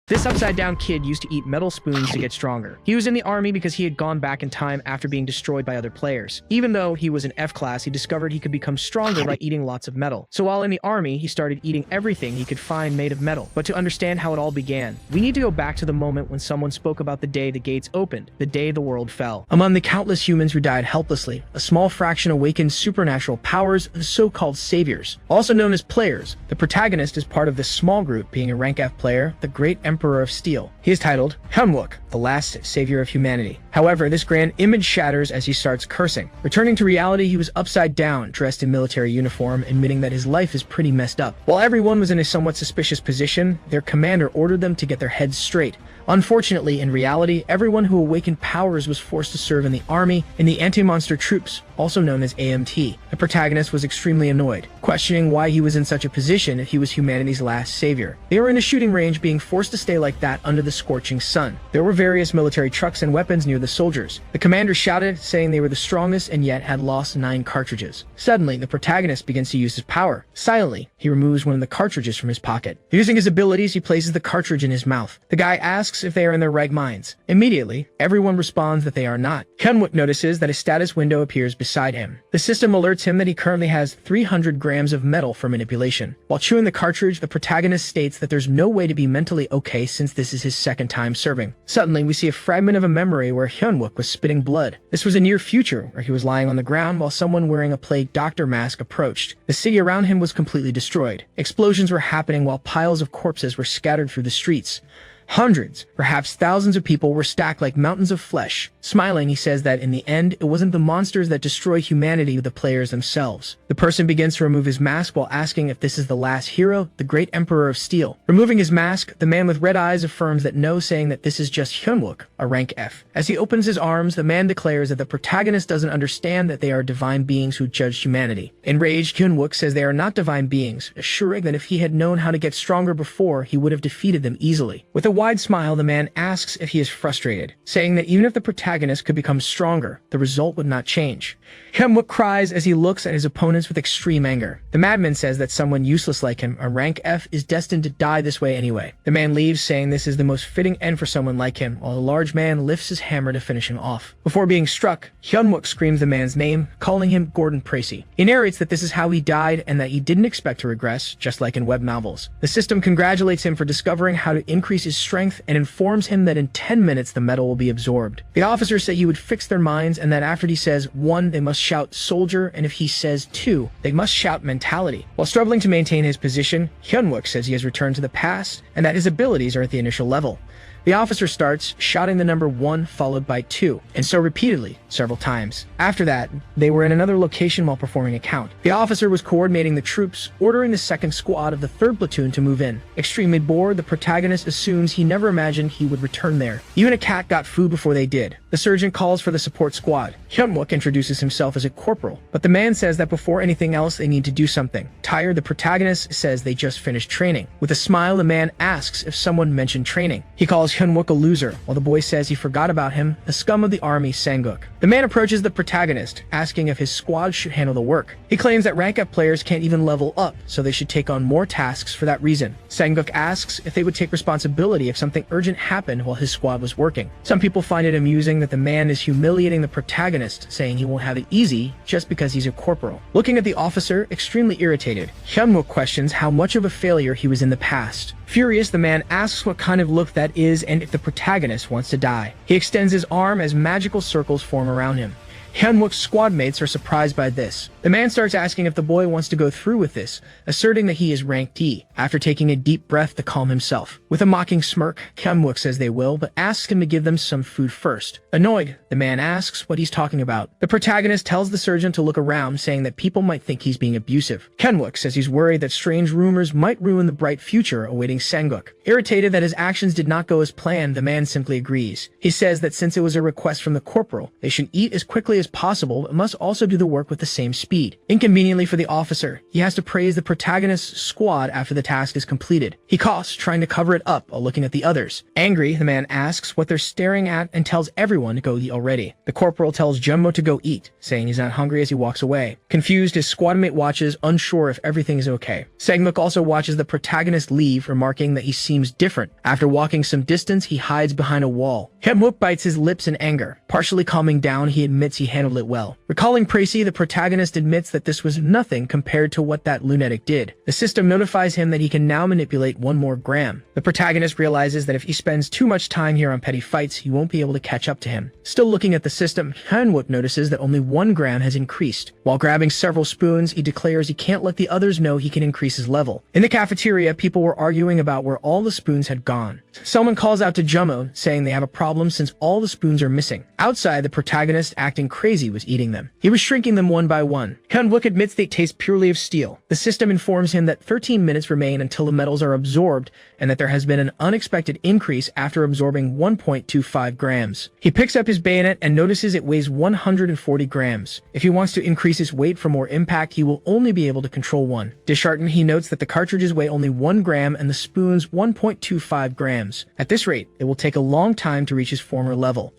This upside-down kid used to eat metal spoons to get stronger. He was in the army because he had gone back in time after being destroyed by other players. Even though he was an F class, he discovered he could become stronger by eating lots of metal. So while in the army, he started eating everything he could find made of metal. But to understand how it all began, we need to go back to the moment when someone spoke about the day the gates opened, the day the world fell. Among the countless humans who died helplessly, a small fraction awakened supernatural powers, the so-called saviors. Also known as players, the protagonist is part of this small group, being a rank F player, the Great Emperor of Steel. He is titled Hyunwook, the last savior of humanity. However, this grand image shatters as he starts cursing. Returning to reality, he was upside down, dressed in military uniform, admitting that his life is pretty messed up. While everyone was in a somewhat suspicious position, their commander ordered them to get their heads straight. Unfortunately, in reality, everyone who awakened powers was forced to serve in the army in the anti-monster troops, also known as AMT. The protagonist was extremely annoyed, questioning why he was in such a position if he was humanity's last savior. They were in a shooting range, being forced to stay like that under the scorching sun. There were various military trucks and weapons near the soldiers. The commander shouted, saying they were the strongest and yet had lost 9 cartridges. Suddenly, the protagonist begins to use his power. Silently, he removes one of the cartridges from his pocket. Using his abilities, he places the cartridge in his mouth. The guy asks if they are in their right minds. Immediately, everyone responds that they are not. Hyunwook notices that a status window appears beside him. The system alerts him that he currently has 300 grams of metal for manipulation. While chewing the cartridge, the protagonist states that there's no way to be mentally okay since this is his second time serving. Suddenly, we see a fragment of a memory where Hyunwook was spitting blood. This was a near future where he was lying on the ground while someone wearing a plague doctor mask approached. The city around him was completely destroyed. Explosions were happening while piles of corpses were scattered through the streets. Hundreds, perhaps thousands of people were stacked like mountains of flesh. Smiling, he says that in the end, it wasn't the monsters that destroy humanity, but the players themselves. The person begins to remove his mask while asking if this is the last hero, the Great Emperor of Steel. Removing his mask, the man with red eyes affirms that no, saying that this is just Hyunwook, a rank F. As he opens his arms, the man declares that the protagonist doesn't understand that they are divine beings who judge humanity. Enraged, Hyunwook says they are not divine beings, assuring that if he had known how to get stronger before, he would have defeated them easily. With a wide smile, the man asks if he is frustrated, saying that even if the protagonist could become stronger, the result would not change. Hyunwook cries as he looks at his opponents with extreme anger. The madman says that someone useless like him, a rank F, is destined to die this way anyway. The man leaves, saying this is the most fitting end for someone like him, while the large man lifts his hammer to finish him off. Before being struck, Hyunwook screams the man's name, calling him Gordon Tracy. He narrates that this is how he died and that he didn't expect to regress, just like in web novels. The system congratulates him for discovering how to increase his strength and informs him that in 10 minutes the metal will be absorbed. The officer said he would fix their minds and that after he says 1, they must shout soldier, and if he says 2, they must shout mentality. While struggling to maintain his position, Hyunwook says he has returned to the past and that his abilities are at the initial level. The officer starts shouting the number 1 followed by 2, and so repeatedly, several times. After that, they were in another location while performing a count. The officer was coordinating the troops, ordering the 2nd squad of the 3rd platoon to move in. Extremely bored, the protagonist assumes he never imagined he would return there. Even a cat got food before they did. The sergeant calls for the support squad. Hyunwook introduces himself as a corporal, but the man says that before anything else, they need to do something. Tired, the protagonist says they just finished training. With a smile, the man asks if someone mentioned training. He calls Hyunwook a loser, while the boy says he forgot about him, the scum of the army, Sanguk. The man approaches the protagonist, asking if his squad should handle the work. He claims that rank up players can't even level up, so they should take on more tasks for that reason. Sanguk asks if they would take responsibility if something urgent happened while his squad was working. Some people find it amusing that the man is humiliating the protagonist, saying he won't have it easy just because he's a corporal. Looking at the officer, extremely irritated, Hyunwook questions how much of a failure he was in the past. Furious, the man asks what kind of look that is and if the protagonist wants to die. He extends his arm as magical circles form around him. Hyunwook's squad mates are surprised by this. The man starts asking if the boy wants to go through with this, asserting that he is rank D, after taking a deep breath to calm himself. With a mocking smirk, Hyunwook says they will, but asks him to give them some food first. Annoyed, the man asks what he's talking about. The protagonist tells the surgeon to look around, saying that people might think he's being abusive. Hyunwook says he's worried that strange rumors might ruin the bright future awaiting Sanguk. Irritated that his actions did not go as planned, the man simply agrees. He says that since it was a request from the corporal, they should eat as quickly as as possible, but must also do the work with the same speed. Inconveniently for the officer, he has to praise the protagonist's squad after the task is completed. He coughs, trying to cover it up while looking at the others. Angry, the man asks what they're staring at and tells everyone to go eat already. The corporal tells Jumbo to go eat, saying he's not hungry as he walks away. Confused, his squad mate watches, unsure if everything is okay. Segmuk also watches the protagonist leave, remarking that he seems different. After walking some distance, he hides behind a wall. Hyunwook bites his lips in anger. Partially calming down, he admits he handled it well. Recalling Pracy, the protagonist admits that this was nothing compared to what that lunatic did. The system notifies him that he can now manipulate 1 more gram. The protagonist realizes that if he spends too much time here on petty fights, he won't be able to catch up to him. Still looking at the system, Hyunwook notices that only 1 gram has increased. While grabbing several spoons, he declares he can't let the others know he can increase his level. In the cafeteria, people were arguing about where all the spoons had gone. Someone calls out to Jummo, saying they have a problem since all the spoons are missing. Outside, the protagonist, acting crazy, was eating them. He was shrinking them one by one. Hyunwook admits they taste purely of steel. The system informs him that 13 minutes remain until the metals are absorbed, and that there has been an unexpected increase after absorbing 1.25 grams. He picks up his bayonet and notices it weighs 140 grams. If he wants to increase his weight for more impact, he will only be able to control 1. Disheartened, he notes that the cartridges weigh only 1 gram and the spoons 1.25 grams. At this rate, it will take a long time to reach his former level.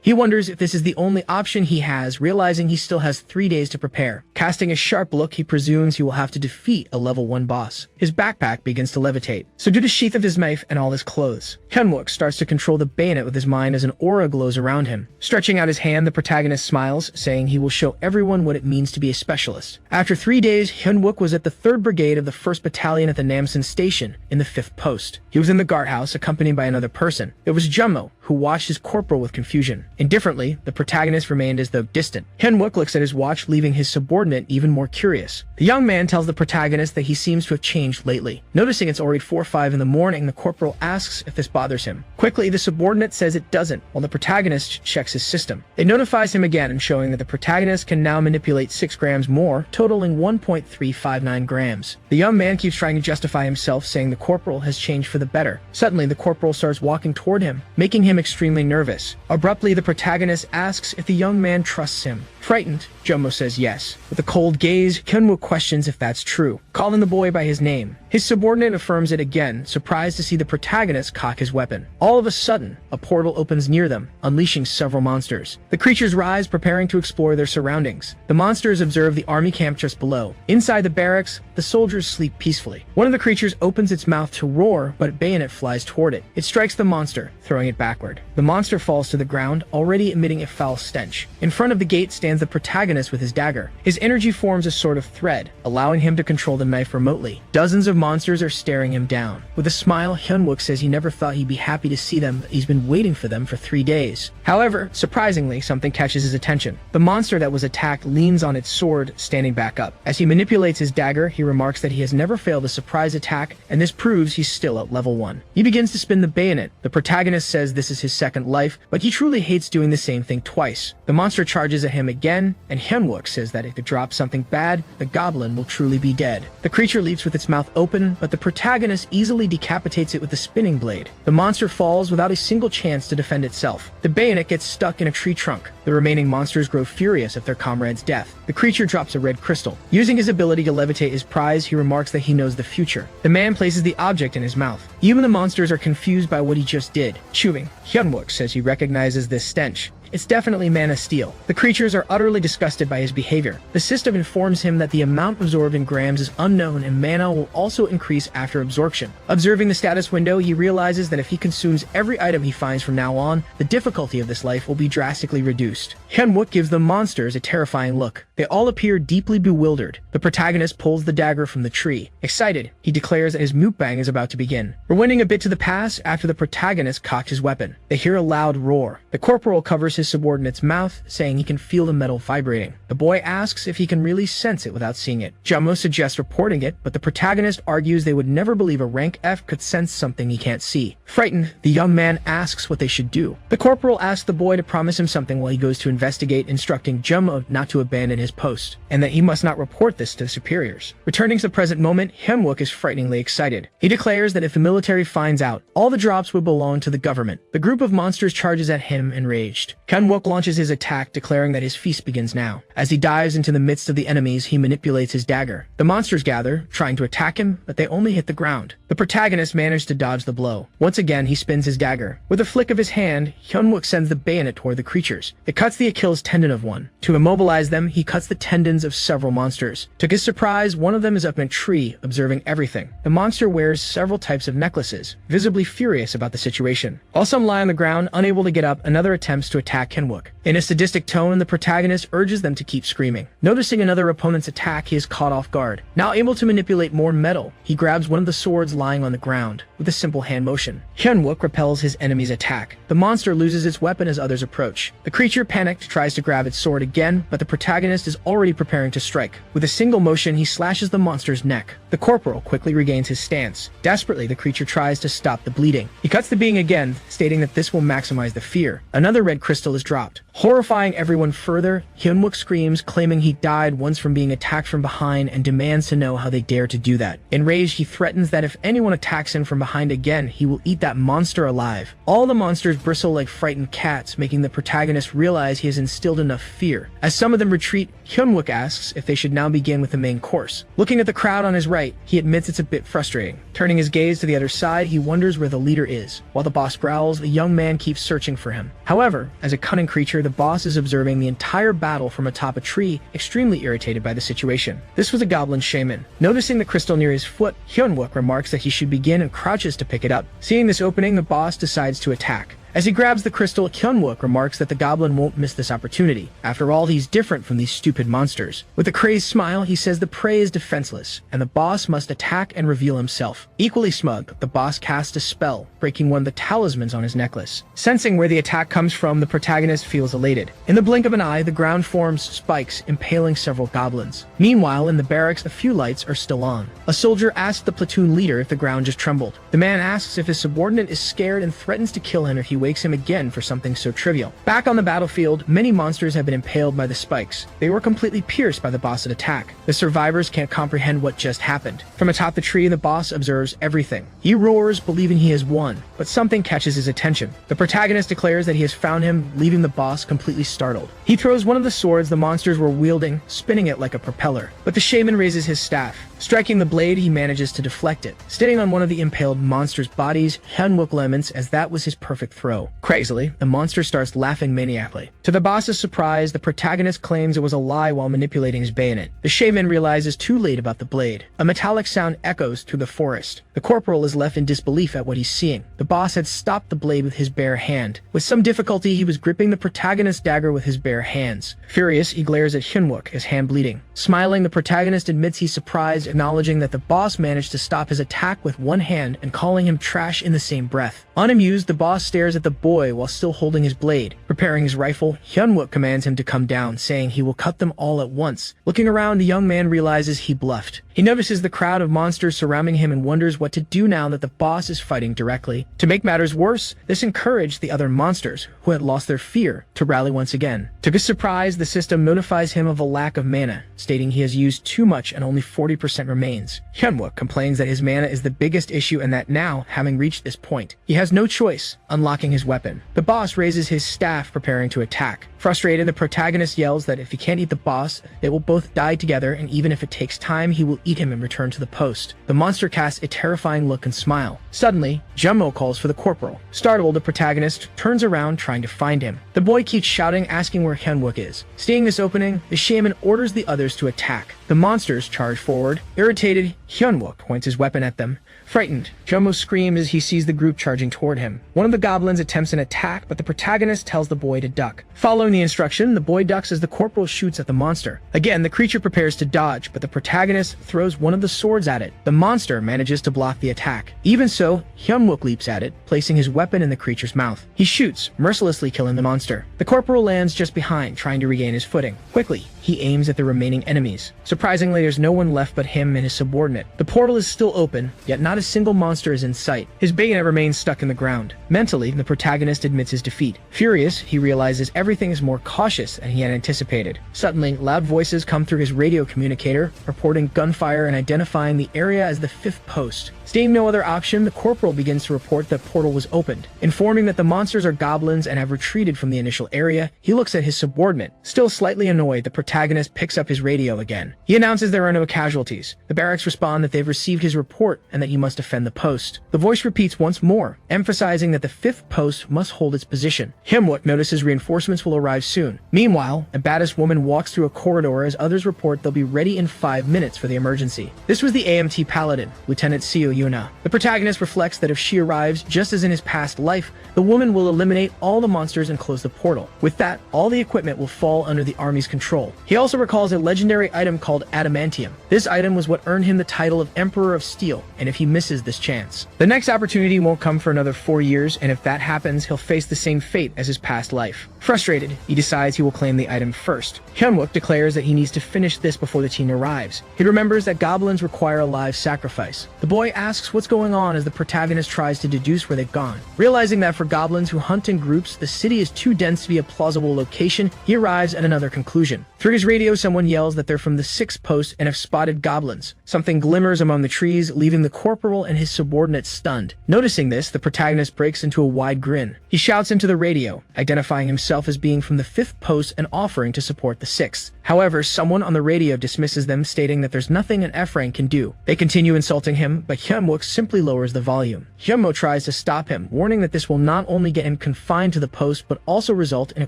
He wonders if this is the only option he has, realizing he still has 3 days to prepare. Casting a sharp look, he presumes he will have to defeat a level 1 boss. His backpack begins to levitate. So do the sheath of his knife and all his clothes. Hyunwook starts to control the bayonet with his mind as an aura glows around him. Stretching out his hand, the protagonist smiles, saying he will show everyone what it means to be a specialist. After 3 days, Hyunwook was at the 3rd Brigade of the 1st Battalion at the Namsan Station in the 5th Post. He was in the guardhouse, accompanied by another person. It was Jummo, who watched his corporal with confusion. Indifferently, the protagonist remained as though distant. Hyunwook looks at his watch, leaving his subordinate even more curious. The young man tells the protagonist that he seems to have changed lately. Noticing it's already 4 or 5 in the morning, the corporal asks if this bothers him. Quickly, the subordinate says it doesn't, while the protagonist checks his system. It notifies him again, showing that the protagonist can now manipulate 6 grams more, totaling 1.359 grams. The young man keeps trying to justify himself, saying the corporal has changed for the better. Suddenly, the corporal starts walking toward him, making him extremely nervous. Abruptly, the protagonist asks if the young man trusts him. Frightened, Jumbo says yes. With a cold gaze, Hyunwook questions if that's true, calling the boy by his name. His subordinate affirms it again, surprised to see the protagonist cock his weapon. All of a sudden, a portal opens near them, unleashing several monsters. The creatures rise, preparing to explore their surroundings. The monsters observe the army camp just below. Inside the barracks, the soldiers sleep peacefully. One of the creatures opens its mouth to roar, but a bayonet flies toward it. It strikes the monster, throwing it backward. The monster falls to the ground, already emitting a foul stench. In front of the gate stands the protagonist with his dagger. His energy forms a sort of thread, allowing him to control the knife remotely. Dozens of monsters are staring him down. With a smile, Hyunwook says he never thought he'd be happy to see them, but he's been waiting for them for 3 days. However, surprisingly, something catches his attention. The monster that was attacked leans on its sword, standing back up. As he manipulates his dagger, he remarks that he has never failed a surprise attack, and this proves he's still at level 1. He begins to spin the bayonet. The protagonist says this is his second life, but he truly hates doing the same thing twice. The monster charges at him again, and Hyunwook says that if it drops something bad, the goblin will truly be dead. The creature leaps with its mouth open, but the protagonist easily decapitates it with a spinning blade. The monster falls without a single chance to defend itself. The bayonet gets stuck in a tree trunk. The remaining monsters grow furious at their comrade's death. The creature drops a red crystal. Using his ability to levitate his prize, he remarks that he knows the future. The man places the object in his mouth. Even the monsters are confused by what he just did. Chewing, Hyunwook says he recognizes this stench. It's definitely mana steel. The creatures are utterly disgusted by his behavior. The system informs him that the amount absorbed in grams is unknown and mana will also increase after absorption. Observing the status window, he realizes that if he consumes every item he finds from now on, the difficulty of this life will be drastically reduced. Hyunwook gives the monsters a terrifying look. They all appear deeply bewildered. The protagonist pulls the dagger from the tree. Excited, he declares that his mukbang is about to begin. Rewinding a bit to the past, after the protagonist cocked his weapon, they hear a loud roar. The corporal covers his subordinate's mouth, saying he can feel the metal vibrating. The boy asks if he can really sense it without seeing it. Jumbo suggests reporting it, but the protagonist argues they would never believe a rank F could sense something he can't see. Frightened, the young man asks what they should do. The corporal asks the boy to promise him something while he goes to investigate, instructing Jumbo not to abandon his post, and that he must not report this to superiors. Returning to the present moment, Hyunwook is frighteningly excited. He declares that if the military finds out, all the drops would belong to the government. The group of monsters charges at him enraged. Hyun-wook launches his attack, declaring that his feast begins now. As he dives into the midst of the enemies, he manipulates his dagger. The monsters gather, trying to attack him, but they only hit the ground. The protagonist managed to dodge the blow. Once again, he spins his dagger. With a flick of his hand, Hyun-wook sends the bayonet toward the creatures. It cuts the Achilles tendon of one. To immobilize them, he cuts the tendons of several monsters. To his surprise, one of them is up in a tree, observing everything. The monster wears several types of necklaces, visibly furious about the situation. While some lie on the ground, unable to get up, another attempts to attack Hyun-wook. In a sadistic tone, the protagonist urges them to keep screaming. Noticing another opponent's attack, he is caught off guard. Now able to manipulate more metal, he grabs one of the swords lying on the ground with a simple hand motion. Hyun-wook repels his enemy's attack. The monster loses its weapon as others approach. The creature, panicked, tries to grab its sword again, but the protagonist is already preparing to strike. With a single motion, he slashes the monster's neck. The corporal quickly regains his stance. Desperately, the creature tries to stop the bleeding. He cuts the being again, stating that this will maximize the fear. Another red crystal is dropped. Horrifying everyone further, Hyun-wook screams, claiming he died once from being attacked from behind and demands to know how they dare to do that. Enraged, he threatens that if anyone attacks him from behind again, he will eat that monster alive. All the monsters bristle like frightened cats, making the protagonist realize he has instilled enough fear. As some of them retreat, Hyun-wook asks if they should now begin with the main course. Looking at the crowd on his right, he admits it's a bit frustrating. Turning his gaze to the other side, he wonders where the leader is. While the boss growls, the young man keeps searching for him. However, as a cunning creature, the boss is observing the entire battle from atop a tree, extremely irritated by the situation. This was a goblin shaman. Noticing the crystal near his foot, Hyun-wook remarks that he should begin and crouches to pick it up. Seeing this opening, the boss decides to attack. As he grabs the crystal, Hyun-wook remarks that the goblin won't miss this opportunity. After all, he's different from these stupid monsters. With a crazed smile, he says the prey is defenseless, and the boss must attack and reveal himself. Equally smug, the boss casts a spell, breaking one of the talismans on his necklace. Sensing where the attack comes from, the protagonist feels elated. In the blink of an eye, the ground forms spikes, impaling several goblins. Meanwhile, in the barracks, a few lights are still on. A soldier asks the platoon leader if the ground just trembled. The man asks if his subordinate is scared and threatens to kill him if he wakes him again for something so trivial. Back on the battlefield, many monsters have been impaled by the spikes. They were completely pierced by the boss's attack. The survivors can't comprehend what just happened. From atop the tree, the boss observes everything. He roars, believing he has won, but something catches his attention. The protagonist declares that he has found him, leaving the boss completely startled. He throws one of the swords the monsters were wielding, spinning it like a propeller. But the shaman raises his staff. Striking the blade, he manages to deflect it. Standing on one of the impaled monster's bodies, Hyun-wook laments as that was his perfect throw. Crazily, the monster starts laughing maniacally. To the boss's surprise, the protagonist claims it was a lie while manipulating his bayonet. The shaman realizes too late about the blade. A metallic sound echoes through the forest. The corporal is left in disbelief at what he's seeing. The boss had stopped the blade with his bare hand. With some difficulty, he was gripping the protagonist's dagger with his bare hands. Furious, he glares at Hyun-wook, his hand bleeding. Smiling, the protagonist admits he's surprised, acknowledging that the boss managed to stop his attack with one hand and calling him trash in the same breath. Unamused, the boss stares at the boy while still holding his blade. Preparing his rifle, Hyun-wook commands him to come down, saying he will cut them all at once. Looking around, the young man realizes he bluffed. He notices the crowd of monsters surrounding him and wonders what to do now that the boss is fighting directly. To make matters worse, this encouraged the other monsters, who had lost their fear, to rally once again. To his surprise, the system notifies him of a lack of mana, stating he has used too much and only 40% remains. Hyun-wook complains that his mana is the biggest issue and that now, having reached this point, he has no choice, unlocking his weapon. The boss raises his staff, preparing to attack. Frustrated, the protagonist yells that if he can't eat the boss, they will both die together, and even if it takes time, he will eat him and return to the post. The monster casts a terrifying look and smile. Suddenly, Jummo calls for the corporal. Startled, the protagonist turns around trying to find him. The boy keeps shouting, asking where Hyun-wook is. Seeing this opening, the shaman orders the others to attack. The monsters charge forward. Irritated, Hyun-wook points his weapon at them. Frightened, Jummo screams as he sees the group charging toward him. One of the goblins attempts an attack, but the protagonist tells the boy to duck. Following the instruction, the boy ducks as the corporal shoots at the monster. Again, the creature prepares to dodge, but the protagonist throws one of the swords at it. The monster manages to block the attack. Even so, Hyun-wook leaps at it, placing his weapon in the creature's mouth. He shoots, mercilessly killing the monster. The corporal lands just behind, trying to regain his footing. Quickly, he aims at the remaining enemies. Surprisingly, there's no one left but him and his subordinate. The portal is still open, yet not not a single monster is in sight. His bayonet remains stuck in the ground. Mentally, the protagonist admits his defeat. Furious, he realizes everything is more cautious than he had anticipated. Suddenly, loud voices come through his radio communicator, reporting gunfire and identifying the area as the 5th post. Seeing no other option, the corporal begins to report that portal was opened. Informing that the monsters are goblins and have retreated from the initial area, he looks at his subordinate. Still slightly annoyed, the protagonist picks up his radio again. He announces there are no casualties. The barracks respond that they've received his report and that he must defend the post. The voice repeats once more, emphasizing that the 5th post must hold its position. Hyunwook notices reinforcements will arrive soon. Meanwhile, a baddest woman walks through a corridor as others report they'll be ready in 5 minutes for the emergency. This was the AMT Paladin, Lieutenant Seo Yuna. The protagonist reflects that if she arrives just as in his past life, the woman will eliminate all the monsters and close the portal. With that, all the equipment will fall under the army's control. He also recalls a legendary item called adamantium. This item was what earned him the title of Emperor of Steel, and if he misses this chance, the next opportunity won't come for another 4 years, and if that happens, he'll face the same fate as his past life. Frustrated, he decides he will claim the item first. Hyunwook declares that he needs to finish this before the team arrives. He remembers that goblins require a live sacrifice. The boy asks what's going on as the protagonist tries to deduce where they've gone. Realizing that for goblins who hunt in groups, the city is too dense to be a plausible location, he arrives at another conclusion. Through his radio, someone yells that they're from the 6th post and have spotted goblins. Something glimmers among the trees, leaving the corporal and his subordinate stunned. Noticing this, the protagonist breaks into a wide grin. He shouts into the radio, identifying himself as being from the 5th post and offering to support the 6th. However, someone on the radio dismisses them, stating that there's nothing an F-rank can do. They continue insulting him, but Hyunwook simply lowers the volume. Hyunmo tries to stop him, warning that this will not only get him confined to the post, but also result in a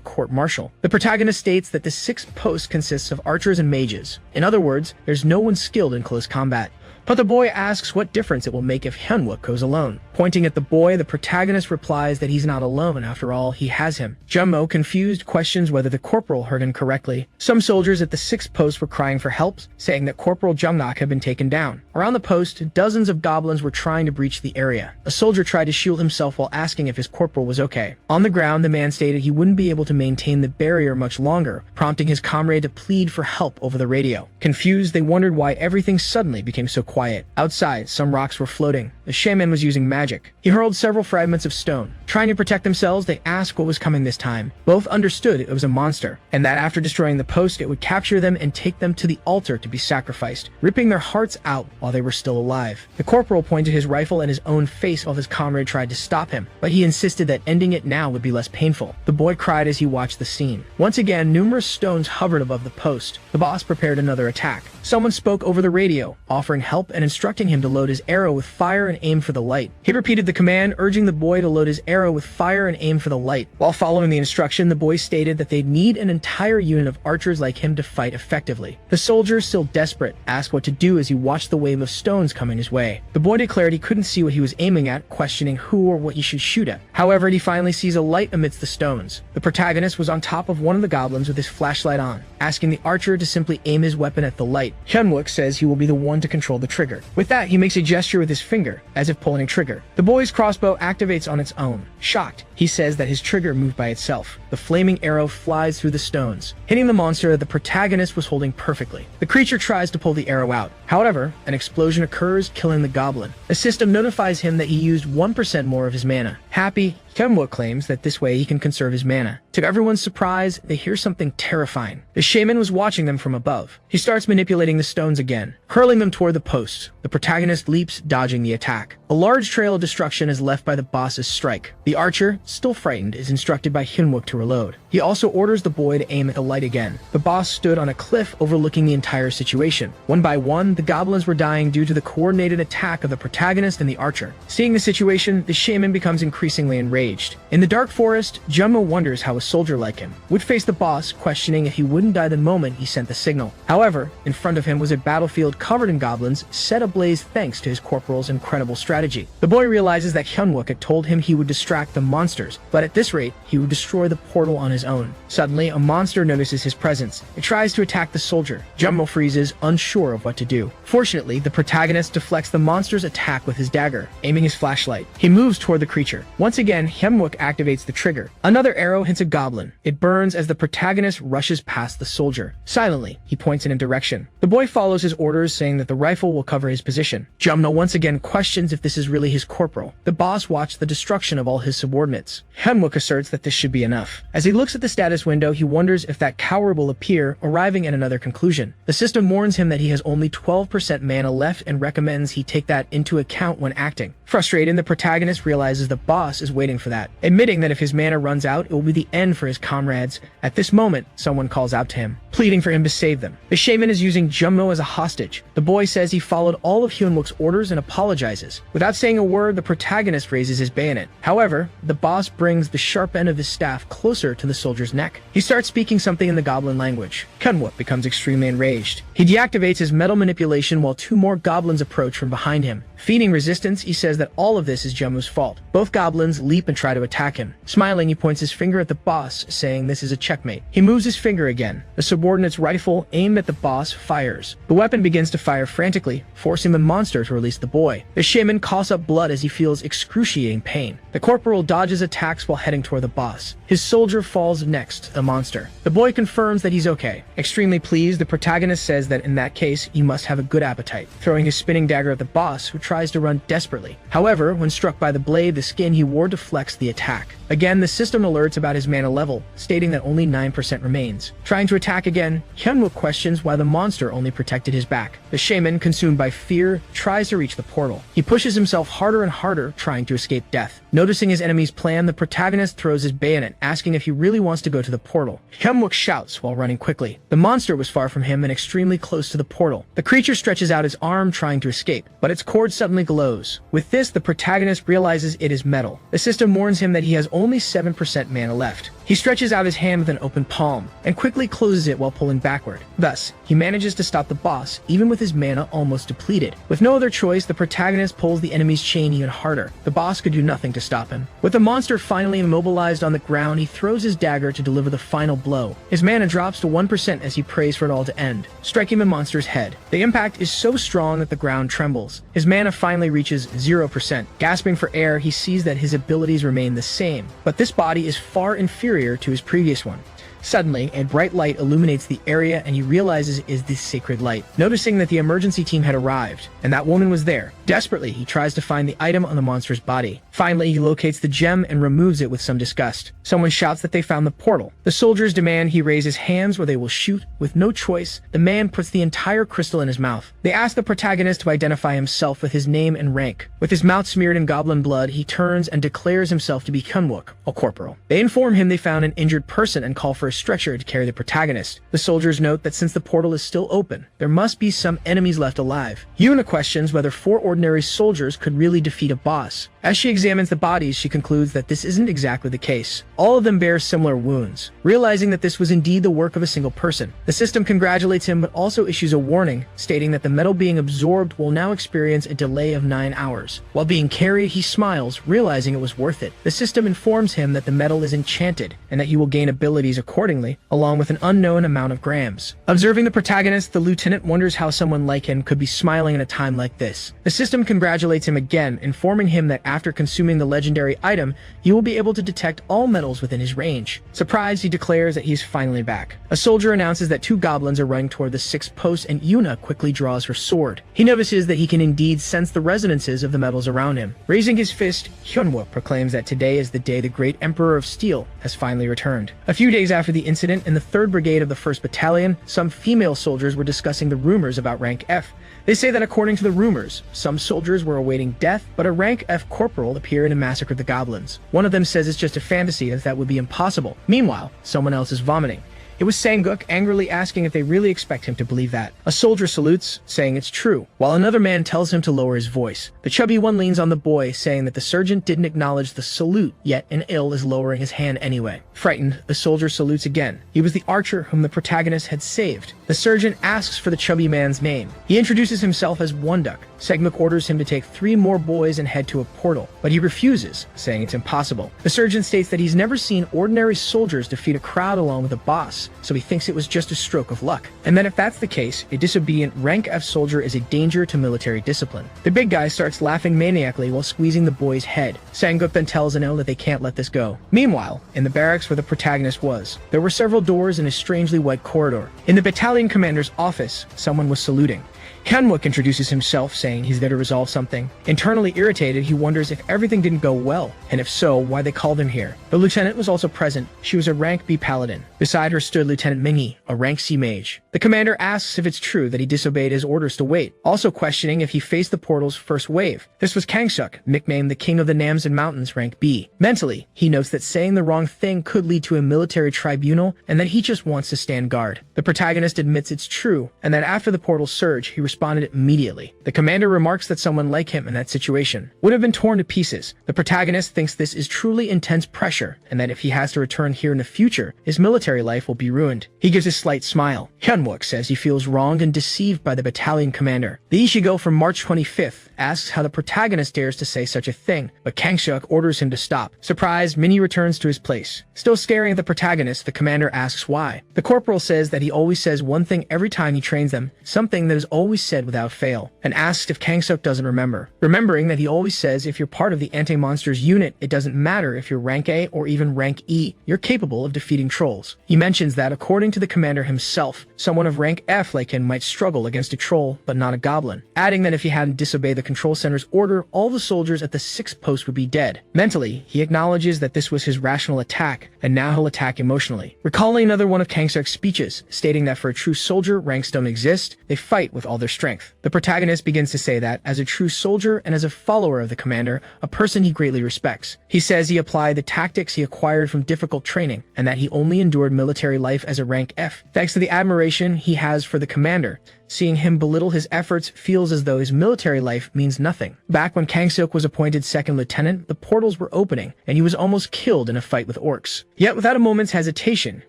court-martial. The protagonist states that the 6th post consists of archers and mages. In other words, there's no one skilled in close combat. But the boy asks what difference it will make if Hyunwook goes alone. Pointing at the boy, the protagonist replies that he's not alone. After all, he has him. Jummo, confused, questions whether the corporal heard him correctly. Some soldiers at the 6th post were crying for help, saying that Corporal Jungnak had been taken down. Around the post, dozens of goblins were trying to breach the area. A soldier tried to shield himself while asking if his corporal was okay. On the ground, the man stated he wouldn't be able to maintain the barrier much longer, prompting his comrade to plead for help over the radio. Confused, they wondered why everything suddenly became so quiet. Outside, some rocks were floating. The shaman was using magic. He hurled several fragments of stone. Trying to protect themselves, they asked what was coming this time. Both understood it was a monster, and that after destroying the post, it would capture them and take them to the altar to be sacrificed, ripping their hearts out while they were still alive. The corporal pointed his rifle at his own face while his comrade tried to stop him, but he insisted that ending it now would be less painful. The boy cried as he watched the scene. Once again, numerous stones hovered above the post. The boss prepared another attack. Someone spoke over the radio, offering help and instructing him to load his arrow with fire and aim for the light. He repeated the command, urging the boy to load his arrow with fire and aim for the light. While following the instruction, the boy stated that they'd need an entire unit of archers like him to fight effectively. The soldier, still desperate, asked what to do as he watched the wave of stones coming his way. The boy declared he couldn't see what he was aiming at, questioning who or what he should shoot at. However, he finally sees a light amidst the stones. The protagonist was on top of one of the goblins with his flashlight on, asking the archer to simply aim his weapon at the light. Hyunwook says he will be the one to control the trigger. With that, he makes a gesture with his finger, as if pulling a trigger. The boy's crossbow activates on its own. Shocked, he says that his trigger moved by itself. The flaming arrow flies through the stones, hitting the monster that the protagonist was holding perfectly. The creature tries to pull the arrow out. However, an explosion occurs, killing the goblin. The system notifies him that he used 1% more of his mana. Happy, Hyunwook claims that this way he can conserve his mana. To everyone's surprise, they hear something terrifying. The shaman was watching them from above. He starts manipulating the stones again, hurling them toward the post. The protagonist leaps, dodging the attack. A large trail of destruction is left by the boss's strike. The archer, still frightened, is instructed by Hyunwook to reload. He also orders the boy to aim at the light again. The boss stood on a cliff overlooking the entire situation. One by one, the goblins were dying due to the coordinated attack of the protagonist and the archer. Seeing the situation, the shaman becomes increasingly enraged. In the dark forest, Jummo wonders how a soldier like him would face the boss, questioning if he wouldn't die the moment he sent the signal. However, in front of him was a battlefield covered in goblins, set ablaze thanks to his corporal's incredible strategy. The boy realizes that Hyunwook had told him he would distract the monsters, but at this rate, he would destroy the portal on his own. Suddenly, a monster notices his presence. It tries to attack the soldier. Jummo freezes, unsure of what to do. Fortunately, the protagonist deflects the monster's attack with his dagger, aiming his flashlight. He moves toward the creature. Once again, Hyunwook activates the trigger. Another arrow hits a goblin. It burns as the protagonist rushes past the soldier. Silently, he points in a direction. The boy follows his orders, saying that the rifle will cover his position. Jumno once again questions if this is really his corporal. The boss watched the destruction of all his subordinates. Hyunwook asserts that this should be enough. As he looks at the status window, he wonders if that coward will appear, arriving at another conclusion. The system warns him that he has only 12% mana left and recommends he take that into account when acting. Frustrated, the protagonist realizes the boss is waiting for that. Admitting that if his mana runs out, it will be the end for his comrades. At this moment, someone calls out to him, pleading for him to save them. The shaman is using Jumno as a hostage. The boy says he followed all of Hyunwook's orders and apologizes. Without saying a word, the protagonist raises his bayonet. However, the boss brings the sharp end of his staff closer to the soldier's neck. He starts speaking something in the goblin language. Hyunwook becomes extremely enraged. He deactivates his metal manipulation while two more goblins approach from behind him. Feigning resistance, he says that all of this is Jumno's fault. Both goblins leap and try to attack him. Smiling, he points his finger at the boss, saying this is a checkmate. He moves his finger again. The subordinate's rifle, aimed at the boss, fires. The weapon begins to fire frantically, forcing the monster to release the boy. The shaman coughs up blood as he feels excruciating pain. The corporal dodges attacks while heading toward the boss. His soldier falls next to the monster. The boy confirms that he's okay. Extremely pleased, the protagonist says that in that case, he must have a good appetite, throwing his spinning dagger at the boss, who tries to run desperately. However, when struck by the blade, the skin he wore deflects the attack. Again, the system alerts about his mana level, stating that only 9% remains. Trying to attack again, Hyunwook questions why the monster only protected his back. The shaman, consumed by fear, tries to reach the portal. He pushes himself harder and harder, trying to escape death. Noticing his enemy's plan, the protagonist throws his bayonet, asking if he really wants to go to the portal. Hyunwook shouts while running quickly. The monster was far from him and extremely close to the portal. The creature stretches out his arm, trying to escape, but its cord suddenly glows. With this, the protagonist realizes it is metal. The system warns him that he has only 7% mana left. He stretches out his hand with an open palm, and quickly closes it while pulling backward. Thus, he manages to stop the boss, even with his mana almost depleted. With no other choice, the protagonist pulls the enemy's chain even harder. The boss could do nothing to stop him. With the monster finally immobilized on the ground, he throws his dagger to deliver the final blow. His mana drops to 1% as he prays for it all to end, striking the monster's head. The impact is so strong that the ground trembles. His mana finally reaches 0%. Gasping for air, he sees that his abilities remain the same, but this body is far inferior to his previous one. Suddenly, a bright light illuminates the area and he realizes it is the sacred light. Noticing that the emergency team had arrived, and that woman was there. Desperately, he tries to find the item on the monster's body. Finally, he locates the gem and removes it with some disgust. Someone shouts that they found the portal. The soldiers demand he raise his hands or they will shoot. With no choice, the man puts the entire crystal in his mouth. They ask the protagonist to identify himself with his name and rank. With his mouth smeared in goblin blood, he turns and declares himself to be Hyunwook, a corporal. They inform him they found an injured person and call for a stretcher to carry the protagonist. The soldiers note that since the portal is still open, there must be some enemies left alive. Yuna questions whether 4 ordinary soldiers could really defeat a boss. As she examines the bodies, she concludes that this isn't exactly the case. All of them bear similar wounds. Realizing that this was indeed the work of a single person, the system congratulates him but also issues a warning, stating that the metal being absorbed will now experience a delay of 9 hours. While being carried, he smiles, realizing it was worth it. The system informs him that the metal is enchanted, and that he will gain abilities accordingly, along with an unknown amount of grams. Observing the protagonist, the lieutenant wonders how someone like him could be smiling in a time like this. The system congratulates him again, informing him that after consuming the legendary item, he will be able to detect all metals within his range. Surprised, he declares that he's finally back. A soldier announces that 2 goblins are running toward the 6th post, and Yuna quickly draws her sword. He notices that he can indeed sense the resonances of the metals around him. Raising his fist, Hyunwook proclaims that today is the day the great Emperor of Steel has finally returned. A few days after the incident, in the 3rd Brigade of the 1st Battalion, some female soldiers were discussing the rumors about rank F. They say that according to the rumors, some soldiers were awaiting death, but a rank F corporal appeared and massacred the goblins. One of them says it's just a fantasy, as that would be impossible. Meanwhile, someone else is vomiting. It was Sanguk, angrily asking if they really expect him to believe that. A soldier salutes, saying it's true, while another man tells him to lower his voice. The chubby one leans on the boy, saying that the sergeant didn't acknowledge the salute, yet an ill is lowering his hand anyway. Frightened, the soldier salutes again. He was the archer whom the protagonist had saved. The sergeant asks for the chubby man's name. He introduces himself as Wonduk. Segmuk orders him to take 3 more boys and head to a portal, but he refuses, saying it's impossible. The sergeant states that he's never seen ordinary soldiers defeat a crowd along with a boss, else, so he thinks it was just a stroke of luck. And then if that's the case, a disobedient rank F soldier is a danger to military discipline. The big guy starts laughing maniacally while squeezing the boy's head. Sang-guk then tells Enro that they can't let this go. Meanwhile, in the barracks where the protagonist was, there were several doors in a strangely white corridor. In the battalion commander's office, someone was saluting. Hyunwook introduces himself, saying he's there to resolve something. Internally irritated, he wonders if everything didn't go well, and if so, why they called him here. The lieutenant was also present. She was a rank B paladin. Beside her stood Lieutenant Mingy, a rank C mage. The commander asks if it's true that he disobeyed his orders to wait, also questioning if he faced the portal's first wave. This was Kangsuk, nicknamed the King of the Namsan Mountains, rank B. Mentally, he notes that saying the wrong thing could lead to a military tribunal, and that he just wants to stand guard. The protagonist admits it's true, and that after the portal surge, he responded immediately. The commander remarks that someone like him in that situation would have been torn to pieces. The protagonist thinks this is truly intense pressure, and that if he has to return here in the future, his military life will be ruined. He gives a slight smile. Hyunwook says he feels wronged and deceived by the battalion commander. The Ishigo from March 25th asks how the protagonist dares to say such a thing, but Kangsuk orders him to stop. Surprised, Minnie returns to his place. Still staring at the protagonist, the commander asks why. The corporal says that he always says one thing every time he trains them, something that is always said without fail, and asks if Kangsuk doesn't remember. Remembering that he always says if you're part of the anti-monsters unit, it doesn't matter if you're rank A or even rank E, you're capable of defeating trolls. He mentions that according to the commander himself, someone of rank F like him might struggle against a troll, but not a goblin, adding that if he hadn't disobeyed the control center's order, all the soldiers at the 6th post would be dead. Mentally, he acknowledges that this was his rational attack, and now he'll attack emotionally. Recalling another one of Kangsuk's speeches, stating that for a true soldier, ranks don't exist, they fight with all their strength. The protagonist begins to say that, as a true soldier and as a follower of the commander, a person he greatly respects. He says he applied the tactics he acquired from difficult training, and that he only endured military life as a rank F, thanks to the admiration he has for the commander. Seeing him belittle his efforts feels as though his military life means nothing. Back when Kangsuk was appointed second lieutenant, the portals were opening, and he was almost killed in a fight with orcs. Yet without a moment's hesitation,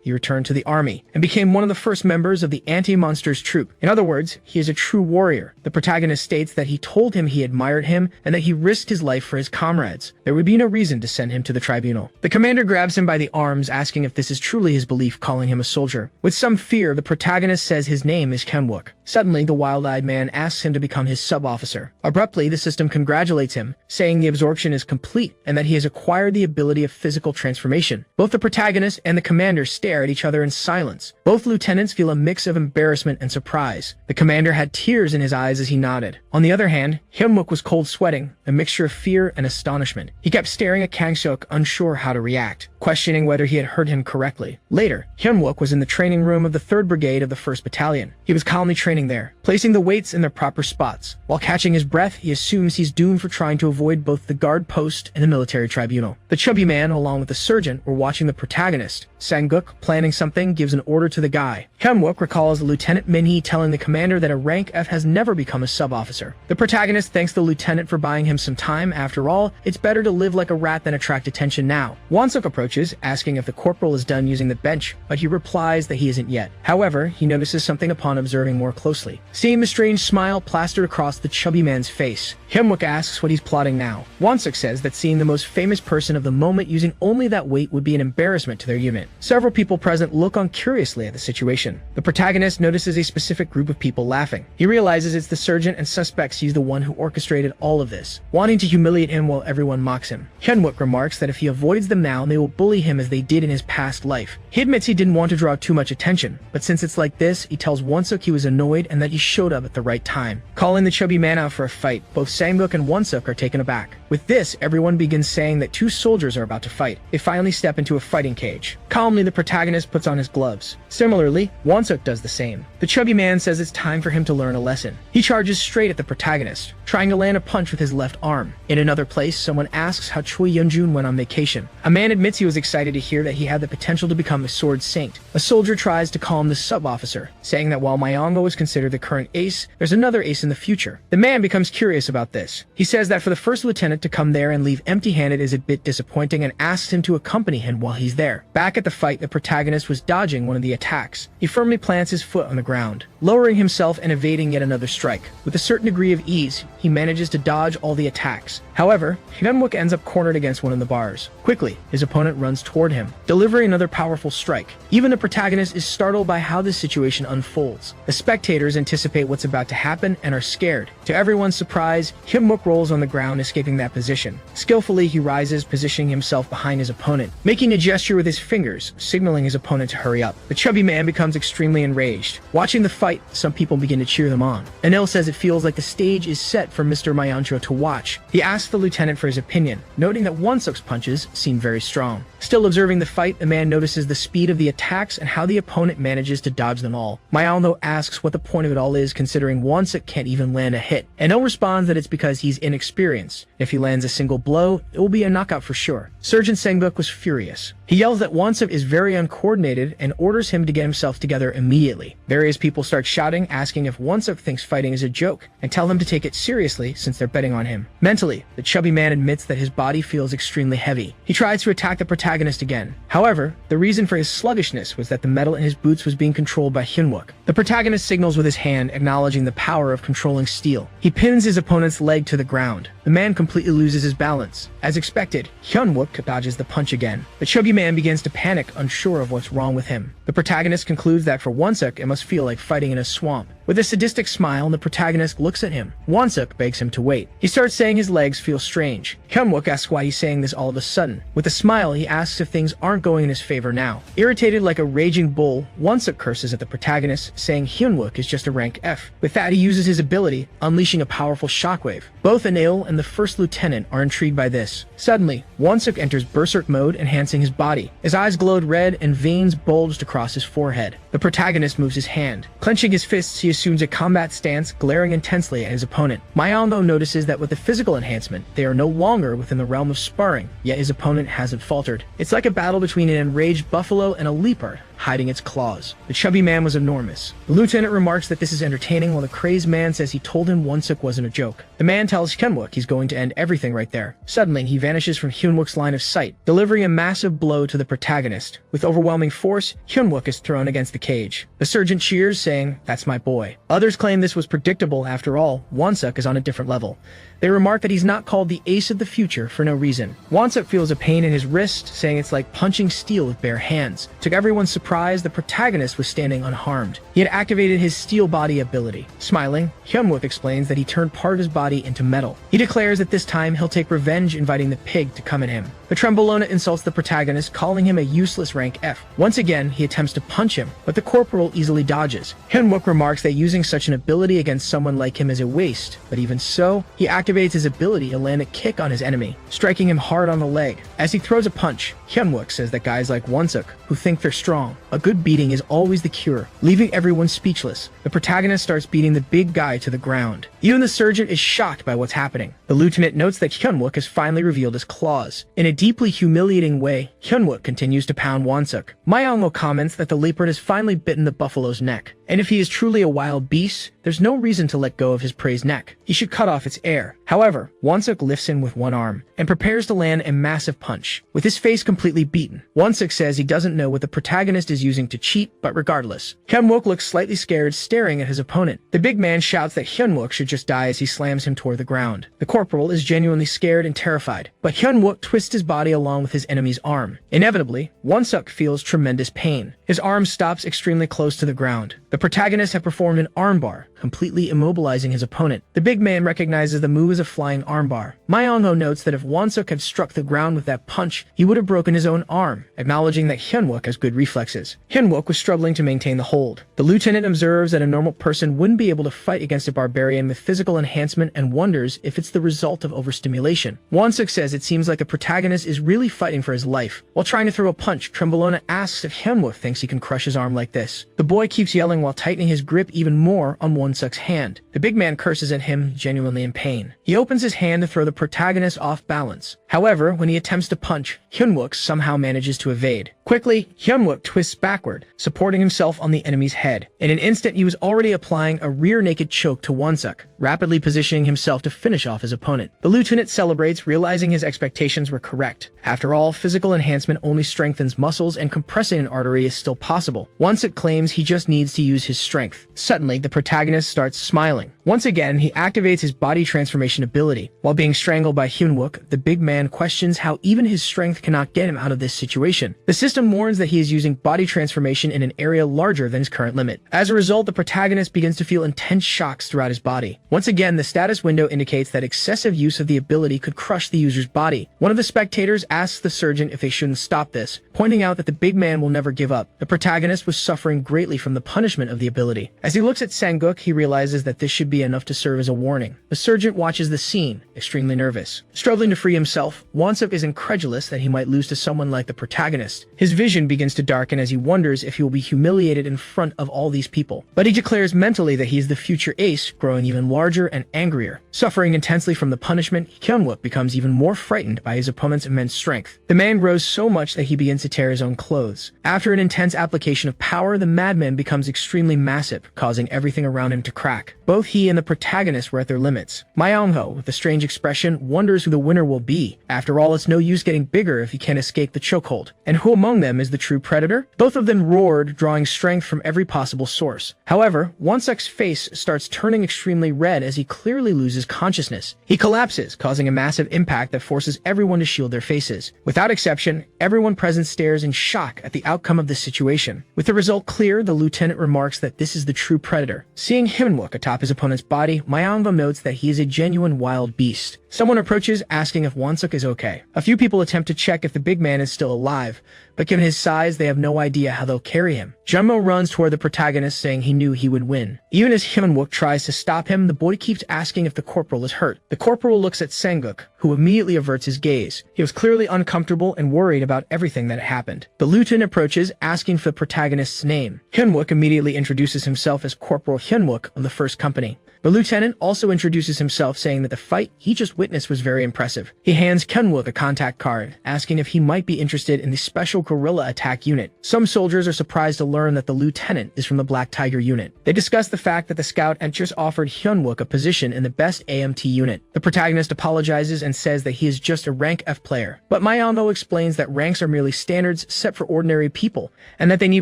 he returned to the army, and became one of the first members of the anti-monsters troop. In other words, he is a true warrior. The protagonist states that he told him he admired him, and that he risked his life for his comrades. There would be no reason to send him to the tribunal. The commander grabs him by the arms, asking if this is truly his belief, calling him a soldier. With some fear, the protagonist says his name is Hyunwook. Suddenly, the wild-eyed man asks him to become his sub-officer. Abruptly, the system congratulates him, saying the absorption is complete and that he has acquired the ability of physical transformation. Both the protagonist and the commander stare at each other in silence. Both lieutenants feel a mix of embarrassment and surprise. The commander had tears in his eyes as he nodded. On the other hand, Hyunwook was cold sweating, a mixture of fear and astonishment. He kept staring at Kangsuk, unsure how to react, questioning whether he had heard him correctly. Later, Hyunwook was in the training room of the 3rd Brigade of the 1st Battalion. He was calmly training there, placing the weights in their proper spots. While catching his breath, he assumes he's doomed for trying to avoid both the guard post and the military tribunal. The chubby man, along with the sergeant, were watching the protagonist. Sang-guk, planning something, gives an order to the guy. Hyunwook recalls Lieutenant Minhee telling the commander that a rank F has never become a sub-officer. The protagonist thanks the lieutenant for buying him some time. After all, it's better to live like a rat than attract attention now. Wansuk approaches, asking if the corporal is done using the bench, but he replies that he isn't yet. However, he notices something upon observing more closely. Seeing the strange smile plastered across the chubby man's face, Hyunwook asks what he's plotting now. Wansuk says that seeing the most famous person of the moment using only that weight would be an embarrassment to their unit. Several people present look on curiously at the situation. The protagonist notices a specific group of people laughing. He realizes it's the sergeant and suspects he's the one who orchestrated all of this, wanting to humiliate him while everyone mocks him. Hyunwook remarks that if he avoids them now, they will bully him as they did in his past life. He admits he didn't want to draw too much attention, but since it's like this, he tells Wansuk he was annoyed and that he showed up at the right time. Calling the chubby man out for a fight, both Sang-guk and Wansuk are taken aback. With this, everyone begins saying that 2 soldiers are about to fight. They finally step into a fighting cage. Calmly, the protagonist puts on his gloves. Similarly, Wansuk does the same. The chubby man says it's time for him to learn a lesson. He charges straight at the protagonist, trying to land a punch with his left arm. In another place, someone asks how Choi Yeonjun went on vacation. A man admits he was excited to hear that he had the potential to become a sword saint. A soldier tries to calm the sub-officer, saying that while Myongo is considered the current ace, there's another ace in the future. The man becomes curious about this. He says that for the first lieutenant to come there and leave empty-handed is a bit disappointing and asks him to accompany him while he's there. Back at the fight, the protagonist was dodging one of the attacks. He firmly plants his foot on the ground, lowering himself and evading yet another strike. With a certain degree of ease, he manages to dodge all the attacks. However, Hyunwook ends up cornered against one of the bars. Quickly, his opponent runs toward him, delivering another powerful strike. Even the protagonist is startled by how this situation unfolds. The spectators anticipate what's about to happen and are scared. To everyone's surprise, Hyunwook rolls on the ground, escaping that position. Skillfully, he rises, positioning himself behind his opponent, making a gesture with his fingers, signaling his opponent to hurry up. The chubby man becomes extremely enraged. Watching the fight, some people begin to cheer them on. Anil says it feels like the stage is set for Mr. Myancho to watch. He asks the lieutenant for his opinion, noting that Wonseok's punches seem very strong. Still observing the fight, the man notices the speed of the attacks and how the opponent manages to dodge them all. Myancho asks what the point of it all is, considering Wonseok can't even land a hit. Anil responds that it's because he's inexperienced. If he lands a single blow, it will be a knockout for sure. Sergeant Sangbuk was furious. He yells that Wonseok is very uncoordinated and orders him to get himself together immediately. Various people start shouting, asking if Wonseok thinks fighting is a joke, and tell him to take it seriously since they're betting on him. Mentally, the chubby man admits that his body feels extremely heavy. He tries to attack the protagonist again. However, the reason for his sluggishness was that the metal in his boots was being controlled by Hyunwook. The protagonist signals with his hand, acknowledging the power of controlling steel. He pins his opponent's leg to the ground. The man completely loses his balance. As expected, Hyunwook dodges the punch again. The chubby man begins to panic, unsure of what's wrong with him. The protagonist concludes that for Wonseok, it must feel like fighting in a swamp. With a sadistic smile, the protagonist looks at him. Wonseok begs him to wait. He starts saying his legs feel strange. Hyunwook asks why he's saying this all of a sudden. With a smile, he asks if things aren't going in his favor now. Irritated like a raging bull, Wonseok curses at the protagonist, saying Hyunwook is just a rank F. With that, he uses his ability, unleashing a powerful shockwave. Both Anil and the first lieutenant are intrigued by this. Suddenly, Wonseok enters berserk mode, enhancing his body. His eyes glowed red and veins bulged across his forehead. The protagonist moves his hand. Clenching his fists, he assumes a combat stance, glaring intensely at his opponent. Myancho notices that with the physical enhancement, they are no longer within the realm of sparring, yet his opponent hasn't faltered. It's like a battle between an enraged buffalo and a leopard, hiding its claws. The chubby man was enormous. The lieutenant remarks that this is entertaining, while the crazed man says he told him Wonseok wasn't a joke. The man tells Hyunwook he's going to end everything right there. Suddenly, he vanishes from Hyunwook's line of sight, delivering a massive blow to the protagonist. With overwhelming force, Hyunwook is thrown against the cage. The sergeant cheers, saying, "That's my boy." Others claim this was predictable. After all, Wonseok is on a different level. They remark that he's not called the ace of the future for no reason. Wonseok feels a pain in his wrist, saying it's like punching steel with bare hands. To everyone's surprise, the protagonist was standing unharmed. He had activated his steel body ability. Smiling, Hyunwook explains that he turned part of his body into metal. He declares that this time he'll take revenge, inviting the pig to come at him. The Trembolona insults the protagonist, calling him a useless rank F. Once again, he attempts to punch him, but the corporal easily dodges. Hyunwook remarks that using such an ability against someone like him is a waste, but even so, he activates his ability to land a kick on his enemy, striking him hard on the leg. As he throws a punch, Hyunwook says that guys like Wonseok, who think they're strong, a good beating is always the cure, leaving everyone speechless. The protagonist starts beating the big guy to the ground. Even the sergeant is shocked by what's happening. The lieutenant notes that Hyunwook has finally revealed his claws. In a deeply humiliating way, Hyunwook continues to pound Wonseok. Myancho comments that the leopard has finally bitten the buffalo's neck, and if he is truly a wild beast, there's no reason to let go of his prey's neck. He should cut off its ear. However, Wonseok lifts him with one arm and prepares to land a massive punch. With his face completely beaten, Wonseok says he doesn't know what the protagonist is using to cheat, but regardless. Hyunwook looks slightly scared, staring at his opponent. The big man shouts that Hyunwook should just die as he slams him toward the ground. The corporal is genuinely scared and terrified, but Hyunwook twists his body along with his enemy's arm. Inevitably, Wonseok feels tremendous pain. His arm stops extremely close to the ground. The protagonist had performed an armbar, completely immobilizing his opponent. The big man recognizes the move as a flying armbar. Myancho notes that if Wonseok had struck the ground with that punch, he would have broken his own arm, acknowledging that Hyunwook has good reflexes. Hyunwook was struggling to maintain the hold. The lieutenant observes that a normal person wouldn't be able to fight against a barbarian with physical enhancement and wonders if it's the result of overstimulation. Wonseok says it seems like the protagonist is really fighting for his life. While trying to throw a punch, Trembolona asks if Hyunwook thinks he can crush his arm like this. The boy keeps yelling while tightening his grip even more on Wonseok's hand. The big man curses at him, genuinely in pain. He opens his hand to throw the protagonist off balance. However, when he attempts to punch, Hyunwook somehow manages to evade. Quickly, Hyunwook twists backward, supporting himself on the enemy's head. In an instant, he was already applying a rear naked choke to Wonseok, rapidly positioning himself to finish off his opponent. The lieutenant celebrates, realizing his expectations were correct. After all, physical enhancement only strengthens muscles, and compressing an artery is still possible. Wonseok claims he just needs to use his strength. Suddenly, the protagonist starts smiling. Once again, he activates his body transformation ability. While being strangled by Hyunwook, the big man questions how even his strength cannot get him out of this situation. The system warns that he is using body transformation in an area larger than his current limit. As a result, the protagonist begins to feel intense shocks throughout his body. Once again, the status window indicates that excessive use of the ability could crush the user's body. One of the spectators asks the surgeon if they shouldn't stop this, pointing out that the big man will never give up. The protagonist was suffering greatly from the punishment of the ability. As he looks at Sanguk, he realizes that this should be enough to serve as a warning. The surgeon watches the scene, extremely nervous. Struggling to free himself, Wansuk is incredulous that he might lose to someone like the protagonist. His vision begins to darken as he wonders if he will be humiliated in front of all these people. But he declares mentally that he is the future ace, growing even larger and angrier. Suffering intensely from the punishment, Hyunwook becomes even more frightened by his opponent's immense strength. The man grows so much that he begins to tear his own clothes. After an intense application of power, the madman becomes extremely massive, causing everything around him to crack. Both he and the protagonist were at their limits. Myongho, with a strange expression, wonders who the winner will be. After all, it's no use getting bigger if he can't escape the chokehold. And who among them is the true predator? Both of them roared, drawing strength from every possible source. However, Wansuk's face starts turning extremely red as he clearly loses consciousness. He collapses, causing a massive impact that forces everyone to shield their faces. Without exception, everyone present stares in shock at the outcome of this situation. With the result clear, the lieutenant remarks that this is the true predator. Seeing Hyunwook atop his opponent's body, Myongva notes that he is a genuine wild beast. Someone approaches, asking if Wansuk is okay. A few people attempt to check if the big man is still alive, but given his size, they have no idea how they'll carry him. Junmo runs toward the protagonist, saying he knew he would win. Even as Hyunwook tries to stop him, the boy keeps asking if the corporal is hurt. The corporal looks at Sanguk, who immediately averts his gaze. He was clearly uncomfortable and worried about everything that happened. The lieutenant approaches, asking for the protagonist's name. Hyunwook immediately introduces himself as Corporal Hyunwook of the First Company. The lieutenant also introduces himself, saying that the fight he just witnessed was very impressive. He hands Hyunwook a contact card, asking if he might be interested in the Special Guerrilla Attack Unit. Some soldiers are surprised to learn that the lieutenant is from the Black Tiger Unit. They discuss the fact that the scout had just offered Hyunwook a position in the best AMT unit. The protagonist apologizes and says that he is just a rank F player. But Myongo explains that ranks are merely standards set for ordinary people, and that they need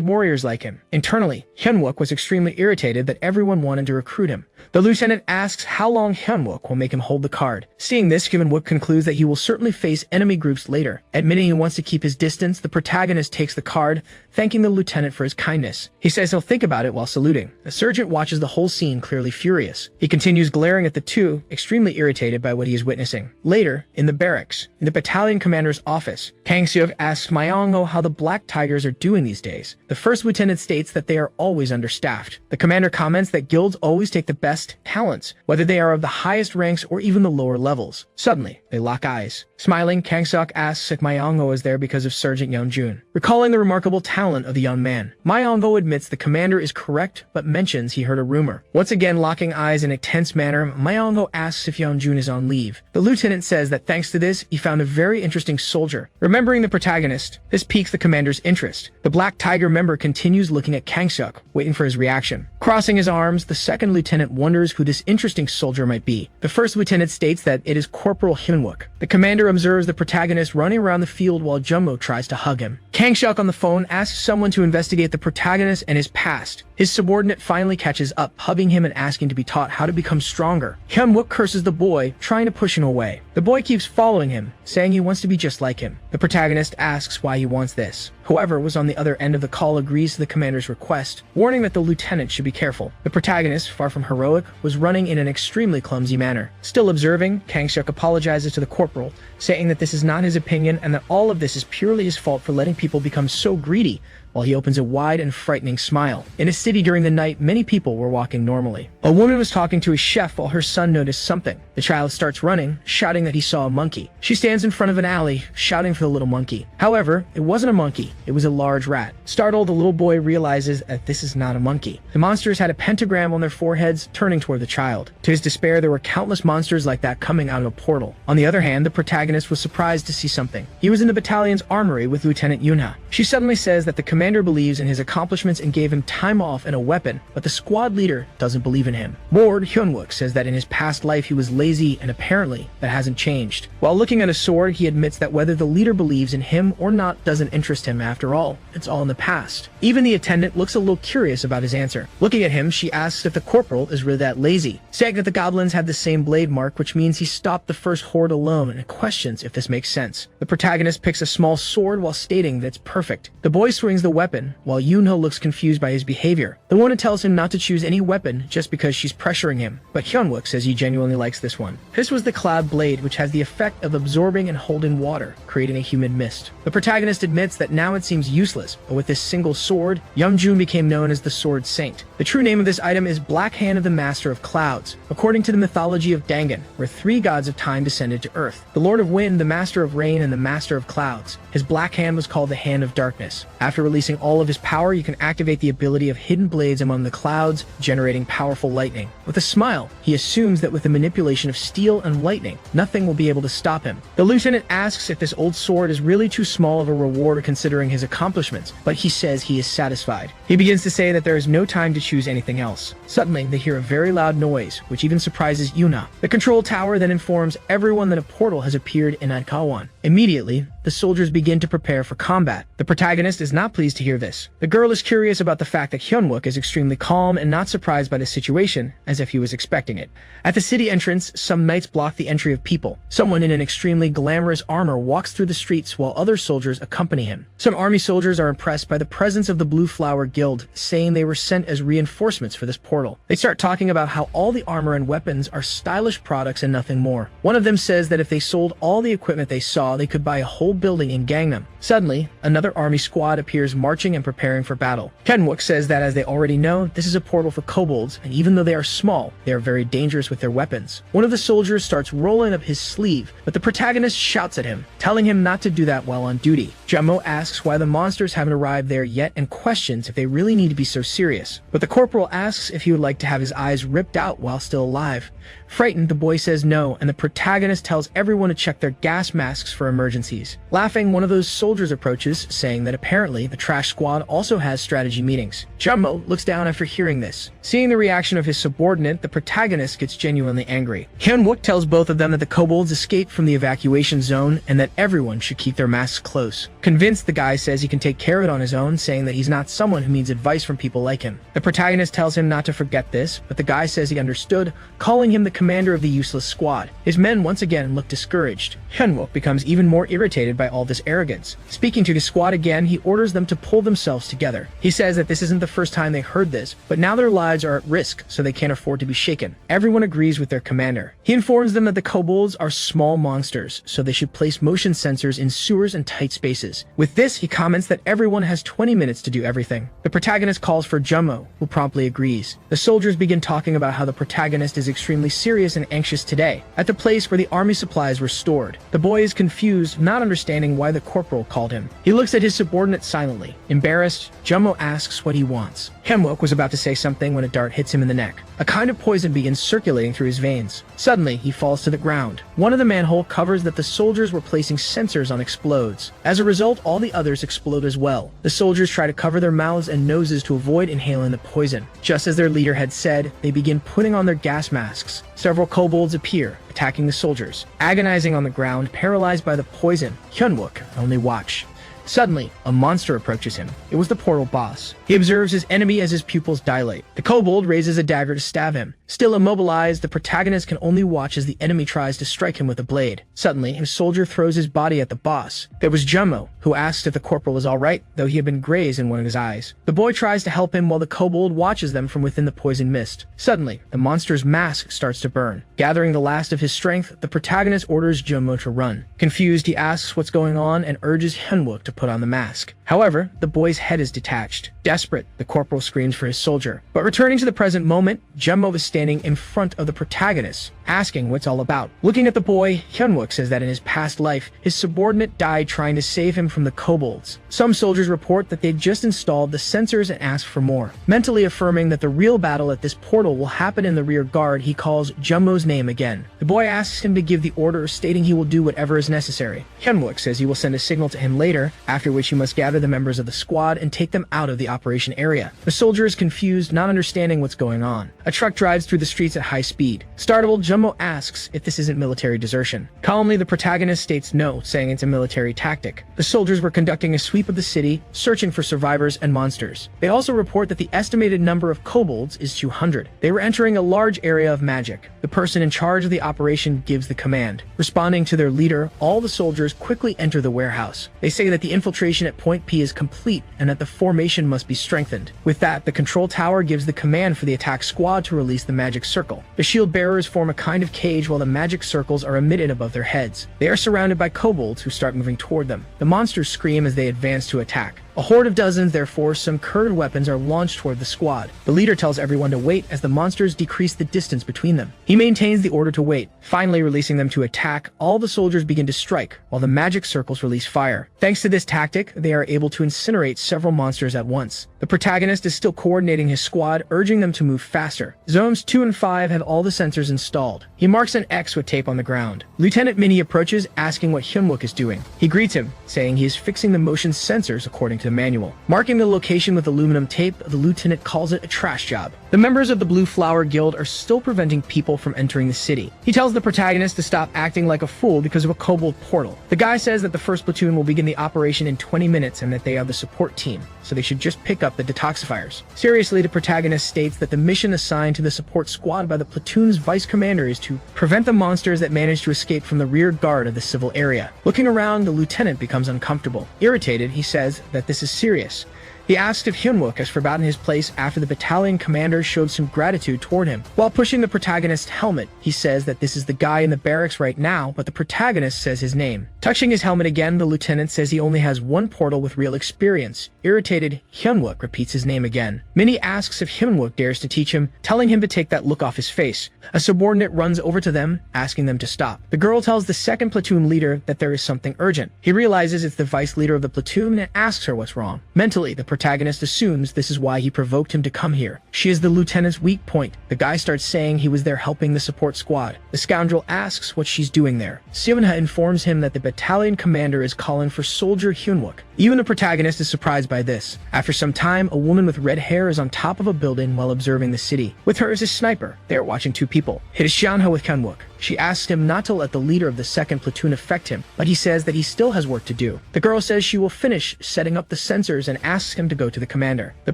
warriors like him. Internally, Hyunwook was extremely irritated that everyone wanted to recruit him. The lieutenant asks how long Hyunwook will make him hold the card. Seeing this, Hyunwook concludes that he will certainly face enemy groups later. Admitting he wants to keep his distance, the protagonist takes the card, thanking the lieutenant for his kindness. He says he'll think about it while saluting. The sergeant watches the whole scene, clearly furious. He continues glaring at the two, extremely irritated by what he is witnessing. Later, in the barracks, in the battalion commander's office, Kang Seok asks Myongo how the Black Tigers are doing these days. The first lieutenant states that they are always understaffed. The commander comments that guilds always take the best talents, whether they are of the highest ranks or even the lower levels. Suddenly, they lock eyes. Smiling, Kang Seok asks if Myongo is there because of Sergeant Yeonjun. Recalling the remarkable talent of the young man, Myongo admits the commander is correct, but mentions he heard a rumor. Once again locking eyes in a tense manner, Myongo asks if Yeonjun is on leave. The lieutenant says that thanks to this, he found a very interesting soldier. Remembering the protagonist, this piques the commander's interest. The Black Tiger member continues looking at Kang Seok, waiting for his reaction. Crossing his arms, the second lieutenant wonders who this interesting soldier might be. The first lieutenant states that it is Corporal Hyunwook. The commander observes the protagonist running around the field while Jumbo tries to hug him. Kang Seok on the phone asks someone to investigate the protagonist and his past. His subordinate finally catches up, hugging him and asking to be taught how to become stronger. Hyunwook curses the boy, trying to push him away. The boy keeps following him, saying he wants to be just like him. The protagonist asks why he wants this. Whoever was on the other end of the call agrees to the commander's request, warning that the lieutenant should be careful. The protagonist, far from heroic, was running in an extremely clumsy manner. Still observing, Kang Seok apologizes to the corporal, saying that this is not his opinion and that all of this is purely his fault for letting people become so greedy, while he opens a wide and frightening smile. In a city during the night, many people were walking normally. A woman was talking to a chef while her son noticed something. The child starts running, shouting that he saw a monkey. She stands in front of an alley, shouting for the little monkey. However, it wasn't a monkey, it was a large rat. Startled, the little boy realizes that this is not a monkey. The monsters had a pentagram on their foreheads, turning toward the child. To his despair, there were countless monsters like that coming out of a portal. On the other hand, the protagonist was surprised to see something. He was in the battalion's armory with Lieutenant Yunha. She suddenly says that the commander commander believes in his accomplishments and gave him time off and a weapon, but the squad leader doesn't believe in him. Lord Hyunwook says that in his past life he was lazy, and apparently that hasn't changed. While looking at a sword, he admits that whether the leader believes in him or not doesn't interest him after all. It's all in the past. Even the attendant looks a little curious about his answer. Looking at him, she asks if the corporal is really that lazy, saying that the goblins had the same blade mark, which means he stopped the first horde alone, and questions if this makes sense. The protagonist picks a small sword while stating that it's perfect. The boy swings the weapon, while Yoonho looks confused by his behavior. The woman tells him not to choose any weapon just because she's pressuring him, but Hyunwook says he genuinely likes this one. This was the cloud blade, which has the effect of absorbing and holding water, creating a humid mist. The protagonist admits that now it seems useless, but with this single sword, Yeonjun became known as the Sword Saint. The true name of this item is Black Hand of the Master of Clouds, according to the mythology of Dangan, where 3 gods of time descended to Earth: the Lord of Wind, the Master of Rain, and the Master of Clouds. His black hand was called the Hand of Darkness. After releasing all of his power, you can activate the ability of hidden blades among the clouds, generating powerful lightning. With a smile, he assumes that with the manipulation of steel and lightning, nothing will be able to stop him. The lieutenant asks if this old sword is really too small of a reward considering his accomplishments, but he says he is satisfied. He begins to say that there is no time to choose anything else. Suddenly, they hear a very loud noise, which even surprises Yuna. The control tower then informs everyone that a portal has appeared in Ankawan. Immediately, the soldiers begin to prepare for combat. The protagonist is not pleased to hear this. The girl is curious about the fact that Hyunwook is extremely calm and not surprised by the situation, as if he was expecting it. At the city entrance, some knights block the entry of people. Someone in an extremely glamorous armor walks through the streets while other soldiers accompany him. Some army soldiers are impressed by the presence of the Blue Flower Guild, saying they were sent as reinforcements for this portal. They start talking about how all the armor and weapons are stylish products and nothing more. One of them says that if they sold all the equipment they saw, they could buy a whole building in Gangnam. Suddenly, another army squad appears marching and preparing for battle. Hyunwook says that as they already know, this is a portal for kobolds, and even though they are small, they are very dangerous with their weapons. One of the soldiers starts rolling up his sleeve, but the protagonist shouts at him, telling him not to do that while on duty. Jummo asks why the monsters haven't arrived there yet and questions if they really need to be so serious. But the corporal asks if he would like to have his eyes ripped out while still alive. Frightened, the boy says no, and the protagonist tells everyone to check their gas masks for emergencies. Laughing, one of those soldiers approaches, saying that apparently the trash squad also has strategy meetings. Jummo looks down after hearing this. Seeing the reaction of his subordinate, the protagonist gets genuinely angry. Hyunwook tells both of them that the kobolds escaped from the evacuation zone and that everyone should keep their masks close. Convinced, the guy says he can take care of it on his own, saying that he's not someone who needs advice from people like him. The protagonist tells him not to forget this, but the guy says he understood, calling him the commander of the useless squad. His men once again look discouraged. Hyunwook becomes even more irritated by all this arrogance. Speaking to the squad again, he orders them to pull themselves together. He says that this isn't the first time they heard this, but now their lives are at risk, so they can't afford to be shaken. Everyone agrees with their commander. He informs them that the kobolds are small monsters, so they should place motion sensors in sewers and tight spaces. With this, he comments that everyone has 20 minutes to do everything. The protagonist calls for Jummo, who promptly agrees. The soldiers begin talking about how the protagonist is extremely serious and anxious today, at the place where the army supplies were stored. The boy is confused, not understanding why the corporal called him. He looks at his subordinate silently. Embarrassed, Jummo asks what he wants. Hyunwook was about to say something when a dart hits him in the neck. A kind of poison begins circulating through his veins. Suddenly, he falls to the ground. One of the manhole covers that the soldiers were placing sensors on explodes. As a result, all the others explode as well. The soldiers try to cover their mouths and noses to avoid inhaling the poison. Just as their leader had said, they begin putting on their gas masks. Several kobolds appear, attacking the soldiers. Agonizing on the ground, paralyzed by the poison, Hyunwook only watch. Suddenly, a monster approaches him. It was the portal boss. He observes his enemy as his pupils dilate. The kobold raises a dagger to stab him. Still immobilized, the protagonist can only watch as the enemy tries to strike him with a blade. Suddenly, a soldier throws his body at the boss. There was Jummo, who asks if the corporal is alright, though he had been grazed in one of his eyes. The boy tries to help him while the kobold watches them from within the poison mist. Suddenly, the monster's mask starts to burn. Gathering the last of his strength, the protagonist orders Jummo to run. Confused, he asks what's going on and urges Hyunwook to put on the mask. However, the boy's head is detached. Desperate, the corporal screams for his soldier. But returning to the present moment, Jummo is standing in front of the protagonist, asking what's all about. Looking at the boy, Hyunwook says that in his past life, his subordinate died trying to save him from the kobolds. Some soldiers report that they'd just installed the sensors and ask for more. Mentally affirming that the real battle at this portal will happen in the rear guard, he calls Jummo's name again. The boy asks him to give the order, stating he will do whatever is necessary. Hyunwook says he will send a signal to him later, after which he must gather the members of the squad and take them out of the operation area. The soldier is confused, not understanding what's going on. A truck drives through the streets at high speed. Startled, Jummo asks if this isn't military desertion. Calmly, the protagonist states no, saying it's a military tactic. The soldiers were conducting a sweep of the city, searching for survivors and monsters. They also report that the estimated number of kobolds is 200. They were entering a large area of magic. The person in charge of the operation gives the command. Responding to their leader, all the soldiers quickly enter the warehouse. They say that the infiltration at Point P is complete and that the formation must be strengthened. With that, the control tower gives the command for the attack squad to release the magic circle. The shield bearers form a kind of cage while the magic circles are emitted above their heads. They are surrounded by kobolds who start moving toward them. The monsters scream as they advance to attack. A horde of dozens, therefore, some curved weapons are launched toward the squad. The leader tells everyone to wait as the monsters decrease the distance between them. He maintains the order to wait, finally releasing them to attack. All the soldiers begin to strike, while the magic circles release fire. Thanks to this tactic, they are able to incinerate several monsters at once. The protagonist is still coordinating his squad, urging them to move faster. Zones 2 and 5 have all the sensors installed. He marks an X with tape on the ground. Lieutenant Minnie approaches, asking what Hyunwook is doing. He greets him, saying he is fixing the motion sensors according to the manual. Marking the location with aluminum tape, the lieutenant calls it a trash job. The members of the Blue Flower Guild are still preventing people from entering the city. He tells the protagonist to stop acting like a fool because of a kobold portal. The guy says that the first platoon will begin the operation in 20 minutes and that they are the support team, so they should just pick up the detoxifiers. Seriously, the protagonist states that the mission assigned to the support squad by the platoon's vice commander is to prevent the monsters that manage to escape from the rear guard of the civil area. Looking around, the lieutenant becomes uncomfortable. Irritated, he says that this is serious. He asks if Hyunwook has forgotten his place after the battalion commander showed some gratitude toward him. While pushing the protagonist's helmet, he says that this is the guy in the barracks right now, but the protagonist says his name. Touching his helmet again, the lieutenant says he only has one portal with real experience. Irritated, Hyunwook repeats his name again. Minnie asks if Hyunwook dares to teach him, telling him to take that look off his face. A subordinate runs over to them, asking them to stop. The girl tells the second platoon leader that there is something urgent. He realizes it's the vice leader of the platoon and asks her what's wrong. Mentally, the protagonist assumes this is why he provoked him to come here. She is the lieutenant's weak point. The guy starts saying he was there helping the support squad. The scoundrel asks what she's doing there. Seonha informs him that the battalion commander is calling for soldier Hyunwook. Even the protagonist is surprised by this. After some time, a woman with red hair is on top of a building while observing the city. With her is a sniper. They are watching two people. It is Seonha with Hyunwook. She asks him not to let the leader of the second platoon affect him, but he says that he still has work to do. The girl says she will finish setting up the sensors and asks him to go to the commander. The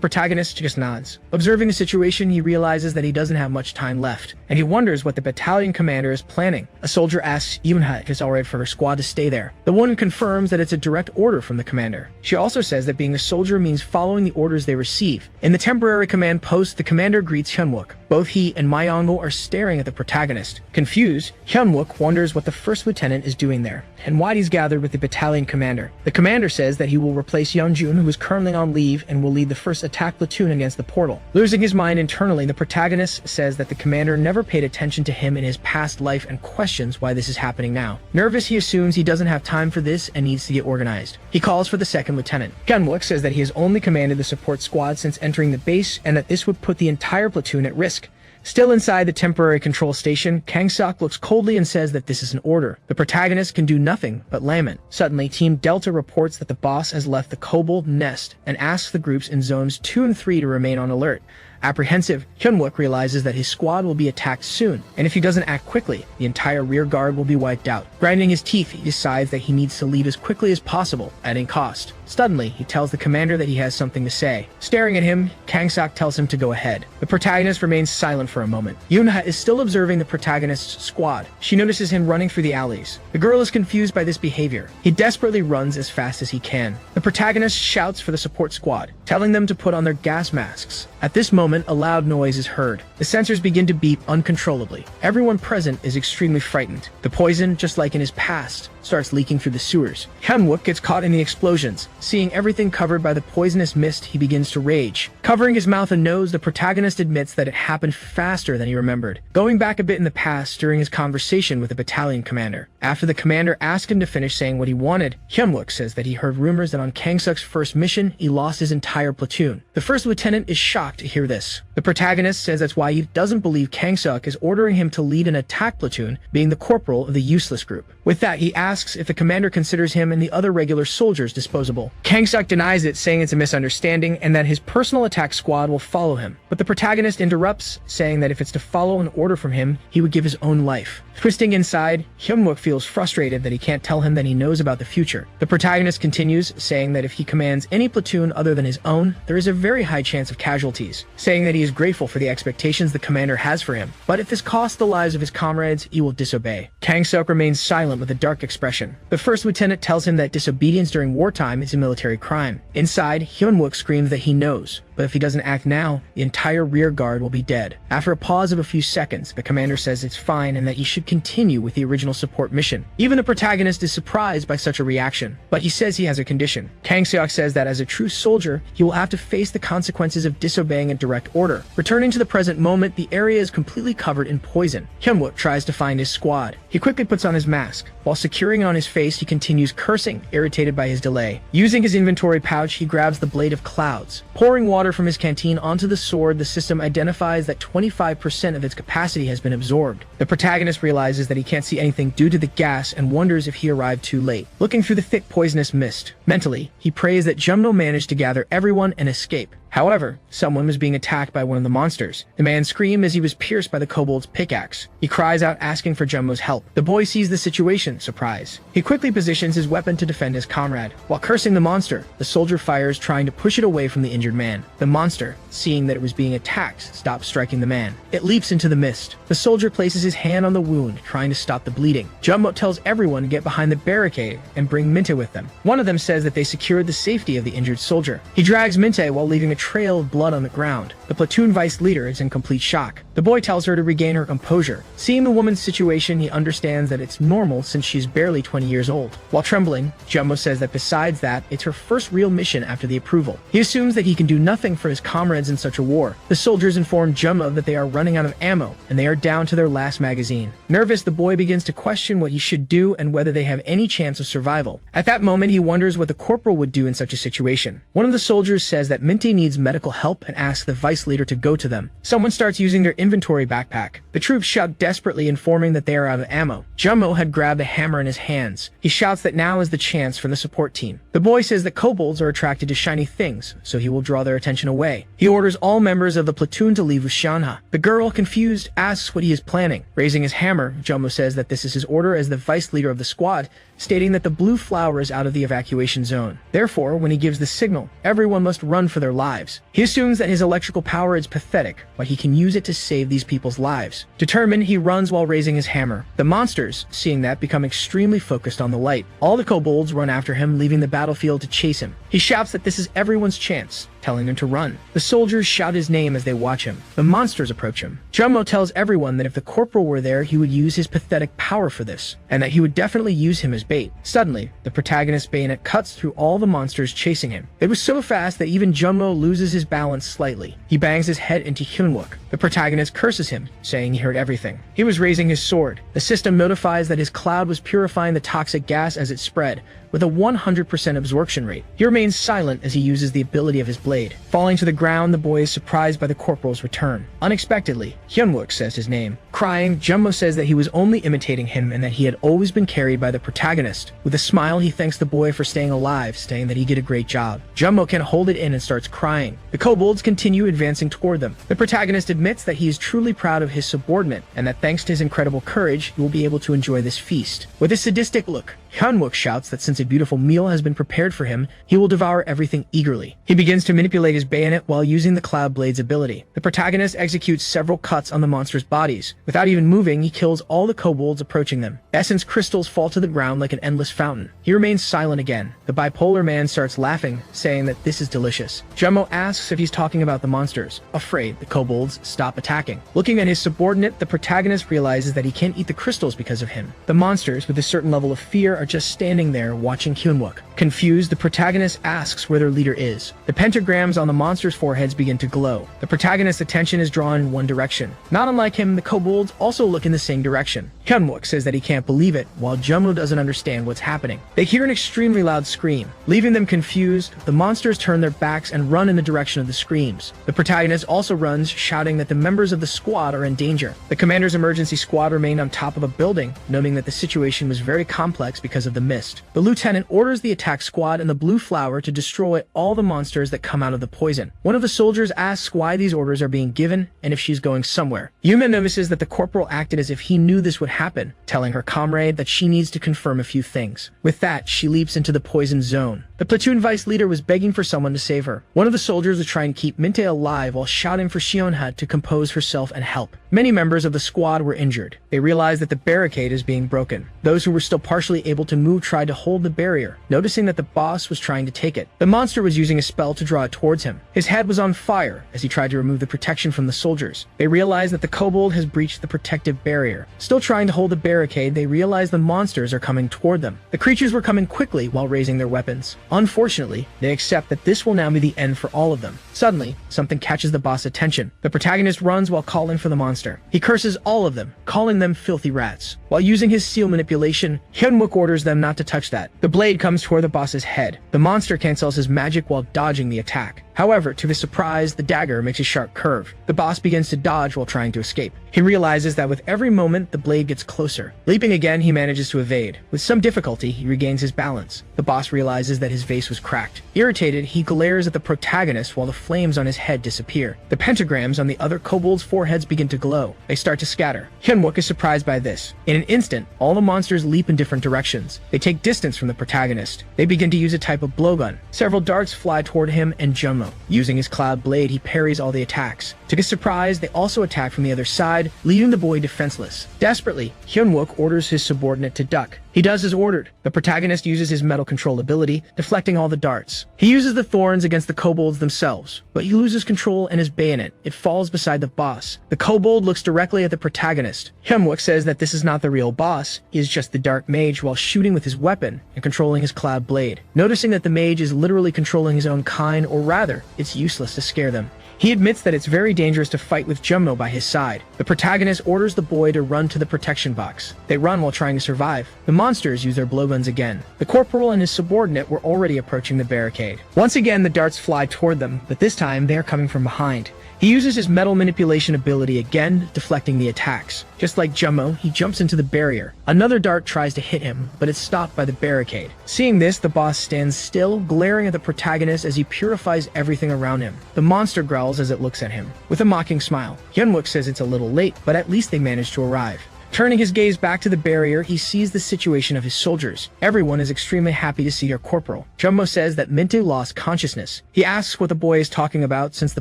protagonist just nods. Observing the situation, he realizes that he doesn't have much time left, and he wonders what the battalion commander is planning. A soldier asks Yoonha if it's alright for her squad to stay there. The woman confirms that it's a direct order from the commander. She also says that being a soldier means following the orders they receive. In the temporary command post, the commander greets Hyunwook. Both he and Myongo are staring at the protagonist. Confused, Hyunwook wonders what the first lieutenant is doing there, and why he's gathered with the battalion commander. The commander says that he will replace Yeonjun, who is currently on leave, and will lead the first attack platoon against the portal. Losing his mind internally, the protagonist says that the commander never paid attention to him in his past life and questions why this is happening now. Nervous, he assumes he doesn't have time for this and needs to get organized. He calls for the second lieutenant. Hyunwook says that he has only commanded the support squad since entering the base and that this would put the entire platoon at risk. Still inside the temporary control station, Kang-sok looks coldly and says that this is an order. The protagonist can do nothing but lament. Suddenly, Team Delta reports that the boss has left the kobold nest and asks the groups in zones 2 and 3 to remain on alert. Apprehensive, Hyunwook realizes that his squad will be attacked soon, and if he doesn't act quickly, the entire rear guard will be wiped out. Grinding his teeth, he decides that he needs to leave as quickly as possible, at any cost. Suddenly, he tells the commander that he has something to say. Staring at him, Kang-sok tells him to go ahead. The protagonist remains silent for a moment. Yoonha is still observing the protagonist's squad. She notices him running through the alleys. The girl is confused by this behavior. He desperately runs as fast as he can. The protagonist shouts for the support squad, telling them to put on their gas masks. At this moment, a loud noise is heard. The sensors begin to beep uncontrollably. Everyone present is extremely frightened. The poison, just like in his past, starts leaking through the sewers. Hyunwook gets caught in the explosions. Seeing everything covered by the poisonous mist, he begins to rage. Covering his mouth and nose, the protagonist admits that it happened faster than he remembered, going back a bit in the past during his conversation with the battalion commander. After the commander asked him to finish saying what he wanted, Hyunwook says that he heard rumors that on Kang-suk's first mission, he lost his entire platoon. The first lieutenant is shocked to hear this. The protagonist says that's why he doesn't believe Kang-suk is ordering him to lead an attack platoon, being the corporal of the useless group. With that, he asks if the commander considers him and the other regular soldiers disposable. Kang-suk denies it, saying it's a misunderstanding and that his personal attack squad will follow him. But the protagonist interrupts, saying that if it's to follow an order from him, he would give his own life. Twisting inside, Hyunwook feels frustrated that he can't tell him that he knows about the future. The protagonist continues, saying that if he commands any platoon other than his own, there is a very high chance of casualties, saying that he is grateful for the expectations the commander has for him. But if this costs the lives of his comrades, he will disobey. Kang-suk remains silent with a dark expression. The first lieutenant tells him that disobedience during wartime is a military crime. Inside, Hyunwook screams that he knows, but if he doesn't act now, the entire rear guard will be dead. After a pause of a few seconds, the commander says it's fine and that he should continue with the original support mission. Even the protagonist is surprised by such a reaction, but he says he has a condition. Kang-seok says that as a true soldier, he will have to face the consequences of disobeying a direct order. Returning to the present moment, the area is completely covered in poison. Hyunwook tries to find his squad. He quickly puts on his mask. While securing it on his face, he continues cursing, irritated by his delay. Using his inventory pouch, he grabs the Blade of Clouds. Pouring water from his canteen onto the sword, the system identifies that 25% of its capacity has been absorbed. The protagonist realizes that he can't see anything due to the gas and wonders if he arrived too late. Looking through the thick poisonous mist, mentally, he prays that Jumno managed to gather everyone and escape. However, someone was being attacked by one of the monsters. The man screamed as he was pierced by the kobold's pickaxe. He cries out asking for Jumbo's help. The boy sees the situation, surprised. He quickly positions his weapon to defend his comrade. While cursing the monster, the soldier fires, trying to push it away from the injured man. The monster, seeing that it was being attacked, stops striking the man. It leaps into the mist. The soldier places his hand on the wound, trying to stop the bleeding. Jumbo tells everyone to get behind the barricade and bring Minte with them. One of them says that they secured the safety of the injured soldier. He drags Minte while leaving a trail of blood on the ground. The platoon vice leader is in complete shock. The boy tells her to regain her composure. Seeing the woman's situation, he understands that it's normal since she's barely 20 years old. While trembling, Jumbo says that besides that, it's her first real mission after the approval. He assumes that he can do nothing for his comrades in such a war. The soldiers inform Jumbo that they are running out of ammo, and they are down to their last magazine. Nervous, the boy begins to question what he should do and whether they have any chance of survival. At that moment, he wonders what the corporal would do in such a situation. One of the soldiers says that Minte needs medical help and asks the vice leader to go to them. Someone starts using their inventory backpack. The troops shout desperately, informing that they are out of ammo. Jumbo had grabbed a hammer in his hands. He shouts that now is the chance for the support team. The boy says that kobolds are attracted to shiny things, so he will draw their attention away. He orders all members of the platoon to leave with Shanha. The girl, confused, asks what he is planning. Raising his hammer, Jumbo says that this is his order as the vice leader of the squad, stating that the blue flower is out of the evacuation zone. Therefore, when he gives the signal, everyone must run for their lives. He assumes that his electrical power is pathetic, but he can use it to save these people's lives. Determined, he runs while raising his hammer. The monsters, seeing that, become extremely focused on the light. All the kobolds run after him, leaving the battlefield to chase him. He shouts that this is everyone's chance, telling them to run. The soldiers shout his name as they watch him. The monsters approach him. Jumbo tells everyone that if the corporal were there, he would use his pathetic power for this, and that he would definitely use him as bait. Suddenly, the protagonist's bayonet cuts through all the monsters chasing him. It was so fast that even Jumbo loses his balance slightly. He bangs his head into Hyunwook. The protagonist curses him, saying he heard everything. He was raising his sword. The system notifies that his cloud was purifying the toxic gas as it spread, with a 100% absorption rate. He remains silent as he uses the ability of his blade. Falling to the ground, the boy is surprised by the corporal's return. Unexpectedly, Hyunwook says his name. Crying, Jumbo says that he was only imitating him and that he had always been carried by the protagonist. With a smile, he thanks the boy for staying alive, saying that he did a great job. Jumbo can't hold it in and starts crying. The kobolds continue advancing toward them. The protagonist admits that he is truly proud of his subordinate and that thanks to his incredible courage, he will be able to enjoy this feast. With a sadistic look, Hyunwook shouts that since a beautiful meal has been prepared for him, he will devour everything eagerly. He begins to manipulate his bayonet while using the Cloud Blade's ability. The protagonist executes several cuts on the monsters' bodies. Without even moving, he kills all the kobolds approaching them. Essence crystals fall to the ground like an endless fountain. He remains silent again. The bipolar man starts laughing, saying that this is delicious. Jumbo asks if he's talking about the monsters. Afraid, the kobolds stop attacking. Looking at his subordinate, the protagonist realizes that he can't eat the crystals because of him. The monsters, with a certain level of fear, are just standing there watching Hyunwook. Confused, the protagonist asks where their leader is. The pentagrams on the monsters' foreheads begin to glow. The protagonist's attention is drawn in one direction. Not unlike him, the kobolds also look in the same direction. Hyunwook says that he can't believe it, while Jumno doesn't understand what's happening. They hear an extremely loud scream. Leaving them confused, the monsters turn their backs and run in the direction of the screams. The protagonist also runs, shouting that the members of the squad are in danger. The commander's emergency squad remained on top of a building, noting that the situation was very complex because of the mist. The lieutenant orders the attack squad and the blue flower to destroy all the monsters that come out of the poison. One of the soldiers asks why these orders are being given and if she's going somewhere. Yuma notices that the corporal acted as if he knew this would happen, telling her comrade that she needs to confirm a few things. With that, she leaps into the poison zone. The platoon vice leader was begging for someone to save her. One of the soldiers was trying to keep Minte alive while shouting for Shionha to compose herself and help. Many members of the squad were injured. They realized that the barricade is being broken. Those who were still partially able to move tried to hold the barrier, noticing that the boss was trying to take it. The monster was using a spell to draw it towards him. His head was on fire as he tried to remove the protection from the soldiers. They realized that the kobold has breached the protective barrier. Still trying to hold the barricade, they realized the monsters are coming toward them. The creatures were coming quickly while raising their weapons. Unfortunately, they accept that this will now be the end for all of them. Suddenly, something catches the boss' attention. The protagonist runs while calling for the monster. He curses all of them, calling them filthy rats. While using his seal manipulation, Hyunwook orders them not to touch that. The blade comes toward the boss's head. The monster cancels his magic while dodging the attack. However, to his surprise, the dagger makes a sharp curve. The boss begins to dodge while trying to escape. He realizes that with every moment, the blade gets closer. Leaping again, he manages to evade. With some difficulty, he regains his balance. The boss realizes that his vase was cracked. Irritated, he glares at the protagonist while the flames on his head disappear. The pentagrams on the other kobolds' foreheads begin to glow. They start to scatter. Hyunwook is surprised by this. In an instant, all the monsters leap in different directions. They take distance from the protagonist. They begin to use a type of blowgun. Several darts fly toward him and Jumno. Using his cloud blade, he parries all the attacks. To his surprise, they also attack from the other side, leaving the boy defenseless. Desperately, Hyunwook orders his subordinate to duck. He does as ordered. The protagonist uses his metal control ability, deflecting all the darts. He uses the thorns against the kobolds themselves, but he loses control and his bayonet. It falls beside the boss. The kobold looks directly at the protagonist. Hyunwook says that this is not the real boss. He is just the dark mage while shooting with his weapon and controlling his cloud blade. Noticing that the mage is literally controlling his own kind, or rather, it's useless to scare them. He admits that it's very dangerous to fight with Jumno by his side. The protagonist orders the boy to run to the protection box. They run while trying to survive. The monsters use their blowguns again. The corporal and his subordinate were already approaching the barricade. Once again, the darts fly toward them, but this time they are coming from behind. He uses his metal manipulation ability again, deflecting the attacks. Just like Jummo, he jumps into the barrier. Another dart tries to hit him, but it's stopped by the barricade. Seeing this, the boss stands still, glaring at the protagonist as he purifies everything around him. The monster growls as it looks at him, with a mocking smile. Hyunwook says it's a little late, but at least they managed to arrive. Turning his gaze back to the barrier, he sees the situation of his soldiers. Everyone is extremely happy to see their corporal. Jumbo says that Mintu lost consciousness. He asks what the boy is talking about since the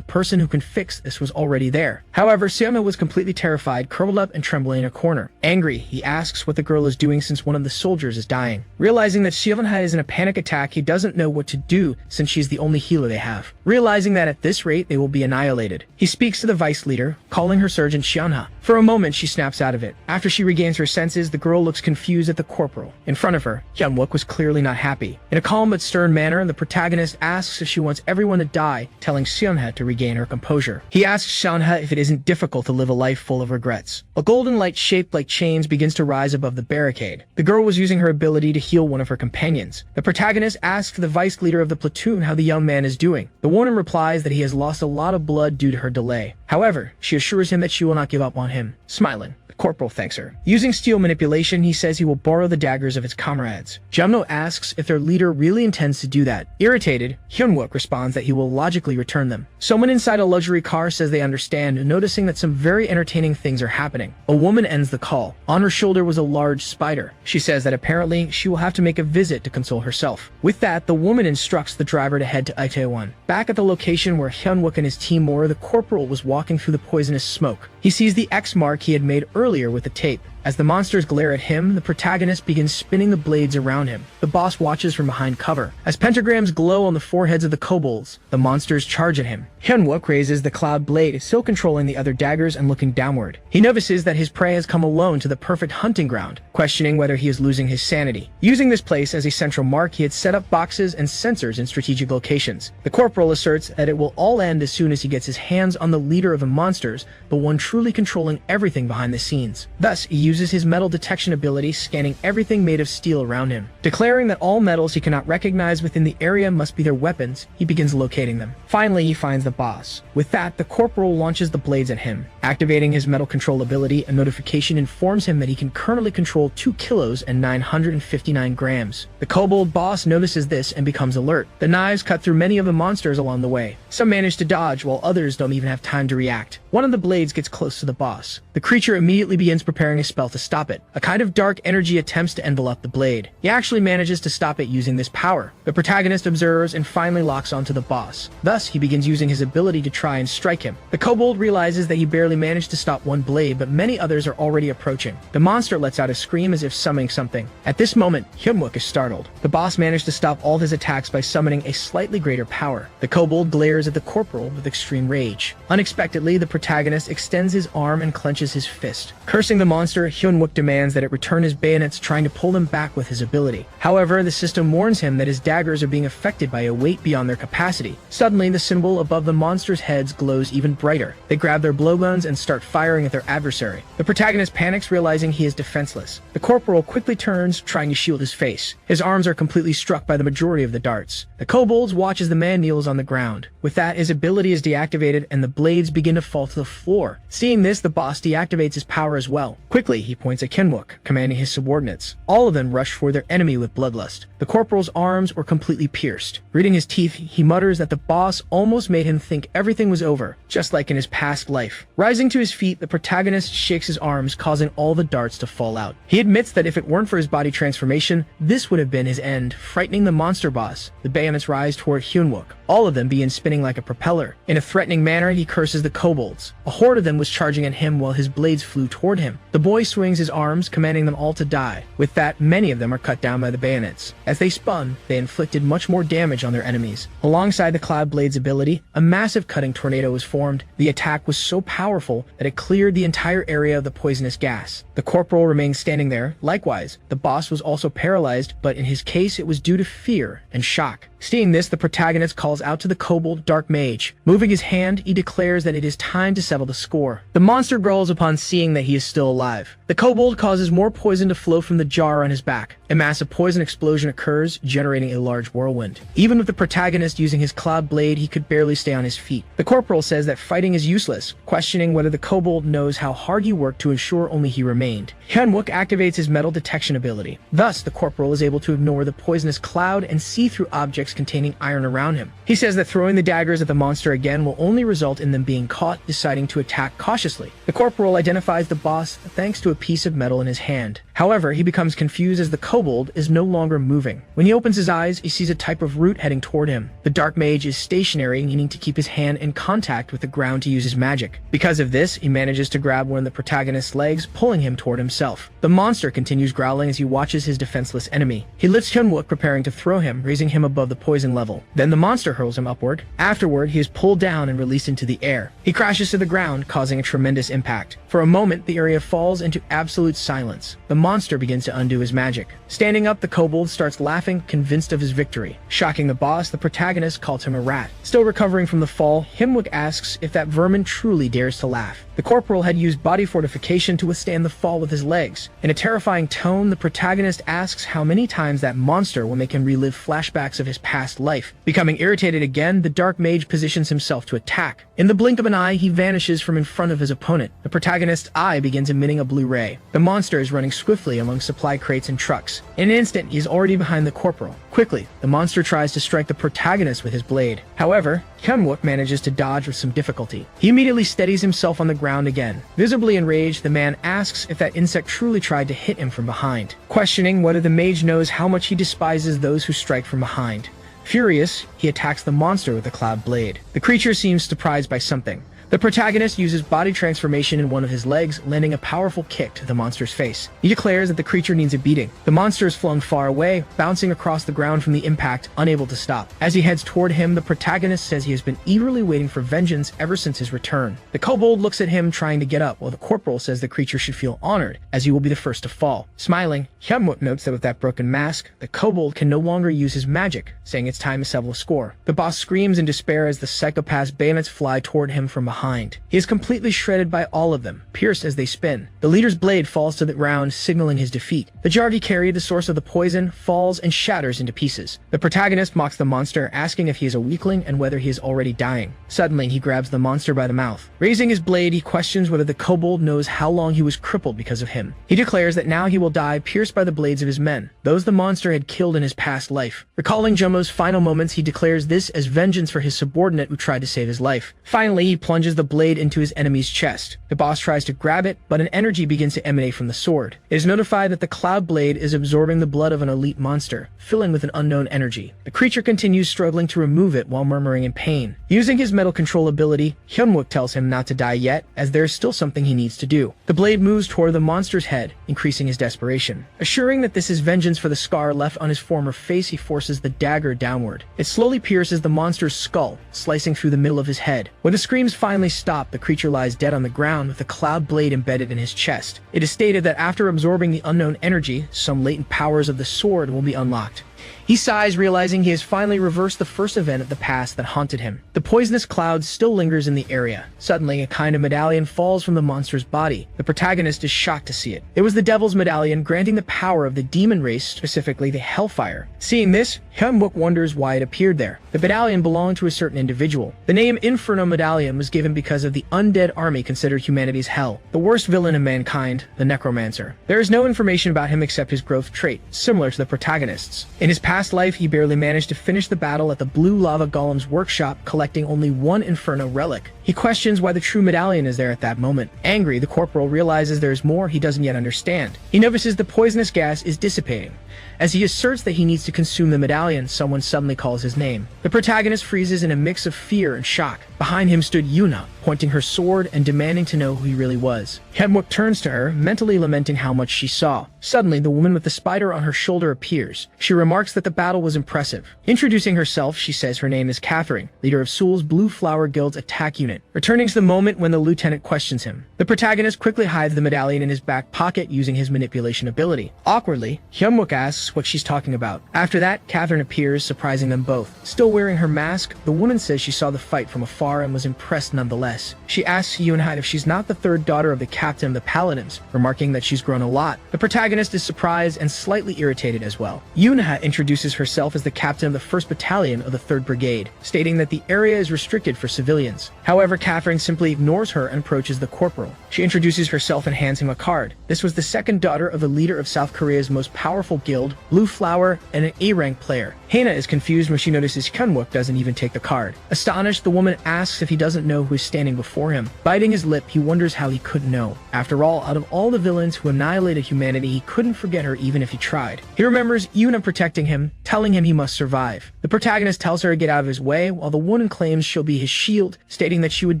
person who can fix this was already there. However, Seoma was completely terrified, curled up and trembling in a corner. Angry, he asks what the girl is doing since one of the soldiers is dying. Realizing that Seonha is in a panic attack, he doesn't know what to do since she's the only healer they have. Realizing that at this rate, they will be annihilated. He speaks to the vice leader, calling her Sergeant Seonha. For a moment, she snaps out of it. After she regains her senses, the girl looks confused at the corporal. In front of her, Hyunwook was clearly not happy. In a calm but stern manner, the protagonist asks if she wants everyone to die, telling Seonha to regain her composure. He asks Seonha if it isn't difficult to live a life full of regrets. A golden light shaped like chains begins to rise above the barricade. The girl was using her ability to heal one of her companions. The protagonist asks the vice leader of the platoon how the young man is doing. The woman replies that he has lost a lot of blood due to her delay. However, she assures him that she will not give up on him. Smiling, the corporal thanks her. Using steel manipulation, he says he will borrow the daggers of his comrades. Jumno asks if their leader really intends to do that. Irritated, Hyunwook responds that he will logically return them. Someone inside a luxury car says they understand, noticing that some very entertaining things are happening. A woman ends the call. On her shoulder was a large spider. She says that apparently she will have to make a visit to console herself. With that, the woman instructs the driver to head to Itaewon. Back at the location where Hyunwook and his team were, the corporal was walking through the poisonous smoke. He sees the X mark he had made earlier with the tape. As the monsters glare at him, the protagonist begins spinning the blades around him. The boss watches from behind cover. As pentagrams glow on the foreheads of the kobolds, the monsters charge at him. Hyunwook raises the cloud blade, still controlling the other daggers and looking downward. He notices that his prey has come alone to the perfect hunting ground, questioning whether he is losing his sanity. Using this place as a central mark, he had set up boxes and sensors in strategic locations. The corporal asserts that it will all end as soon as he gets his hands on the leader of the monsters, the one truly controlling everything behind the scenes. Thus, he uses his metal detection ability, scanning everything made of steel around him. Declaring that all metals he cannot recognize within the area must be their weapons, he begins locating them. Finally, he finds the boss. With that, the corporal launches the blades at him. Activating his metal control ability, a notification informs him that he can currently control 2 kilos and 959 grams. The kobold boss notices this and becomes alert. The knives cut through many of the monsters along the way. Some manage to dodge, while others don't even have time to react. One of the blades gets close to the boss. The creature immediately begins preparing a spell to stop it. A kind of dark energy attempts to envelop the blade. He actually manages to stop it using this power. The protagonist observes and finally locks onto the boss. Thus, he begins using his ability to try and strike him. The kobold realizes that he barely managed to stop one blade, but many others are already approaching. The monster lets out a scream as if summoning something. At this moment, Hyunwook is startled. The boss managed to stop all his attacks by summoning a slightly greater power. The kobold glares at the corporal with extreme rage. Unexpectedly, the protagonist extends his arm and clenches his fist. Cursing the monster, Hyunwook demands that it return his bayonets, trying to pull them back with his ability. However, the system warns him that his daggers are being affected by a weight beyond their capacity. Suddenly, the symbol above the monsters' heads glows even brighter. They grab their blowguns and start firing at their adversary. The protagonist panics, realizing he is defenseless. The corporal quickly turns, trying to shield his face. His arms are completely struck by the majority of the darts. The kobolds watch as the man kneels on the ground. With that, his ability is deactivated and the blades begin to fall to the floor. Seeing this, the boss deactivates his power as well. Quickly, he points at Hyunwook, commanding his subordinates. All of them rush for their enemy with bloodlust. The corporal's arms were completely pierced. Gritting his teeth, he mutters that the boss almost made him think everything was over, just like in his past life. Rising to his feet, the protagonist shakes his arms, causing all the darts to fall out. He admits that if it weren't for his body transformation, this would have been his end, frightening the monster boss. The bayonets rise toward Hyunwook. All of them begin spinning like a propeller. In a threatening manner, he curses the kobolds. A horde of them was charging at him while his blades flew toward him. The boy swings his arms, commanding them all to die. With that, many of them are cut down by the bayonets. As they spun, they inflicted much more damage on their enemies. Alongside the Cloud Blade's ability, a massive cutting tornado was formed. The attack was so powerful that it cleared the entire area of the poisonous gas. The corporal remained standing there. Likewise, the boss was also paralyzed, but in his case it was due to fear and shock. Seeing this, the protagonist calls out to the kobold Dark Mage. Moving his hand, he declares that it is time to settle the score. The monster growls upon seeing that he is still alive. The kobold causes more poison to flow from the jar on his back. A massive poison explosion occurs, generating a large whirlwind. Even with the protagonist using his cloud blade, he could barely stay on his feet. The corporal says that fighting is useless, questioning whether the kobold knows how hard he worked to ensure only he remained. Hyunwook activates his metal detection ability. Thus, the corporal is able to ignore the poisonous cloud and see through objects containing iron around him. He says that throwing the daggers at the monster again will only result in them being caught, deciding to attack cautiously. The corporal identifies the boss thanks to a piece of metal in his hand. However, he becomes confused as the kobold is no longer moving. When he opens his eyes, he sees a type of root heading toward him. The Dark Mage is stationary, needing to keep his hand in contact with the ground to use his magic. Because of this, he manages to grab one of the protagonist's legs, pulling him toward himself. The monster continues growling as he watches his defenseless enemy. He lifts Hyunwook, preparing to throw him, raising him above the poison level. Then the monster hurls him upward. Afterward, he is pulled down and released into the air. He crashes to the ground, causing a tremendous impact. For a moment, the area falls into absolute silence. The monster begins to undo his magic. Standing up, the kobold starts laughing, convinced of his victory. Shocking the boss, the protagonist calls him a rat. Still recovering from the fall, Hyunwook asks if that vermin truly dares to laugh. The corporal had used body fortification to withstand the fall with his legs. In a terrifying tone, the protagonist asks how many times that monster will make him relive flashbacks of his past life. Becoming irritated again, the Dark Mage positions himself to attack. In the blink of an eye, he vanishes from in front of his opponent. The protagonist's eye begins emitting a blue ray. The monster is running swiftly among supply crates and trucks. In an instant, he is already behind the corporal. Quickly, the monster tries to strike the protagonist with his blade. However, Hyunwook manages to dodge with some difficulty. He immediately steadies himself on the ground again. Visibly enraged, the man asks if that insect truly tried to hit him from behind, questioning whether the mage knows how much he despises those who strike from behind. Furious, he attacks the monster with the cloud blade. The creature seems surprised by something. The protagonist uses body transformation in one of his legs, landing a powerful kick to the monster's face. He declares that the creature needs a beating. The monster is flung far away, bouncing across the ground from the impact, unable to stop. As he heads toward him, the protagonist says he has been eagerly waiting for vengeance ever since his return. The kobold looks at him trying to get up, while the corporal says the creature should feel honored, as he will be the first to fall. Smiling, Hyunwook notes that with that broken mask, the kobold can no longer use his magic, saying it's time to settle a score. The boss screams in despair as the psychopath's bayonets fly toward him from behind. He is completely shredded by all of them, pierced as they spin. The leader's blade falls to the ground, signaling his defeat. The jar he carried, the source of the poison, falls and shatters into pieces. The protagonist mocks the monster, asking if he is a weakling and whether he is already dying. Suddenly, he grabs the monster by the mouth. Raising his blade, he questions whether the kobold knows how long he was crippled because of him. He declares that now he will die, pierced by the blades of his men, those the monster had killed in his past life. Recalling Jomo's final moments, he declares this as vengeance for his subordinate who tried to save his life. Finally, he plunges the blade into his enemy's chest. The boss tries to grab it, but an energy begins to emanate from the sword. It is notified that the cloud blade is absorbing the blood of an elite monster, filling with an unknown energy. The creature continues struggling to remove it while murmuring in pain. Using his metal control ability, Hyunwook tells him not to die yet, as there is still something he needs to do. The blade moves toward the monster's head, increasing his desperation. Assuring that this is vengeance for the scar left on his former face, he forces the dagger downward. It slowly pierces the monster's skull, slicing through the middle of his head. When the screams finally stop, the creature lies dead on the ground with a cloud blade embedded in his chest. It is stated that after absorbing the unknown energy, some latent powers of the sword will be unlocked. He sighs, realizing he has finally reversed the first event of the past that haunted him. The poisonous cloud still lingers in the area. Suddenly, a kind of medallion falls from the monster's body. The protagonist is shocked to see it. It was the Devil's Medallion, granting the power of the demon race, specifically the Hellfire. Seeing this, Hyunwook wonders why it appeared there. The medallion belonged to a certain individual. The name Inferno Medallion was given because of the undead army considered humanity's hell, the worst villain of mankind, the Necromancer. There is no information about him except his growth trait, similar to the protagonist's. In his past life, he barely managed to finish the battle at the Blue Lava Golem's workshop, collecting only one Inferno relic. He questions why the true medallion is there at that moment. Angry, the corporal realizes there is more he doesn't yet understand. He notices the poisonous gas is dissipating. As he asserts that he needs to consume the medallion, someone suddenly calls his name. The protagonist freezes in a mix of fear and shock. Behind him stood Yuna, pointing her sword and demanding to know who he really was. Hyunwook turns to her, mentally lamenting how much she saw. Suddenly, the woman with the spider on her shoulder appears. She remarks that the battle was impressive. Introducing herself, she says her name is Catherine, leader of Seoul's Blue Flower Guild's attack unit, returning to the moment when the lieutenant questions him. The protagonist quickly hides the medallion in his back pocket using his manipulation ability. Awkwardly, Hyunwook asks what she's talking about. After that, Catherine appears, surprising them both. Still wearing her mask, the woman says she saw the fight from afar and was impressed nonetheless. She asks Yunha if she's not the third daughter of the captain of the Paladins, remarking that she's grown a lot. The protagonist is surprised and slightly irritated as well. Yunha introduces herself as the captain of the 1st Battalion of the 3rd Brigade, stating that the area is restricted for civilians. However, Catherine simply ignores her and approaches the corporal. She introduces herself and hands him a card. This was the second daughter of the leader of South Korea's most powerful guild, Blue Flower, and an A-rank player. Hana is confused when she notices Hyunwook doesn't even take the card. Astonished, the woman asks if he doesn't know who is standing before him. Biting his lip, he wonders how he couldn't know. After all, out of all the villains who annihilated humanity, he couldn't forget her even if he tried. He remembers Yuna protecting him, telling him he must survive. The protagonist tells her to get out of his way, while the woman claims she'll be his shield, stating that she would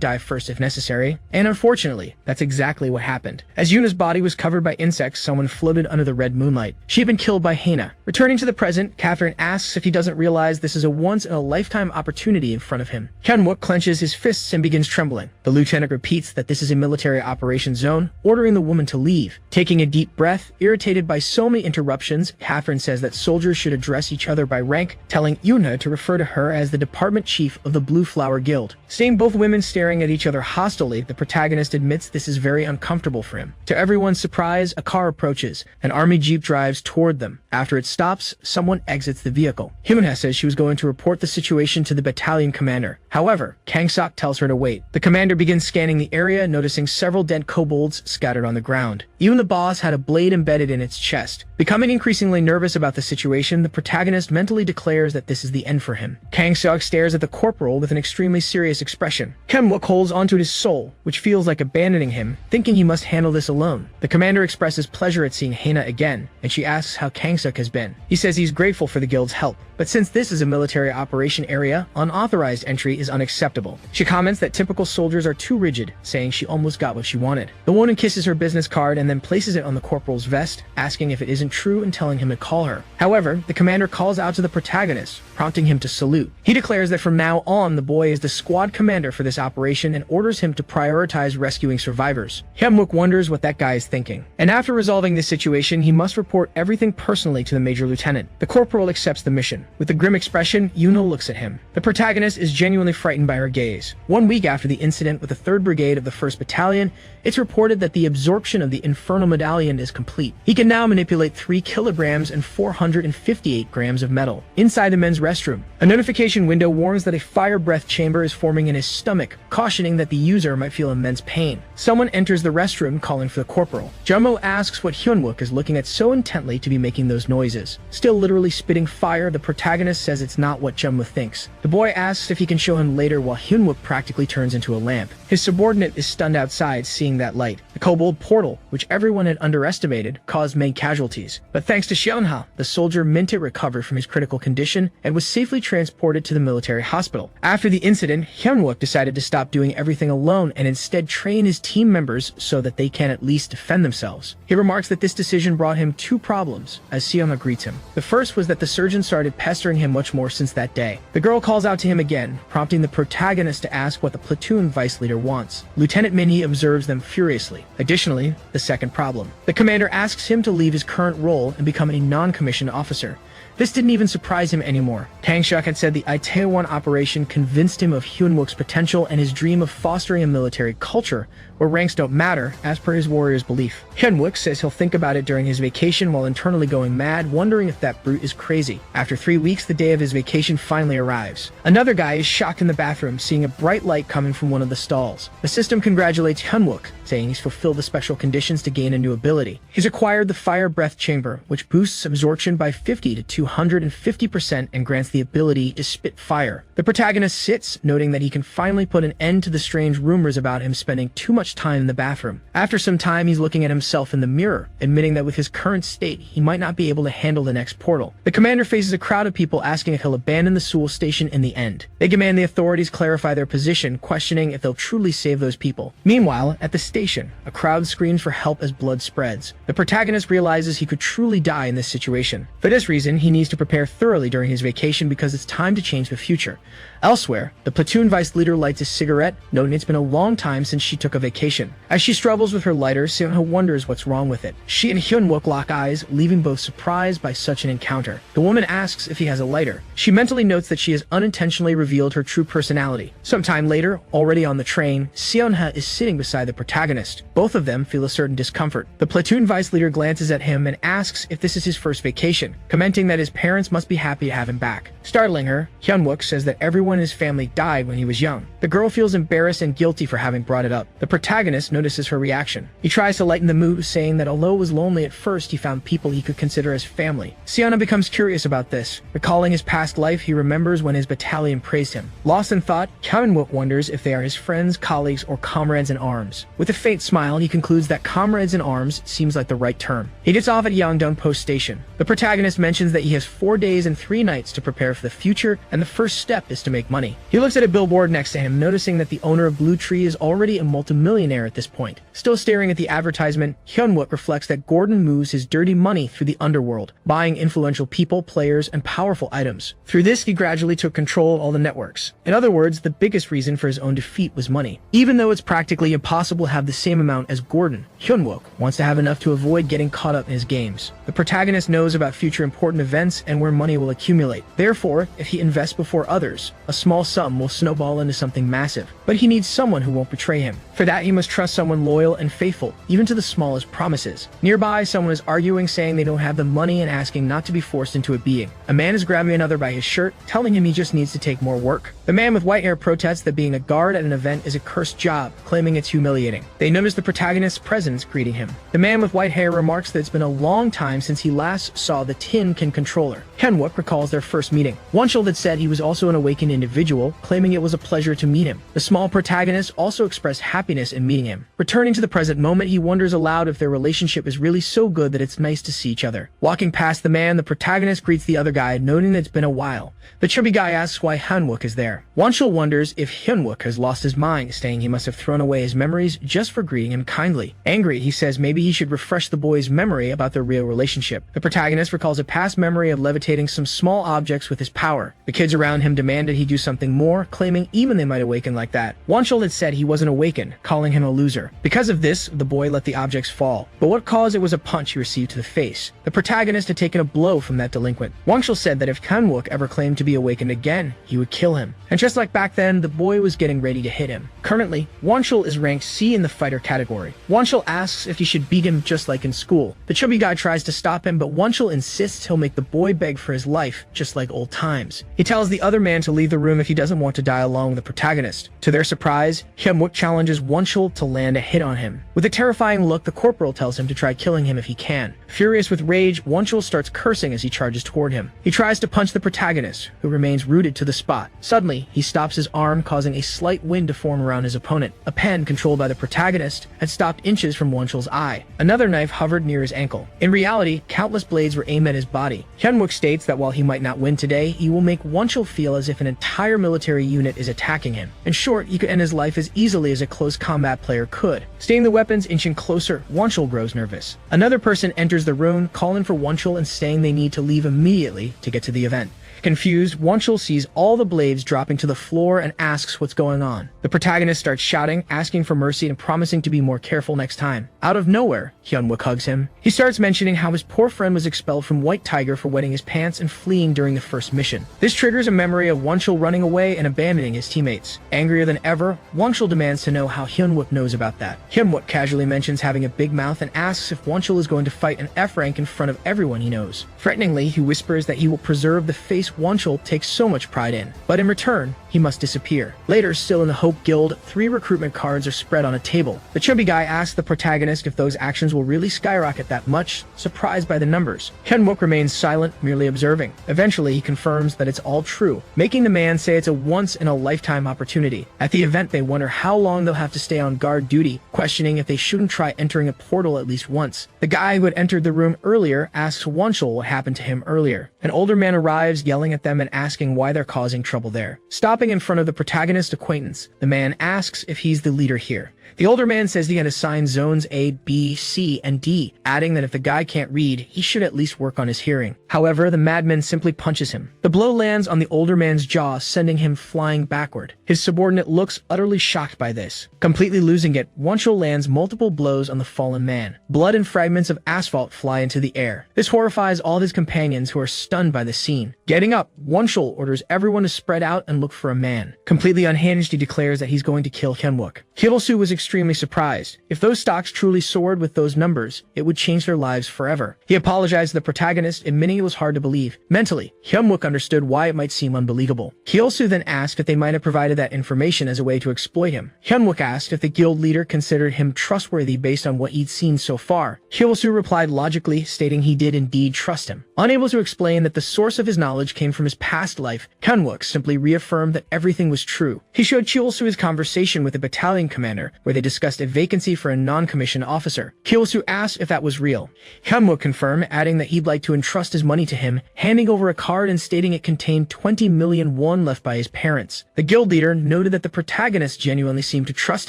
die first if necessary. And unfortunately, that's exactly what happened. As Yuna's body was covered by insects, someone floated under the red moonlight. She had been killed by Hana. Returning to the present, Catherine asks if he doesn't realize this is a once-in-a-lifetime opportunity in front of him. Hyunwook clenches his fists and begins trembling. The lieutenant repeats that this is a military operation zone, ordering the woman to leave. Taking a deep breath, irritated by so many interruptions, Catherine says that soldiers should address each other by rank, telling Yuna to refer to her as the department chief of the Blue Flower Guild. Seeing both women staring at each other hostilely, the protagonist admits this is very uncomfortable for him. To everyone's surprise, a car approaches. An army jeep drives toward them. After it stops, someone exits the vehicle. Hyunha says she was going to report the situation to the battalion commander. However, Kang-sok tells her to wait. The commander begins scanning the area, noticing several dead kobolds scattered on the ground. Even the boss had a blade embedded in its chest. Becoming increasingly nervous about the situation, the protagonist mentally declares that this is the end for him. Kang-sok stares at the corporal with an extremely serious expression. Hyunwook holds onto his soul, which feels like abandoning him, thinking he must handle this alone. The commander expresses pleasure at seeing Hana again, and she asks how Kang-sok Tangsuk has been. He says he's grateful for the guild's help, but since this is a military operation area, unauthorized entry is unacceptable. She comments that typical soldiers are too rigid, saying she almost got what she wanted. The woman kisses her business card and then places it on the corporal's vest, asking if it isn't true and telling him to call her. However, the commander calls out to the protagonist, prompting him to salute. He declares that from now on, the boy is the squad commander for this operation and orders him to prioritize rescuing survivors. Hyunwook wonders what that guy is thinking. And after resolving this situation, he must report everything personally to the major lieutenant. The corporal accepts the mission. With a grim expression, Yuno looks at him. The protagonist is genuinely frightened by her gaze. 1 week after the incident with the 3rd Brigade of the 1st Battalion, it's reported that the absorption of the Infernal Medallion is complete. He can now manipulate 3 kilograms and 458 grams of metal. Inside the men's restroom, a notification window warns that a fire breath chamber is forming in his stomach, cautioning that the user might feel immense pain. Someone enters the restroom calling for the corporal. Jumbo asks what Hyunwook is looking at so intently to be making those noises. Still literally spitting fire, the protagonist says it's not what Jumbo thinks. The boy asks if he can show him later while Hyunwook practically turns into a lamp. His subordinate is stunned outside, seeing that light. The kobold portal, which everyone had underestimated, caused main casualties. But thanks to Xianha, the soldier Mintit recovered from his critical condition and was safely transported to the military hospital. After the incident, Hyunwook decided to stop doing everything alone and instead train his team members so that they can at least defend themselves. He remarks that this decision brought him 2 problems, as Xianha greets him. The first was that the surgeon started pestering him much more since that day. The girl calls out to him again, prompting the protagonist to ask what the platoon vice leader wants. Lieutenant Minhee observes them furiously. Additionally, the second problem. The commander asks him to leave his current role and become a non-commissioned officer. This didn't even surprise him anymore. Tangsuk had said the Itaewon operation convinced him of Hyunwook's potential and his dream of fostering a military culture where ranks don't matter, as per his warrior's belief. Hyunwook says he'll think about it during his vacation while internally going mad, wondering if that brute is crazy. After 3 weeks, the day of his vacation finally arrives. Another guy is shocked in the bathroom, seeing a bright light coming from one of the stalls. The system congratulates Hyunwook, saying he's fulfilled the special conditions to gain a new ability. He's acquired the Fire Breath Chamber, which boosts absorption by 50 to 250% and grants the ability to spit fire. The protagonist sits, noting that he can finally put an end to the strange rumors about him spending too much time in the bathroom. After some time, he's looking at himself in the mirror, admitting that with his current state, he might not be able to handle the next portal. The commander faces a crowd of people asking if he'll abandon the Seoul station in the end. They demand the authorities clarify their position, questioning if they'll truly save those people. Meanwhile, at the station, a crowd screams for help as blood spreads. The protagonist realizes he could truly die in this situation. For this reason, he needs to prepare thoroughly during his vacation because it's time to change the future. Elsewhere, the platoon vice leader lights a cigarette, noting it's been a long time since she took a vacation. As she struggles with her lighter, Seonho wonders what's wrong with it. She and Hyunwook lock eyes, leaving both surprised by such an encounter. The woman asks if he has a lighter. She mentally notes that she has unintentionally revealed her true personality. Sometime later, already on the train, Seonha is sitting beside the protagonist. Both of them feel a certain discomfort. The platoon vice leader glances at him and asks if this is his first vacation, commenting that his parents must be happy to have him back. Startling her, Hyunwook says that everyone in his family died when he was young. The girl feels embarrassed and guilty for having brought it up. The protagonist notices her reaction. He tries to lighten the mood, saying that although it was lonely at first, he found people he could consider as family. Siana becomes curious about this. Recalling his past life, he remembers when his battalion praised him. Lost in thought, Hyunwook wonders if they are his friends, colleagues, or comrades in arms. With a faint smile, he concludes that comrades in arms seems like the right term. He gets off at Yangdong Post Station. The protagonist mentions that he has 4 days and 3 nights to prepare for the future, and the first step is to make money. He looks at a billboard next to him, noticing that the owner of Blue Tree is already a multimillionaire at this point. Still staring at the advertisement, Hyunwook reflects that Gordon moves his dirty money through the underworld, buying influential people, players, and powerful items. Through this, he gradually took control of all the networks. In other words, the biggest reason for his own defeat was money. Even though it's practically impossible to have the same amount as Gordon, Hyunwook wants to have enough to avoid getting caught up in his games. The protagonist knows about future important events and where money will accumulate. Therefore, if he invests before others, a small sum will snowball into something massive. But he needs someone who won't betray him. For that, he must trust someone loyal and faithful, even to the smallest promises. Nearby, someone is arguing, saying they don't have the money and asking not to be forced into a being. A man is grabbing another by his shirt, telling him he just needs to take more work. The The man with white hair protests that being a guard at an event is a cursed job, claiming it's humiliating. They notice the protagonist's presence greeting him. The man with white hair remarks that it's been a long time since he last saw the Tin-Kin controller. Hyunwook recalls their first meeting. Wonchul had said he was also an awakened individual, claiming it was a pleasure to meet him. The small protagonist also expressed happiness in meeting him. Returning to the present moment, he wonders aloud if their relationship is really so good that it's nice to see each other. Walking past the man, the protagonist greets the other guy, noting that it's been a while. The chubby guy asks why Hyunwook is there. Wonchul wonders if Hyunwook has lost his mind, saying he must have thrown away his memories just for greeting him kindly. Angry, he says maybe he should refresh the boy's memory about their real relationship. The protagonist recalls a past memory of levitating some small objects with his power. The kids around him demanded he do something more, claiming even they might awaken like that. Wonchul had said he wasn't awakened, calling him a loser. Because of this, the boy let the objects fall. But what caused it was a punch he received to the face. The protagonist had taken a blow from that delinquent. Wonchul said that if Hyunwook ever claimed to be awakened again, he would kill him. And just like back then, the boy was getting ready to hit him. Currently, Wonchul is ranked C in the fighter category. Wonchul asks if he should beat him just like in school. The chubby guy tries to stop him, but Wonchul insists he'll make the boy beg for his life, just like old times. He tells the other man to leave the room if he doesn't want to die along with the protagonist. To their surprise, Hyunwook challenges Wonchul to land a hit on him. With a terrifying look, the corporal tells him to try killing him if he can. Furious with rage, Wonchul starts cursing as he charges toward him. He tries to punch the protagonist, who remains rooted to the spot. Suddenly, he stops his arm, causing a slight wind to form around his opponent. A pen controlled by the protagonist had stopped inches from Wonchul's eye. Another knife hovered near his ankle. In reality, countless blades were aimed at his body. Hyunwook states that while he might not win today, he will make Wonchul feel as if an entire military unit is attacking him. In short, he could end his life as easily as a close combat player could. Seeing the weapons inching closer, Wonchul grows nervous. Another person enters the room, calling for Wonchul and saying they need to leave immediately to get to the event. Confused, Wonchul sees all the blades dropping to the floor and asks what's going on. The protagonist starts shouting, asking for mercy and promising to be more careful next time. Out of nowhere, Hyunwook hugs him. He starts mentioning how his poor friend was expelled from White Tiger for wetting his pants and fleeing during the first mission. This triggers a memory of Wonchul running away and abandoning his teammates. Angrier than ever, Wonchul demands to know how Hyunwook knows about that. Hyunwook casually mentions having a big mouth and asks if Wonchul is going to fight an F rank in front of everyone he knows. Threateningly, he whispers that he will preserve the face Wonchul takes so much pride in, but in return, he must disappear. Later, still in the Hope Guild, 3 recruitment cards are spread on a table. The chubby guy asks the protagonist if those actions will really skyrocket that much, surprised by the numbers. Hyunwook remains silent, merely observing. Eventually, he confirms that it's all true, making the man say it's a once-in-a-lifetime opportunity. At the event, they wonder how long they'll have to stay on guard duty, questioning if they shouldn't try entering a portal at least once. The guy who had entered the room earlier asks Wonchul what happened to him earlier. An older man arrives, yelling at them and asking why they're causing trouble there. Stopping in front of the protagonist's acquaintance, the man asks if he's the leader here. The older man says he had assigned zones A, B, C, and D, adding that if the guy can't read, he should at least work on his hearing. However, the madman simply punches him. The blow lands on the older man's jaw, sending him flying backward. His subordinate looks utterly shocked by this. Completely losing it, Wonchul lands multiple blows on the fallen man. Blood and fragments of asphalt fly into the air. This horrifies all of his companions, who are stunned by the scene. Getting up, Wonchul orders everyone to spread out and look for a man. Completely unhinged, he declares that he's going to kill Hyunwook. Hyunwook was extremely surprised. If those stocks truly soared with those numbers, it would change their lives forever. He apologized to the protagonist, admitting it was hard to believe. Mentally, Hyunwook understood why it might seem unbelievable. Hyunwook then asked if they might have provided that information as a way to exploit him. Hyunwook asked if the guild leader considered him trustworthy based on what he'd seen so far. Hyunwook replied logically, stating he did indeed trust him. Unable to explain that the source of his knowledge came from his past life, Hyunwook simply reaffirmed that everything was true. He showed Hyunwook his conversation with the battalion commander, where they discussed a vacancy for a non-commissioned officer. Hyunwook asked if that was real. Hyunwook confirmed, adding that he'd like to entrust his money to him, handing over a card and stating it contained 20 million won left by his parents. The guild leader noted that the protagonist genuinely seemed to trust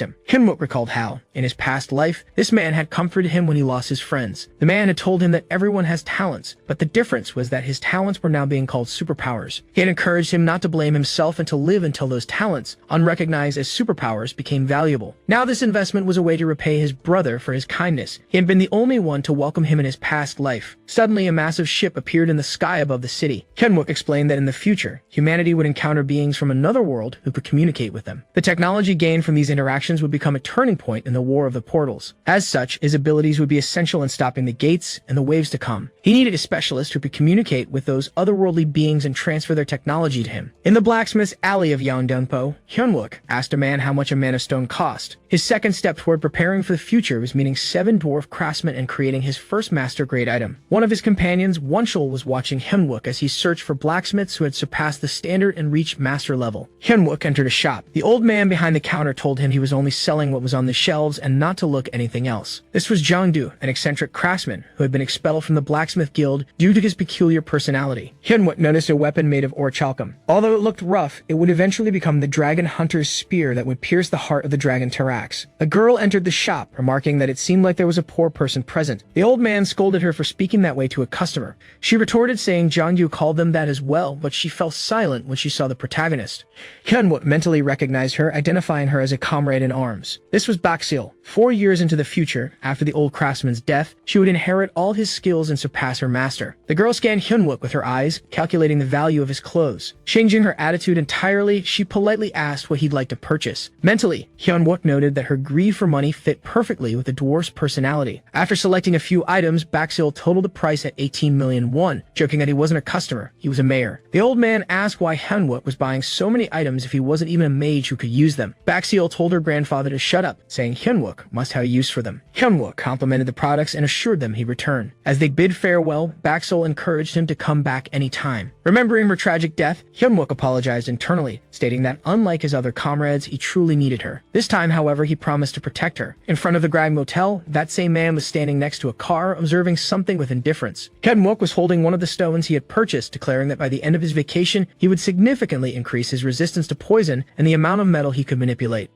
him. Hyunwook recalled how, in his past life, this man had comforted him when he lost his friends. The man had told him that everyone has talents, but the difference was that his talents were now being called superpowers. He had encouraged him not to blame himself and to live until those talents, unrecognized as superpowers, became valuable. Now Now this investment was a way to repay his brother for his kindness. He had been the only one to welcome him in his past life. Suddenly, a massive ship appeared in the sky above the city. Hyunwook explained that in the future, humanity would encounter beings from another world who could communicate with them. The technology gained from these interactions would become a turning point in the War of the Portals. As such, his abilities would be essential in stopping the gates and the waves to come. He needed a specialist who could communicate with those otherworldly beings and transfer their technology to him. In the blacksmith's alley of Yeondeunpo, Hyunwook asked a man how much a man of stone cost. His second step toward preparing for the future was meeting 7 dwarf craftsmen and creating his first master-grade item. One of his companions, Wonchul, was watching Hyunwook as he searched for blacksmiths who had surpassed the standard and reached master level. Hyunwook entered a shop. The old man behind the counter told him he was only selling what was on the shelves and not to look anything else. This was Jangdu, an eccentric craftsman who had been expelled from the blacksmith guild due to his peculiar personality. Hyunwook noticed a weapon made of orichalcum. Although it looked rough, it would eventually become the dragon hunter's spear that would pierce the heart of the dragon Tarax. A girl entered the shop, remarking that it seemed like there was a poor person present. The old man scolded her for speaking that way to a customer. She retorted saying Jangdu called them that as well, but she fell silent when she saw the protagonist. Hyunwook mentally recognized her, identifying her as a comrade in arms. This was Baksil. 4 years into the future, after the old craftsman's death, she would inherit all his skills and surpass her master. The girl scanned Hyunwook with her eyes, calculating the value of his clothes. Changing her attitude entirely, she politely asked what he'd like to purchase. Mentally, Hyunwook noted that her greed for money fit perfectly with the dwarf's personality. After selecting a few items, Baksil totaled the price at 18 million won, joking that he wasn't a customer, he was a mayor. The old man asked why Hyunwook was buying so many items if he wasn't even a mage who could use them. Baksil told her grandfather to shut up, saying Hyunwook must have use for them. Hyunwook complimented the products and assured them he'd return. As they bid farewell, Baksil encouraged him to come back anytime. Remembering her tragic death, Hyunwook apologized internally, stating that unlike his other comrades, he truly needed her. This time, however, he promised to protect her. In front of the Grag Motel, that same man was standing next to a car, observing something with indifference. Hyunwook was holding one of the stones he had purchased, declaring that by the end of his vacation, he would significantly increase his resistance to poison and the amount of metal he could manipulate.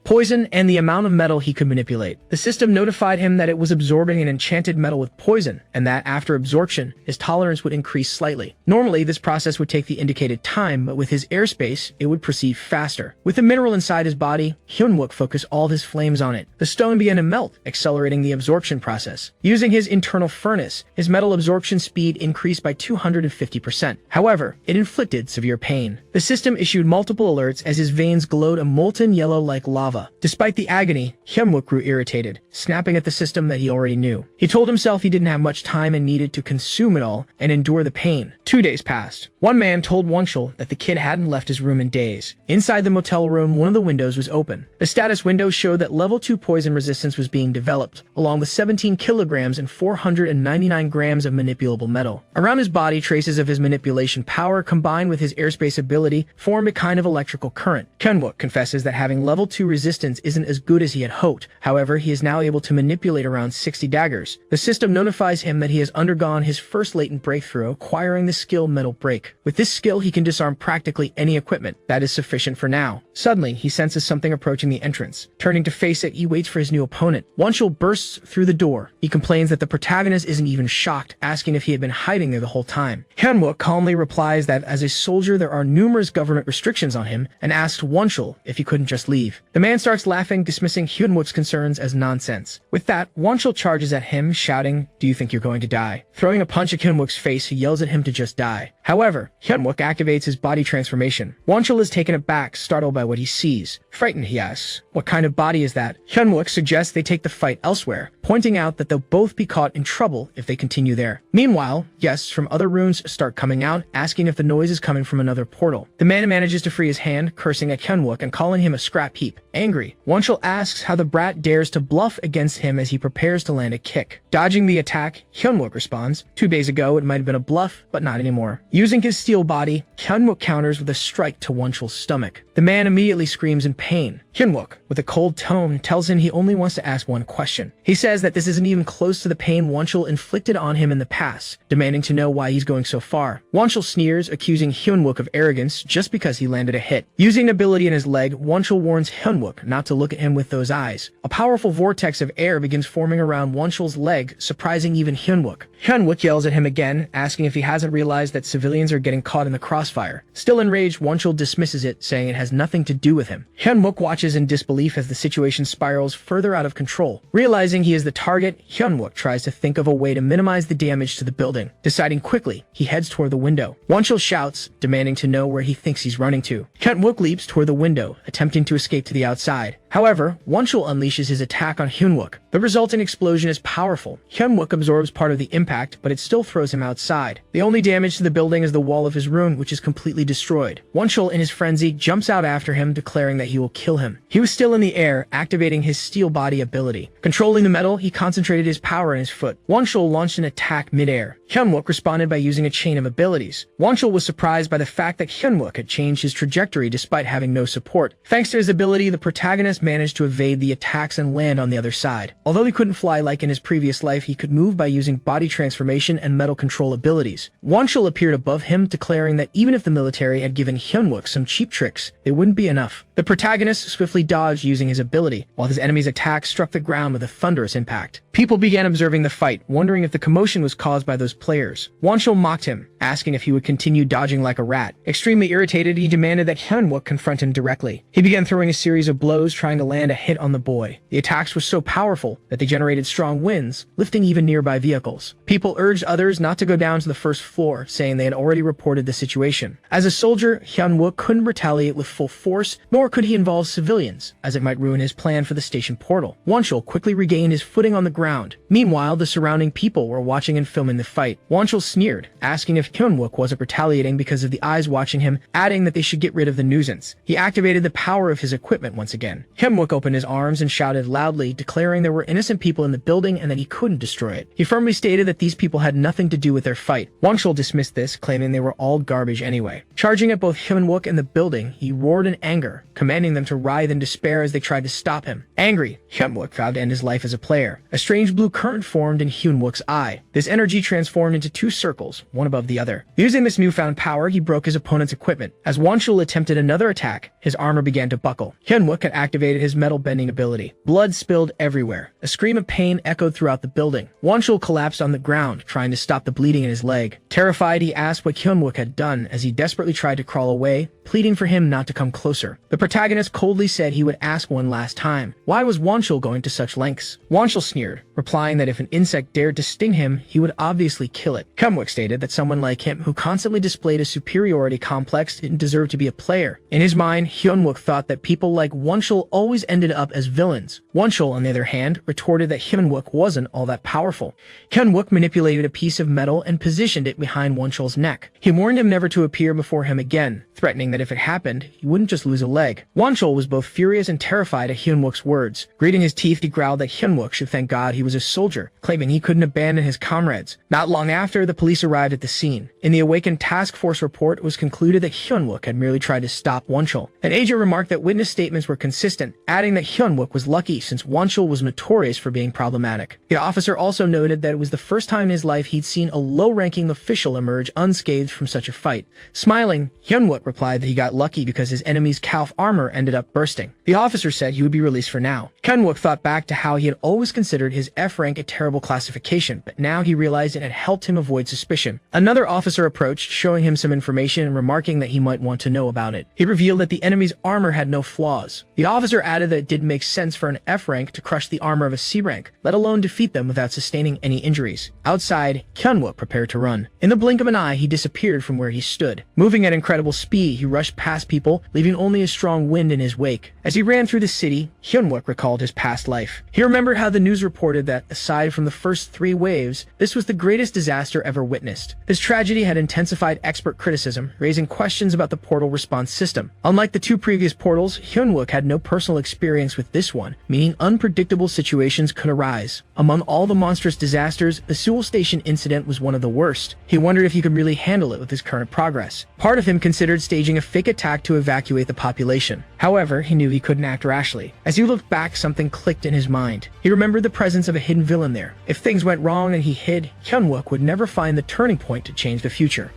The system notified him that it was absorbing an enchanted metal with poison, and that after absorption, his tolerance would increase slightly. Normally, this process would take the indicated time, but with his airspace, it would proceed faster. With the mineral inside his body, Hyunwook focused all of his flames on it. The stone began to melt, accelerating the absorption process. Using his internal furnace, his metal absorption speed increased by 250%. However, it inflicted severe pain. The system issued multiple alerts as his veins glowed a molten yellow like lava. Despite the agony, Hyunwook grew irritated, snapping at the system that he already knew. He told himself he didn't have much time and needed to consume it all and endure the pain. 2 days passed. One man told Wonchul that the kid hadn't left his room in days. Inside the motel room, one of the windows was open. The status window showed that level 2 poison resistance was being developed, along with 17 kilograms and 499 grams of manipulable metal. Around his body, traces of his manipulation power combined with his airspace ability formed a kind of electrical current. Hyunwook confesses that having level 2 resistance isn't as good as he had hoped. However, he is now able to manipulate around 60 daggers. The system notifies him that he has undergone his first latent breakthrough, acquiring the skill Metal Break. With this skill, he can disarm practically any equipment. That is sufficient for now. Suddenly, he senses something approaching the entrance. Turning to face it, he waits for his new opponent. Wonchul bursts through the door. He complains that the protagonist isn't even shocked, asking if he had been hiding there the whole time. Hyunwook calmly replies that as a soldier there are numerous government restrictions on him, and asks Wonchul if he couldn't just leave. The man starts laughing, dismissing Hyunwook's concerns as nonsense. With that, Wonchul charges at him, shouting, "Do you think you're going to die?" Throwing a punch at Hyunwook's face, he yells at him to just die. However, Hyunwook activates his body transformation. Wonchul is taken aback, startled by what he sees. Frightened, he asks, "What kind of body is that?" Hyunwook suggests they take the fight elsewhere, pointing out that they'll both be caught in trouble if they continue there. Meanwhile, guests from other rooms start coming out, asking if the noise is coming from another portal. The man manages to free his hand, cursing at Hyunwook and calling him a scrap heap. Angry, Wonchul asks how the brat dares to bluff against him as he prepares to land a kick. Dodging the attack, Hyunwook responds, 2 days ago it might have been a bluff, but not anymore. Using his steel body, Hyunwook counters with a strike to Wonchul's stomach. The man immediately screams in pain. Hyunwook, with a cold tone, tells him he only wants to ask one question. He says that this isn't even close to the pain Wonchul inflicted on him in the past, demanding to know why he's going so far. Wonchul sneers, accusing Hyunwook of arrogance just because he landed a hit. Using an ability in his leg, Wonchul warns Hyunwook not to look at him with those eyes. A powerful vortex of air begins forming around Wonchul's leg, surprising even Hyunwook. Hyunwook yells at him again, asking if he hasn't realized that civilians are getting caught in the crossfire. Still enraged, Wonchul dismisses it, saying it has has nothing to do with him. Hyunwook watches in disbelief as the situation spirals further out of control. Realizing he is the target, Hyunwook tries to think of a way to minimize the damage to the building. Deciding quickly, he heads toward the window. Wonchul shouts, demanding to know where he thinks he's running to. Hyunwook leaps toward the window, attempting to escape to the outside. However, Wonchul unleashes his attack on Hyunwook. The resulting explosion is powerful. Hyunwook absorbs part of the impact, but it still throws him outside. The only damage to the building is the wall of his room, which is completely destroyed. Wonchul, in his frenzy, jumps out after him, declaring that he will kill him. He was still in the air, activating his steel body ability. Controlling the metal, he concentrated his power in his foot. Wonchul launched an attack mid-air. Hyunwook responded by using a chain of abilities. Wonchul was surprised by the fact that Hyunwook had changed his trajectory despite having no support. Thanks to his ability, the protagonist managed to evade the attacks and land on the other side. Although he couldn't fly like in his previous life, he could move by using body transformation and metal control abilities. Wonchul appeared above him, declaring that even if the military had given Hyunwook some cheap tricks, they wouldn't be enough. The protagonist swiftly dodged using his ability, while his enemy's attack struck the ground with a thunderous impact. People began observing the fight, wondering if the commotion was caused by those players. Wonchul mocked him, asking if he would continue dodging like a rat. Extremely irritated, he demanded that Hyunwook confront him directly. He began throwing a series of blows, trying to land a hit on the boy. The attacks were so powerful that they generated strong winds, lifting even nearby vehicles. People urged others not to go down to the first floor, saying they had already reported the situation. As a soldier, Hyunwook couldn't retaliate with full force, nor could he involve civilians, as it might ruin his plan for the station portal. Wonchul quickly regained his footing on the ground. Meanwhile, the surrounding people were watching and filming the fight. Wonchul sneered, asking if Hyunwook wasn't retaliating because of the eyes watching him, adding that they should get rid of the nuisance. He activated the power of his equipment once again. Hyunwook opened his arms and shouted loudly, declaring there were innocent people in the building and that he couldn't destroy it. He firmly stated that these people had nothing to do with their fight. Wonchul dismissed this, claiming they were all garbage anyway. Charging at both Hyunwook and the building, he roared in anger, commanding them to writhe in despair as they tried to stop him. Angry, Hyunwook vowed to end his life as a player. A strange blue current formed in Hyunwook's eye. This energy transformed into two circles, one above the other. Using this newfound power, he broke his opponent's equipment. As Wonchul attempted another attack, his armor began to buckle. Hyunwook had activated his metal bending ability. Blood spilled everywhere. A scream of pain echoed throughout the building. Wonchul collapsed on the ground, trying to stop the bleeding in his leg. Terrified, he asked what Hyunwook had done as he desperately tried to crawl away, pleading for him not to come closer. The protagonist coldly said he would ask one last time. Why was Wonchul going to such lengths? Wonchul sneered, replying that if an insect dared to sting him, he would obviously kill it. Hyunwook stated that someone like him, who constantly displayed a superiority complex, didn't deserve to be a player. In his mind, Hyunwook thought that people like Wonchul always ended up as villains. Wonchul, on the other hand, retorted that Hyunwook wasn't all that powerful. Hyunwook manipulated a piece of metal and positioned it behind Wonchul's neck. He warned him never to appear before him again, threatening that if it happened, he wouldn't just lose a leg. Wonchul was both furious and terrified at Hyunwook's words. Gritting his teeth, he growled that Hyunwook should thank God he was a soldier, claiming he couldn't abandon his comrades. Not long after, the police arrived at the scene. In the awakened task force report, it was concluded that Hyunwook had merely tried to stop Wonchul. An agent remarked that witness statements were consistent, adding that Hyunwook was lucky since Wonchul was notorious for being problematic. The officer also noted that it was the first time in his life he'd seen a low-ranking official emerge unscathed from such a fight. Smiling, Hyunwook replied that he got lucky because his enemy's Calf armor ended up bursting. The officer said he would be released for now. Hyunwook thought back to how he had always considered his F rank a terrible classification, but now he realized it had helped him avoid suspicion. Another officer approached, showing him some information and remarking that he might want to know about it. He revealed that the enemy's armor had no flaws. The officer added that it didn't make sense for an F rank to crush the armor of a C rank, let alone defeat them without sustaining any injuries. Outside, Hyunwook prepared to run. In the blink of an eye, he disappeared from where he stood. Moving at incredible speed, he rushed past people, leaving only a strong wind in his wake. As he ran through the city, Hyunwook recalled his past life. He remembered how the news reported that, aside from the first 3 waves, this was the greatest disaster ever witnessed. This tragedy had intensified expert criticism, raising questions about the portal response system. Unlike the 2 previous portals, Hyunwook had no personal experience with this one, meaning unpredictable situations could arise. Among all the monstrous disasters, the Seoul Station incident was one of the worst. He wondered if he could really handle it with his current progress. Part of him considered staging a fake attack to evacuate the population. However, he knew he couldn't act rashly. As he looked back, something clicked in his mind. He remembered the presence of a hidden villain there. If things went wrong and he hid, Hyunwook would never find the turning point to change the future.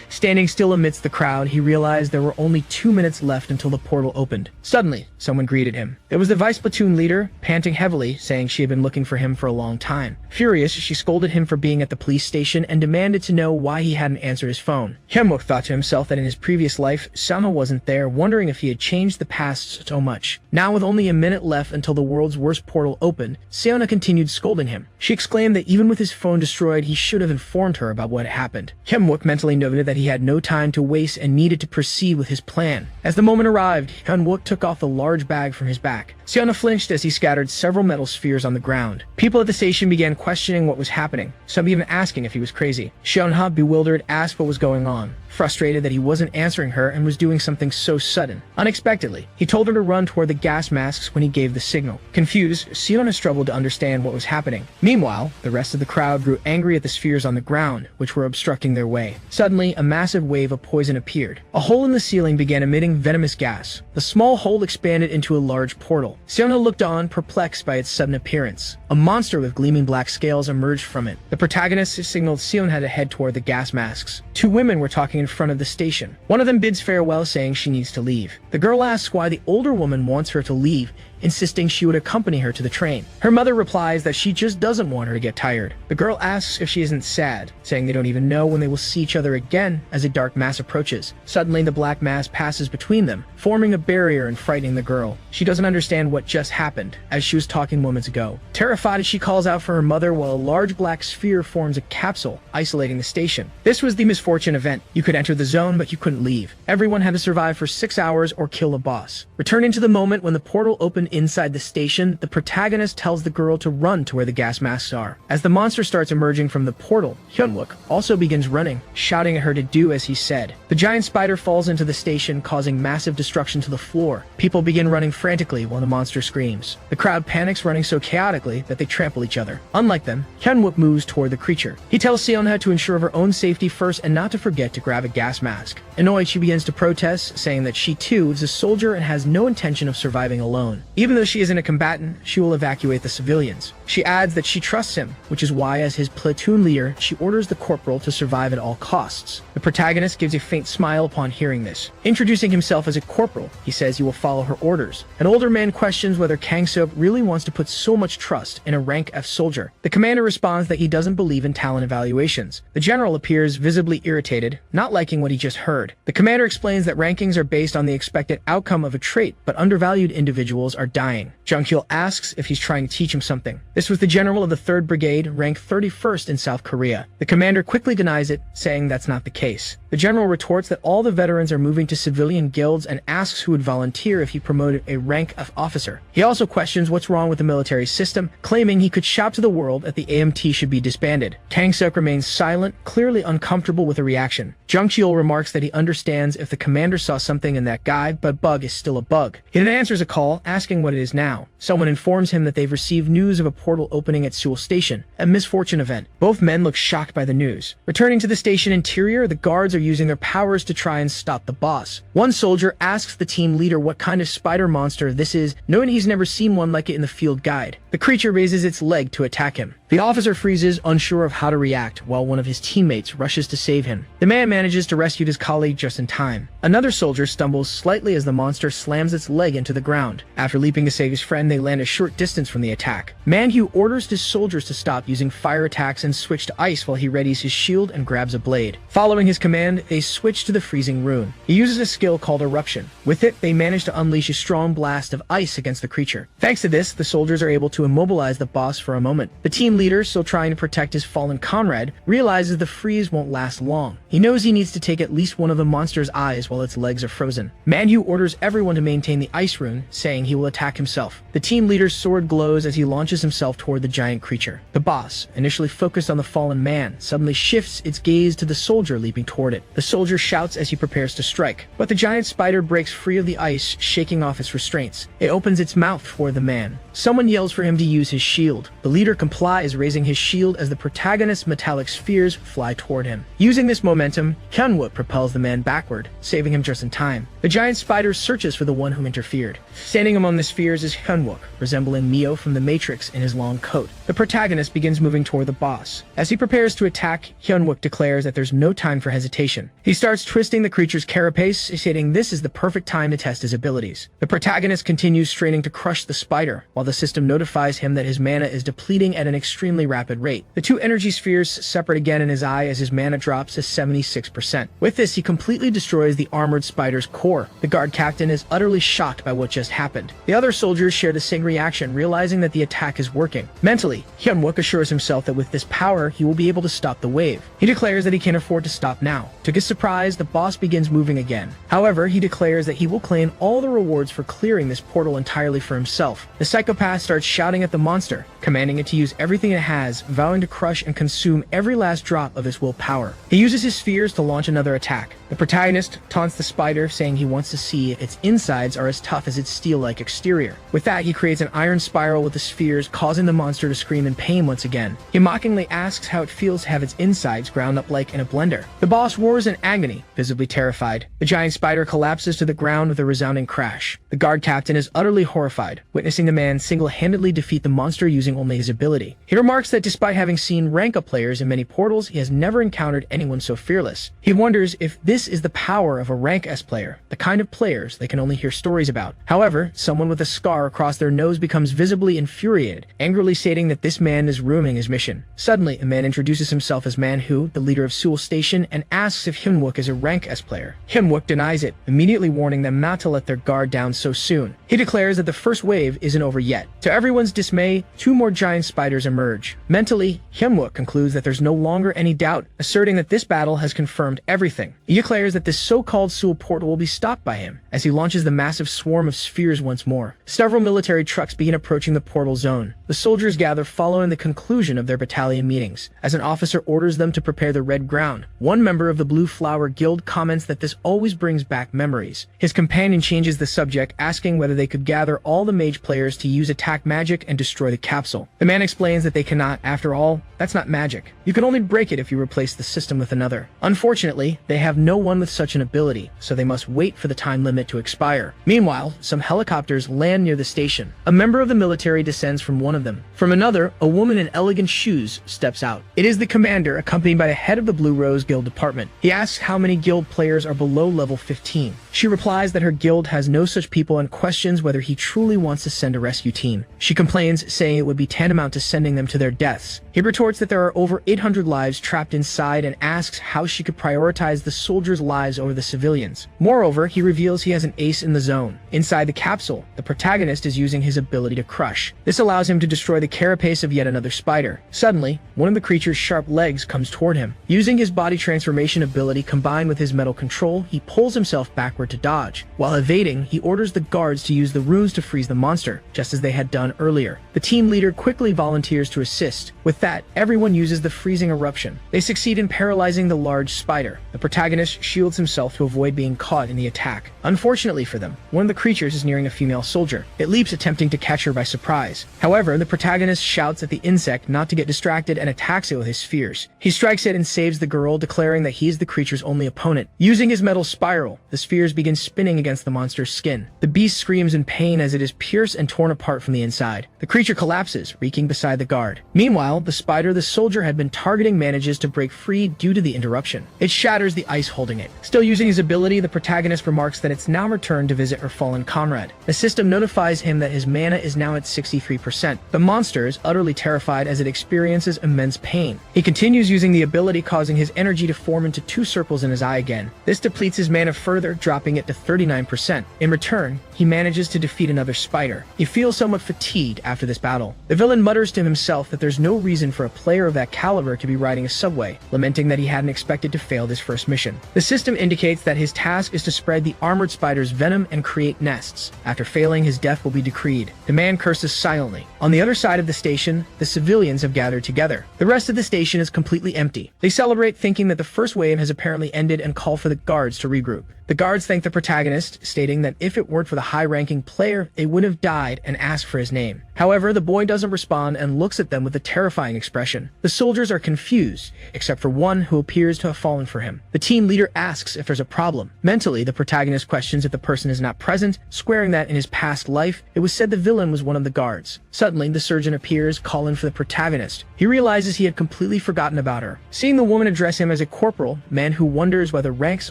Standing still amidst the crowd, he realized there were only 2 minutes left until the portal opened. Suddenly, someone greeted him. It was the vice platoon leader, panting heavily, saying she had been looking for him for a long time. Furious, she scolded him for being at the police station and demanded to know why he hadn't answered his phone. Hyunwook thought to himself that in his previous life, Sama wasn't there, wondering if he had changed the past so much. Now, with only a minute left until the world's worst portal opened, Seona continued scolding him. She exclaimed that even with his phone destroyed, he should have informed her about what had happened. Hyunwook mentally noted that he had no time to waste and needed to proceed with his plan. As the moment arrived, Hyunwook took off the large bag from his back. Seona flinched as he scattered several metal spheres on the ground. People at the station began questioning what was happening, some even asking if he was crazy. Seona, bewildered, asked what was going on, frustrated that he wasn't answering her and was doing something so sudden. Unexpectedly, he told her to run toward the gas masks when he gave the signal. Confused, Seona struggled to understand what was happening. Meanwhile, the rest of the crowd grew angry at the spheres on the ground, which were obstructing their way. Suddenly, a massive wave of poison appeared. A hole in the ceiling began emitting venomous gas. The small hole expanded into a large portal. Seona looked on, perplexed by its sudden appearance. A monster with gleaming black scales emerged from it. The protagonist signaled Seona to head toward the gas masks. Two women were talking in front of the station. One of them bids farewell, saying she needs to leave. The girl asks why the older woman wants her to leave, insisting she would accompany her to the train. Her mother replies that she just doesn't want her to get tired. The girl asks if she isn't sad, saying they don't even know when they will see each other again as a dark mass approaches. Suddenly, the black mass passes between them, forming a barrier and frightening the girl. She doesn't understand what just happened, as she was talking moments ago. Terrified, she calls out for her mother while a large black sphere forms a capsule, isolating the station. This was the misfortune event. You could enter the zone, but you couldn't leave. Everyone had to survive for 6 hours or kill a boss. Returning to the moment when the portal opened inside the station, the protagonist tells the girl to run to where the gas masks are. As the monster starts emerging from the portal, Hyunwook also begins running, shouting at her to do as he said. The giant spider falls into the station, causing massive destruction to the floor. People begin running frantically while the monster screams. The crowd panics, running so chaotically that they trample each other. Unlike them, Hyunwook moves toward the creature. He tells Seona to ensure of her own safety first and not to forget to grab a gas mask. Annoyed, she begins to protest, saying that she too is a soldier and has no intention of surviving alone. Even though she isn't a combatant, she will evacuate the civilians. She adds that she trusts him, which is why, as his platoon leader, she orders the corporal to survive at all costs. The protagonist gives a faint smile upon hearing this. Introducing himself as a corporal, he says he will follow her orders. An older man questions whether Kang-seok really wants to put so much trust in a rank F soldier. The commander responds that he doesn't believe in talent evaluations. The general appears visibly irritated, not liking what he just heard. The commander explains that rankings are based on the expected outcome of a trait, but undervalued individuals are dying. Jung-kil asks if he's trying to teach him something. This was the general of the 3rd Brigade, ranked 31st in South Korea. The commander quickly denies it, saying that's not the case. The general retorts that all the veterans are moving to civilian guilds and asks who would volunteer if he promoted a rank of officer. He also questions what's wrong with the military system, claiming he could shout to the world that the AMT should be disbanded. Kang-seok remains silent, clearly uncomfortable with the reaction. Jung-kil remarks that he understands if the commander saw something in that guy, but bug is still a bug. He then answers a call, asking what it is now. Someone informs him that they've received news of a portal opening at Seoul Station, a misfortune event. Both men look shocked by the news. Returning to the station interior, the guards are using their powers to try and stop the boss. One soldier asks the team leader what kind of spider monster this is, knowing he's never seen one like it in the field guide. The creature raises its leg to attack him. The officer freezes, unsure of how to react, while one of his teammates rushes to save him. The man manages to rescue his colleague just in time. Another soldier stumbles slightly as the monster slams its leg into the ground. After leaping to save his friend, they land a short distance from the attack. Manhwa orders his soldiers to stop using fire attacks and switch to ice while he readies his shield and grabs a blade. Following his command, they switch to the freezing rune. He uses a skill called Eruption. With it, they manage to unleash a strong blast of ice against the creature. Thanks to this, the soldiers are able to immobilize the boss for a moment. The team leader, still trying to protect his fallen comrade, realizes the freeze won't last long. He knows he needs to take at least one of the monster's eyes while its legs are frozen. Manhwa orders everyone to maintain the ice rune, saying he will attack himself. The team leader's sword glows as he launches himself toward the giant creature. The boss, initially focused on the fallen man, suddenly shifts its gaze to the soldier leaping toward it. The soldier shouts as he prepares to strike, but the giant spider breaks free of the ice, shaking off its restraints. It opens its mouth toward the man. Someone yells for him to use his shield. The leader complies, raising his shield as the protagonist's metallic spheres fly toward him. Using this momentum, Hyunwook propels the man backward, saving saving him just in time. The giant spider searches for the one who interfered. Standing among the spheres is Hyunwook, resembling Neo from the Matrix in his long coat. The protagonist begins moving toward the boss. As he prepares to attack, Hyunwook declares that there's no time for hesitation. He starts twisting the creature's carapace, stating this is the perfect time to test his abilities. The protagonist continues straining to crush the spider, while the system notifies him that his mana is depleting at an extremely rapid rate. The two energy spheres separate again in his eye as his mana drops to 76%. With this, he completely destroys the armored spider's core. The guard captain is utterly shocked by what just happened. The other soldiers share the same reaction, realizing that the attack is working. Mentally, Hyunwook assures himself that with this power, he will be able to stop the wave. He declares that he can't afford to stop now. To his surprise, the boss begins moving again. However, he declares that he will claim all the rewards for clearing this portal entirely for himself. The psychopath starts shouting at the monster, commanding it to use everything it has, vowing to crush and consume every last drop of its willpower. He uses his spheres to launch another attack. The protagonist taunts the spider, saying he wants to see if its insides are as tough as its steel-like exterior. With that, he creates an iron spiral with the spheres, causing the monster to scream in pain once again. He mockingly asks how it feels to have its insides ground up like in a blender. The boss roars in agony, visibly terrified. The giant spider collapses to the ground with a resounding crash. The guard captain is utterly horrified, witnessing the man single-handedly defeat the monster using only his ability. He remarks that despite having seen rank-up players in many portals, he has never encountered anyone so fearless. He wonders if this is the power of a rank S player, the kind of players they can only hear stories about. However, someone with a scar across their nose becomes visibly infuriated, angrily stating that this man is ruining his mission. Suddenly, a man introduces himself as Manhwa, the leader of Seoul Station, and asks if Hyunwook is a rank S player. Hyunwook denies it, immediately warning them not to let their guard down so soon. He declares that the first wave isn't over yet. To everyone's dismay, two more giant spiders emerge. Mentally, Hyunwook concludes that there's no longer any doubt, asserting that this battle has confirmed everything. He declares that this so-called Seoul portal will be stopped by him, as he launches the massive swarm of spheres once more. Several military trucks begin approaching the portal zone. The soldiers gather following the conclusion of their battalion meetings, as an officer orders them to prepare the red ground. One member of the Blue Flower Guild comments that this always brings back memories. His companion changes the subject, asking whether they could gather all the mage players to use attack magic and destroy the capsule. The man explains that they cannot. After all, that's not magic. You can only break it if you replace the system with another. Unfortunately, they have no one with such an ability, so they must wait for the time limit to expire. Meanwhile, some helicopters land near the station. A member of the military descends from one of them. From another, a woman in elegant shoes steps out. It is the commander, accompanied by the head of the Blue Rose Guild department. He asks how many guild players are below level 15. She replies that her guild has no such people and questions whether he truly wants to send a rescue team. She complains, saying it would be tantamount to sending them to their deaths. He retorts that there are over 800 lives trapped inside and asks how she could prioritize the soldiers' lives over the civilians. Moreover, he reveals he has an ace in the zone. Inside the capsule, the protagonist is using his ability to crush. This allows him to destroy the carapace of yet another spider. Suddenly, one of the creature's sharp legs comes toward him. Using his body transformation ability combined with his metal control, he pulls himself backward to dodge. While evading, he orders the guards to use the runes to freeze the monster, just as they had done earlier. The team leader quickly volunteers to assist. With that, everyone uses the freezing eruption. They succeed in paralyzing the large spider. The protagonist shields himself to avoid being caught in the attack. Unfortunately for them, one of the creatures is nearing a female soldier. It leaps, attempting to catch her by surprise. However, the protagonist shouts at the insect not to get distracted and attacks it with his spheres. He strikes it and saves the girl, declaring that he is the creature's only opponent. Using his metal spiral, the spheres begin spinning against the monster's skin. The beast screams in pain as it is pierced and torn apart from the inside. The creature collapses, reeking beside the guard. Meanwhile, the spider the soldier had been targeting manages to break free due to the interruption. It shatters the ice holding it. Still using his ability, the protagonist remarks that it's now returned to visit her fallen comrade. The system notifies him that his mana is now at 63%. The monster is utterly terrified as it experiences immense pain. He continues using the ability, causing his energy to form into two circles in his eye again. This depletes his mana further, dropping it to 39%. In return, he manages to defeat another spider. He feels somewhat fatigued after this battle. The villain mutters to himself that there's no reason for a player of that caliber to be riding a subway, lamenting that he hadn't expected to fail this first mission. The system indicates that his task is to spread the armored spider's venom and create nests. After failing, his death will be decreed. The man curses silently. On the other side of the station, the civilians have gathered together. The rest of the station is completely empty. They celebrate, thinking that the first wave has apparently ended, and call for the guards to regroup. The guards thank the protagonist, stating that if it weren't for the high-ranking player, they would have died, and ask for his name. However, the boy doesn't respond and looks at them with a terrifying expression. The soldiers are confused, except for one who appears to have fallen for him. The team leader asks if there's a problem. Mentally, the protagonist questions if the person is not present, swearing that in his past life, it was said the villain was one of the guards. Suddenly, the surgeon appears, calling for the protagonist. He realizes he had completely forgotten about her. Seeing the woman address him as a corporal, man who wonders whether ranks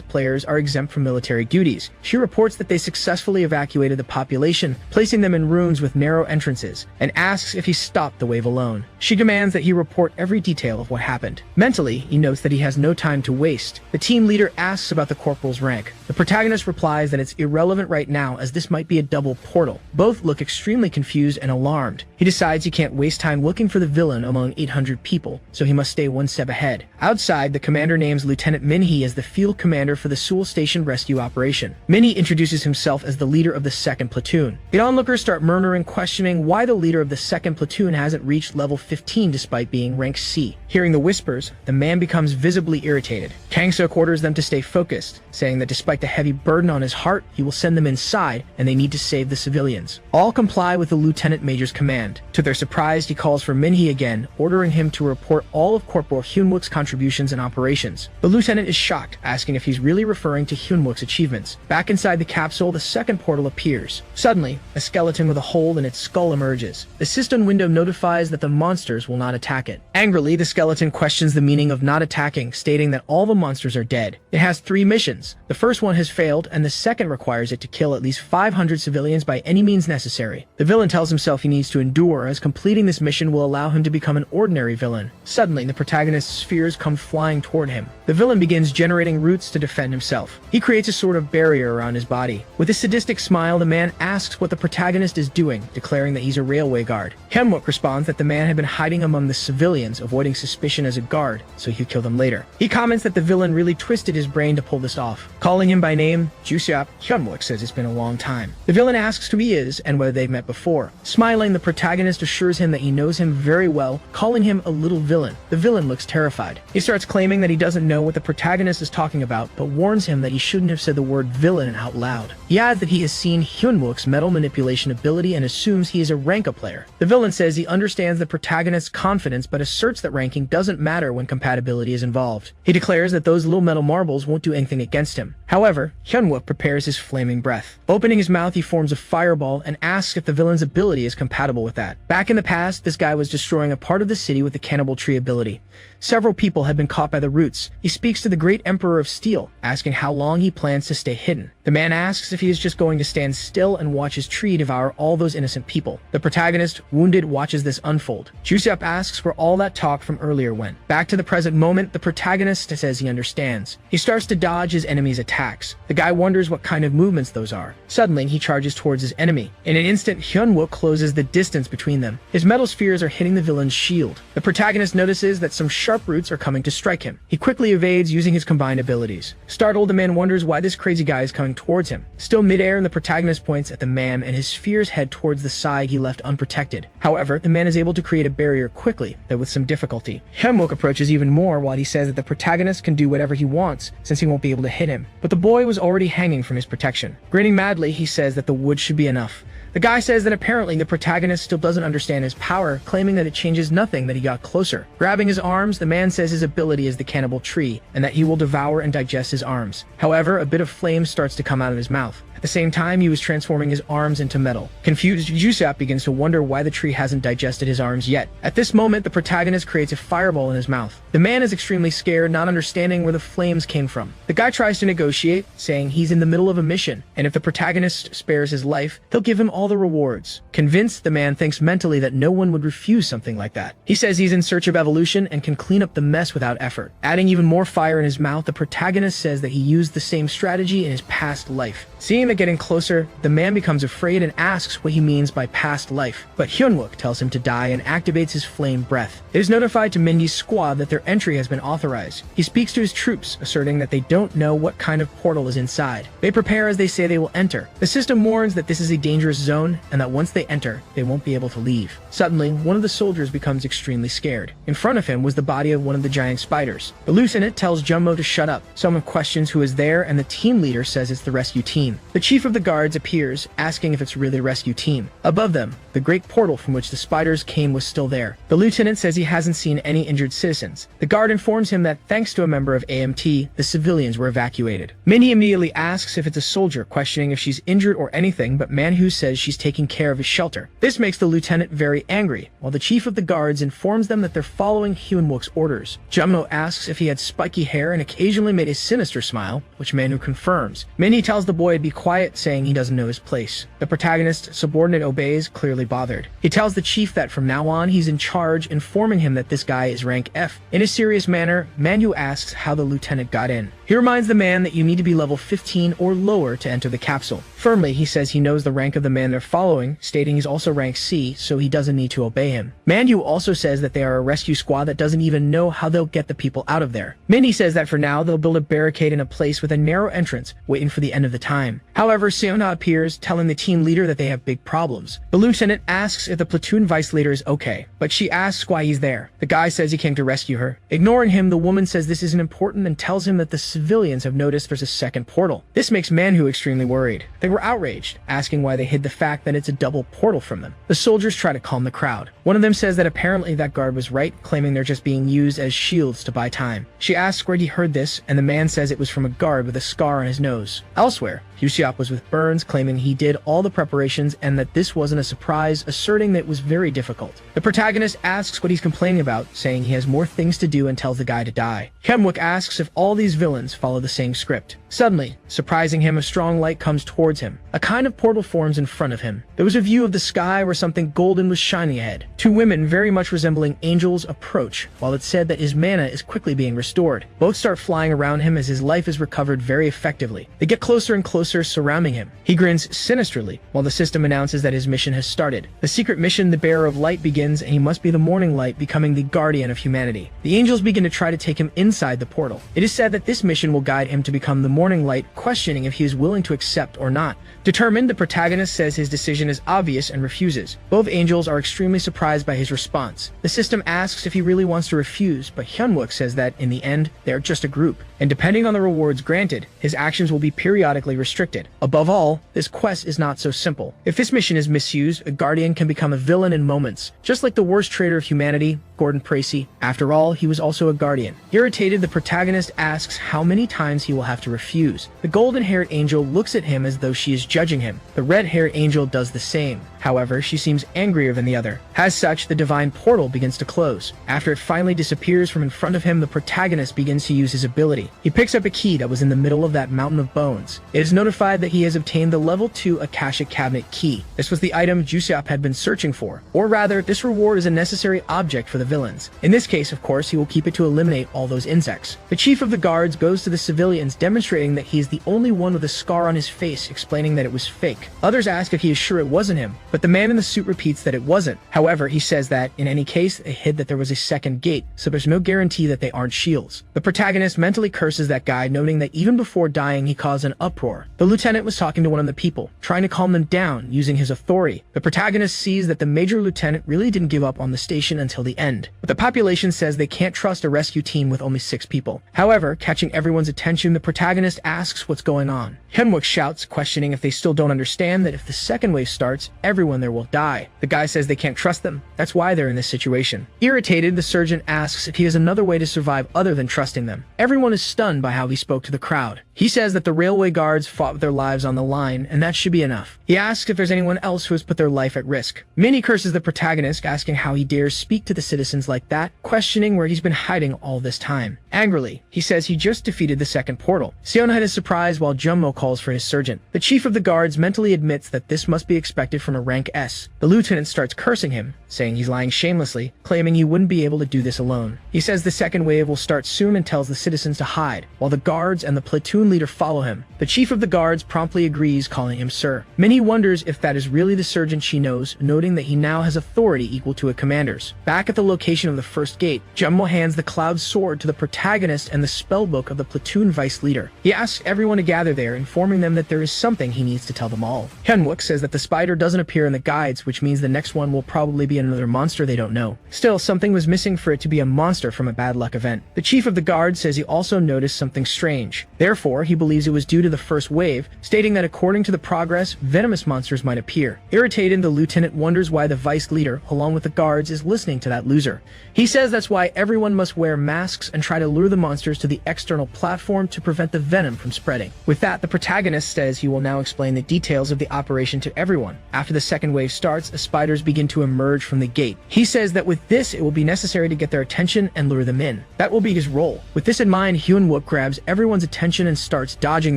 players are exempt from military duties, she reports that they successfully evacuated the population, placing them in rooms with narrow entrances, and asks if he stopped the wave alone. She demands that he report every detail of what happened. Mentally, he notes that he has no time to waste. The team leader asks about the corporal's rank. The protagonist replies that it's irrelevant right now as this might be a double portal. Both look extremely confused and alarmed. He decides he can't waste time looking for the villain among 800 people, so he must stay one step ahead. Outside, the commander names Lieutenant Minhee as the field commander for the Seoul Station rescue operation. Minhee introduces himself as the leader of the 2nd platoon. The onlookers start murmuring, questioning why the leader of the 2nd platoon hasn't reached level 15 despite being rank C. Hearing the whispers, the man becomes visibly irritated. Kang-suk orders them to stay focused, saying that despite the heavy burden on his heart, he will send them inside and they need to save the civilians. All comply with the lieutenant major's command. To their surprise, he calls for Minhee again, ordering him to report all of Corporal Hyunwook's contributions and operations. The lieutenant is shocked, asking if he's really referring to Hyunwook's achievements. Back inside the capsule, the 2nd portal appears. Suddenly, a skeleton with a hole in its skull emerges. The system window notifies that the monsters will not attack it. Angrily, the skeleton questions the meaning of not attacking, stating that all the monsters are dead. It has 3 missions. The first one has failed, and the second requires it to kill at least 500 civilians by any means necessary. The villain tells himself he needs to endure, as completing this mission will allow him to become an ordinary villain. Suddenly, the protagonist's fears come flying toward him. The villain begins generating roots to defend himself. He creates a sort of barrier around his body. With a sadistic smile, the man asks what the protagonist is doing, declaring that he's a railway guard. Hyunwook responds that the man had been hiding among the civilians, avoiding suspicion as a guard, so he'd kill them later. He comments that the villain really twisted his brain to pull this off. Calling him by name, Juseop, Hyunwook says it's been a long time. The villain asks who he is and whether they've met before. Smiling, the protagonist assures him that he knows him very well, calling him a little villain. The villain looks terrified. He starts claiming that he doesn't know what the protagonist is talking about, but warns him that he shouldn't have said the word villain out loud. He adds that he has seen Hyunwook's metal manipulation ability and assumes he is a Ranka player. The villain says he understands the protagonist's confidence but asserts that ranking doesn't matter when compatibility is involved. He declares that those little metal marbles won't do anything against him. However, Hyunwook prepares his flaming breath. Opening his mouth, he forms a fireball and asks if the villain's ability is compatible with that. Back in the past, this guy was destroying a part of the city with the cannibal tree ability. Several people had been caught by the roots. He speaks to the Great Emperor of Steel, asking how long he plans to stay hidden. The man asks if he is just going to stand still and watch his tree devour all those innocent people. The protagonist, wounded, watches this unfold. Juseop asks where all that talk from earlier went. Back to the present moment, the protagonist says he understands. He starts to dodge his enemy's attacks. The guy wonders what kind of movements those are. Suddenly, he charges towards his enemy. In an instant, Hyunwook closes the distance between them. His metal spheres are hitting the villain's shield. The protagonist notices that some sharp roots are coming to strike him. He quickly evades using his combined abilities. Startled, the man wonders why this crazy guy is coming towards him. Still midair, the protagonist points at the man and his spheres head towards the side he left unprotected. However, the man is able to create a barrier quickly, though with some difficulty. Hyunwook approaches even more while he says that the protagonist can do whatever he wants since he won't be able to hit him. But the boy was already hanging from his protection. Grinning madly, he says that the wood should be enough. The guy says that apparently the protagonist still doesn't understand his power, claiming that it changes nothing that he got closer. Grabbing his arms, the man says his ability is the cannibal tree, and that he will devour and digest his arms. However, a bit of flame starts to come out of his mouth. At the same time, he was transforming his arms into metal. Confused, Juseop begins to wonder why the tree hasn't digested his arms yet. At this moment, the protagonist creates a fireball in his mouth. The man is extremely scared, not understanding where the flames came from. The guy tries to negotiate, saying he's in the middle of a mission, and if the protagonist spares his life, they'll give him all the rewards. Convinced, the man thinks mentally that no one would refuse something like that. He says he's in search of evolution and can clean up the mess without effort. Adding even more fire in his mouth, the protagonist says that he used the same strategy in his past life. Seeing that getting closer, the man becomes afraid and asks what he means by past life. But Hyunwook tells him to die and activates his flame breath. It is notified to Mindy's squad that their entry has been authorized. He speaks to his troops, asserting that they don't know what kind of portal is inside. They prepare as they say they will enter. The system warns that this is a dangerous zone and that once they enter, they won't be able to leave. Suddenly, one of the soldiers becomes extremely scared. In front of him was the body of one of the giant spiders. The lieutenant tells Jumbo to shut up. Someone questions who is there, and the team leader says it's the rescue team. The chief of the guards appears, asking if it's really a rescue team. Above them, The great portal from which the spiders came was still there. The lieutenant says he hasn't seen any injured citizens. The guard informs him that thanks to a member of AMT, the civilians were evacuated. Minnie immediately asks if it's a soldier, questioning if she's injured or anything, but Manhwa says she's taking care of his shelter. This makes the lieutenant very angry, while the chief of the guards informs them that they're following Hyunwook's orders. Jummo asks if he had spiky hair and occasionally made a sinister smile, which Manhwa confirms. Minnie tells the boy to be quiet, saying he doesn't know his place. The protagonist's subordinate obeys, clearly bothered. He tells the chief that from now on he's in charge, informing him that this guy is rank F. In a serious manner, Manhwa asks how the lieutenant got in. He reminds the man that you need to be level 15 or lower to enter the capsule. Firmly, he says he knows the rank of the man they're following, stating he's also rank C, so he doesn't need to obey him. Manhwa also says that they are a rescue squad that doesn't even know how they'll get the people out of there. Minnie says that for now they'll build a barricade in a place with a narrow entrance, waiting for the end of the time. However, Seona appears, telling the team leader that they have big problems. The lieutenant asks if the platoon vice leader is okay, but she asks why he's there. The guy says he came to rescue her. Ignoring him, the woman says this isn't important and tells him that the civilians have noticed there's a second portal. This makes Manhwa extremely worried. They were outraged, asking why they hid the fact that it's a double portal from them. The soldiers try to calm the crowd. One of them says that apparently that guard was right, claiming they're just being used as shields to buy time. She asks where he heard this, and the man says it was from a guard with a scar on his nose. Elsewhere, Yusiap was with Burns, claiming he did all the preparations and that this wasn't a surprise, asserting that it was very difficult. The protagonist asks what he's complaining about, saying he has more things to do and tells the guy to die. Hyunwook asks if all these villains follow the same script. Suddenly, surprising him, a strong light comes towards him. A kind of portal forms in front of him. There was a view of the sky where something golden was shining ahead. Two women, very much resembling angels, approach, while it's said that his mana is quickly being restored. Both start flying around him as his life is recovered very effectively. They get closer and closer, surrounding him. He grins sinisterly, while the system announces that his mission has started. The secret mission, the Bearer of Light, begins, and he must be the Morning Light, becoming the guardian of humanity. The angels begin to try to take him inside the portal. It is said that this mission will guide him to become the Morning Light, questioning if he is willing to accept or not. Determined, the protagonist says his decision is obvious and refuses. Both angels are extremely surprised by his response. The system asks if he really wants to refuse, but Hyunwook says that, in the end, they are just a group, and depending on the rewards granted, his actions will be periodically restricted. Above all, this quest is not so simple. If this mission is misused, a guardian can become a villain in moments, just like the worst traitor of humanity, Gordon Precy. After all, he was also a guardian. Irritated, the protagonist asks how many times he will have to refuse. The golden-haired angel looks at him as though she is judging him. The red-haired angel does the same. However, she seems angrier than the other. As such, the divine portal begins to close. After it finally disappears from in front of him, the protagonist begins to use his ability. He picks up a key that was in the middle of that mountain of bones. It is notified that he has obtained the level 2 Akashic Cabinet key. This was the item Jusiap had been searching for. Or rather, this reward is a necessary object for the villains. In this case, of course, he will keep it to eliminate all those insects. The chief of the guards goes to the civilians, demonstrating that he is the only one with a scar on his face, explaining that it was fake. Others ask if he is sure it wasn't him, but the man in the suit repeats that it wasn't. However, he says that, in any case, they hid that there was a second gate, so there's no guarantee that they aren't shields. The protagonist mentally curses that guy, noting that even before dying, he caused an uproar. The lieutenant was talking to one of the people, trying to calm them down, using his authority. The protagonist sees that the major lieutenant really didn't give up on the station until the end. But the population says they can't trust a rescue team with only 6 people. However, catching everyone's attention, the protagonist asks what's going on. Hyunwook shouts, questioning if they still don't understand that if the second wave starts, everyone there will die. The guy says they can't trust them. That's why they're in this situation. Irritated, the surgeon asks if he has another way to survive other than trusting them. Everyone is stunned by how he spoke to the crowd. He says that the railway guards fought with their lives on the line, and that should be enough. He asks if there's anyone else who has put their life at risk. Minnie curses the protagonist, asking how he dares speak to the citizens like that, questioning where he's been hiding all this time. Angrily, he says he just defeated the second portal. Seona is surprised while Jummo calls for his surgeon. The chief of the guards mentally admits that this must be expected from a rank S. The lieutenant starts cursing him, saying he's lying shamelessly, claiming he wouldn't be able to do this alone. He says the second wave will start soon and tells the citizens to hide, while the guards and the platoon leader follow him. The chief of the guards promptly agrees, calling him sir. Minnie wonders if that is really the surgeon she knows, noting that he now has authority equal to a commander's. Back at the location of the first gate, Jummo hands the cloud sword to the protagonist and the spellbook of the platoon vice leader. He asks everyone to gather there, informing them that there is something he needs to tell them all. Hyunwook says that the spider doesn't appear in the guides, which means the next one will probably be yet another monster they don't know. Still, something was missing for it to be a monster from a bad luck event. The chief of the guard says he also noticed something strange. Therefore, he believes it was due to the first wave, stating that according to the progress, venomous monsters might appear. Irritated, the lieutenant wonders why the vice leader, along with the guards, is listening to that loser. He says that's why everyone must wear masks and try to lure the monsters to the external platform to prevent the venom from spreading. With that, the protagonist says he will now explain the details of the operation to everyone. After the second wave starts, the spiders begin to emerge from the gate. He says that with this, it will be necessary to get their attention and lure them in. That will be his role. With this in mind, Hyunwook grabs everyone's attention and starts dodging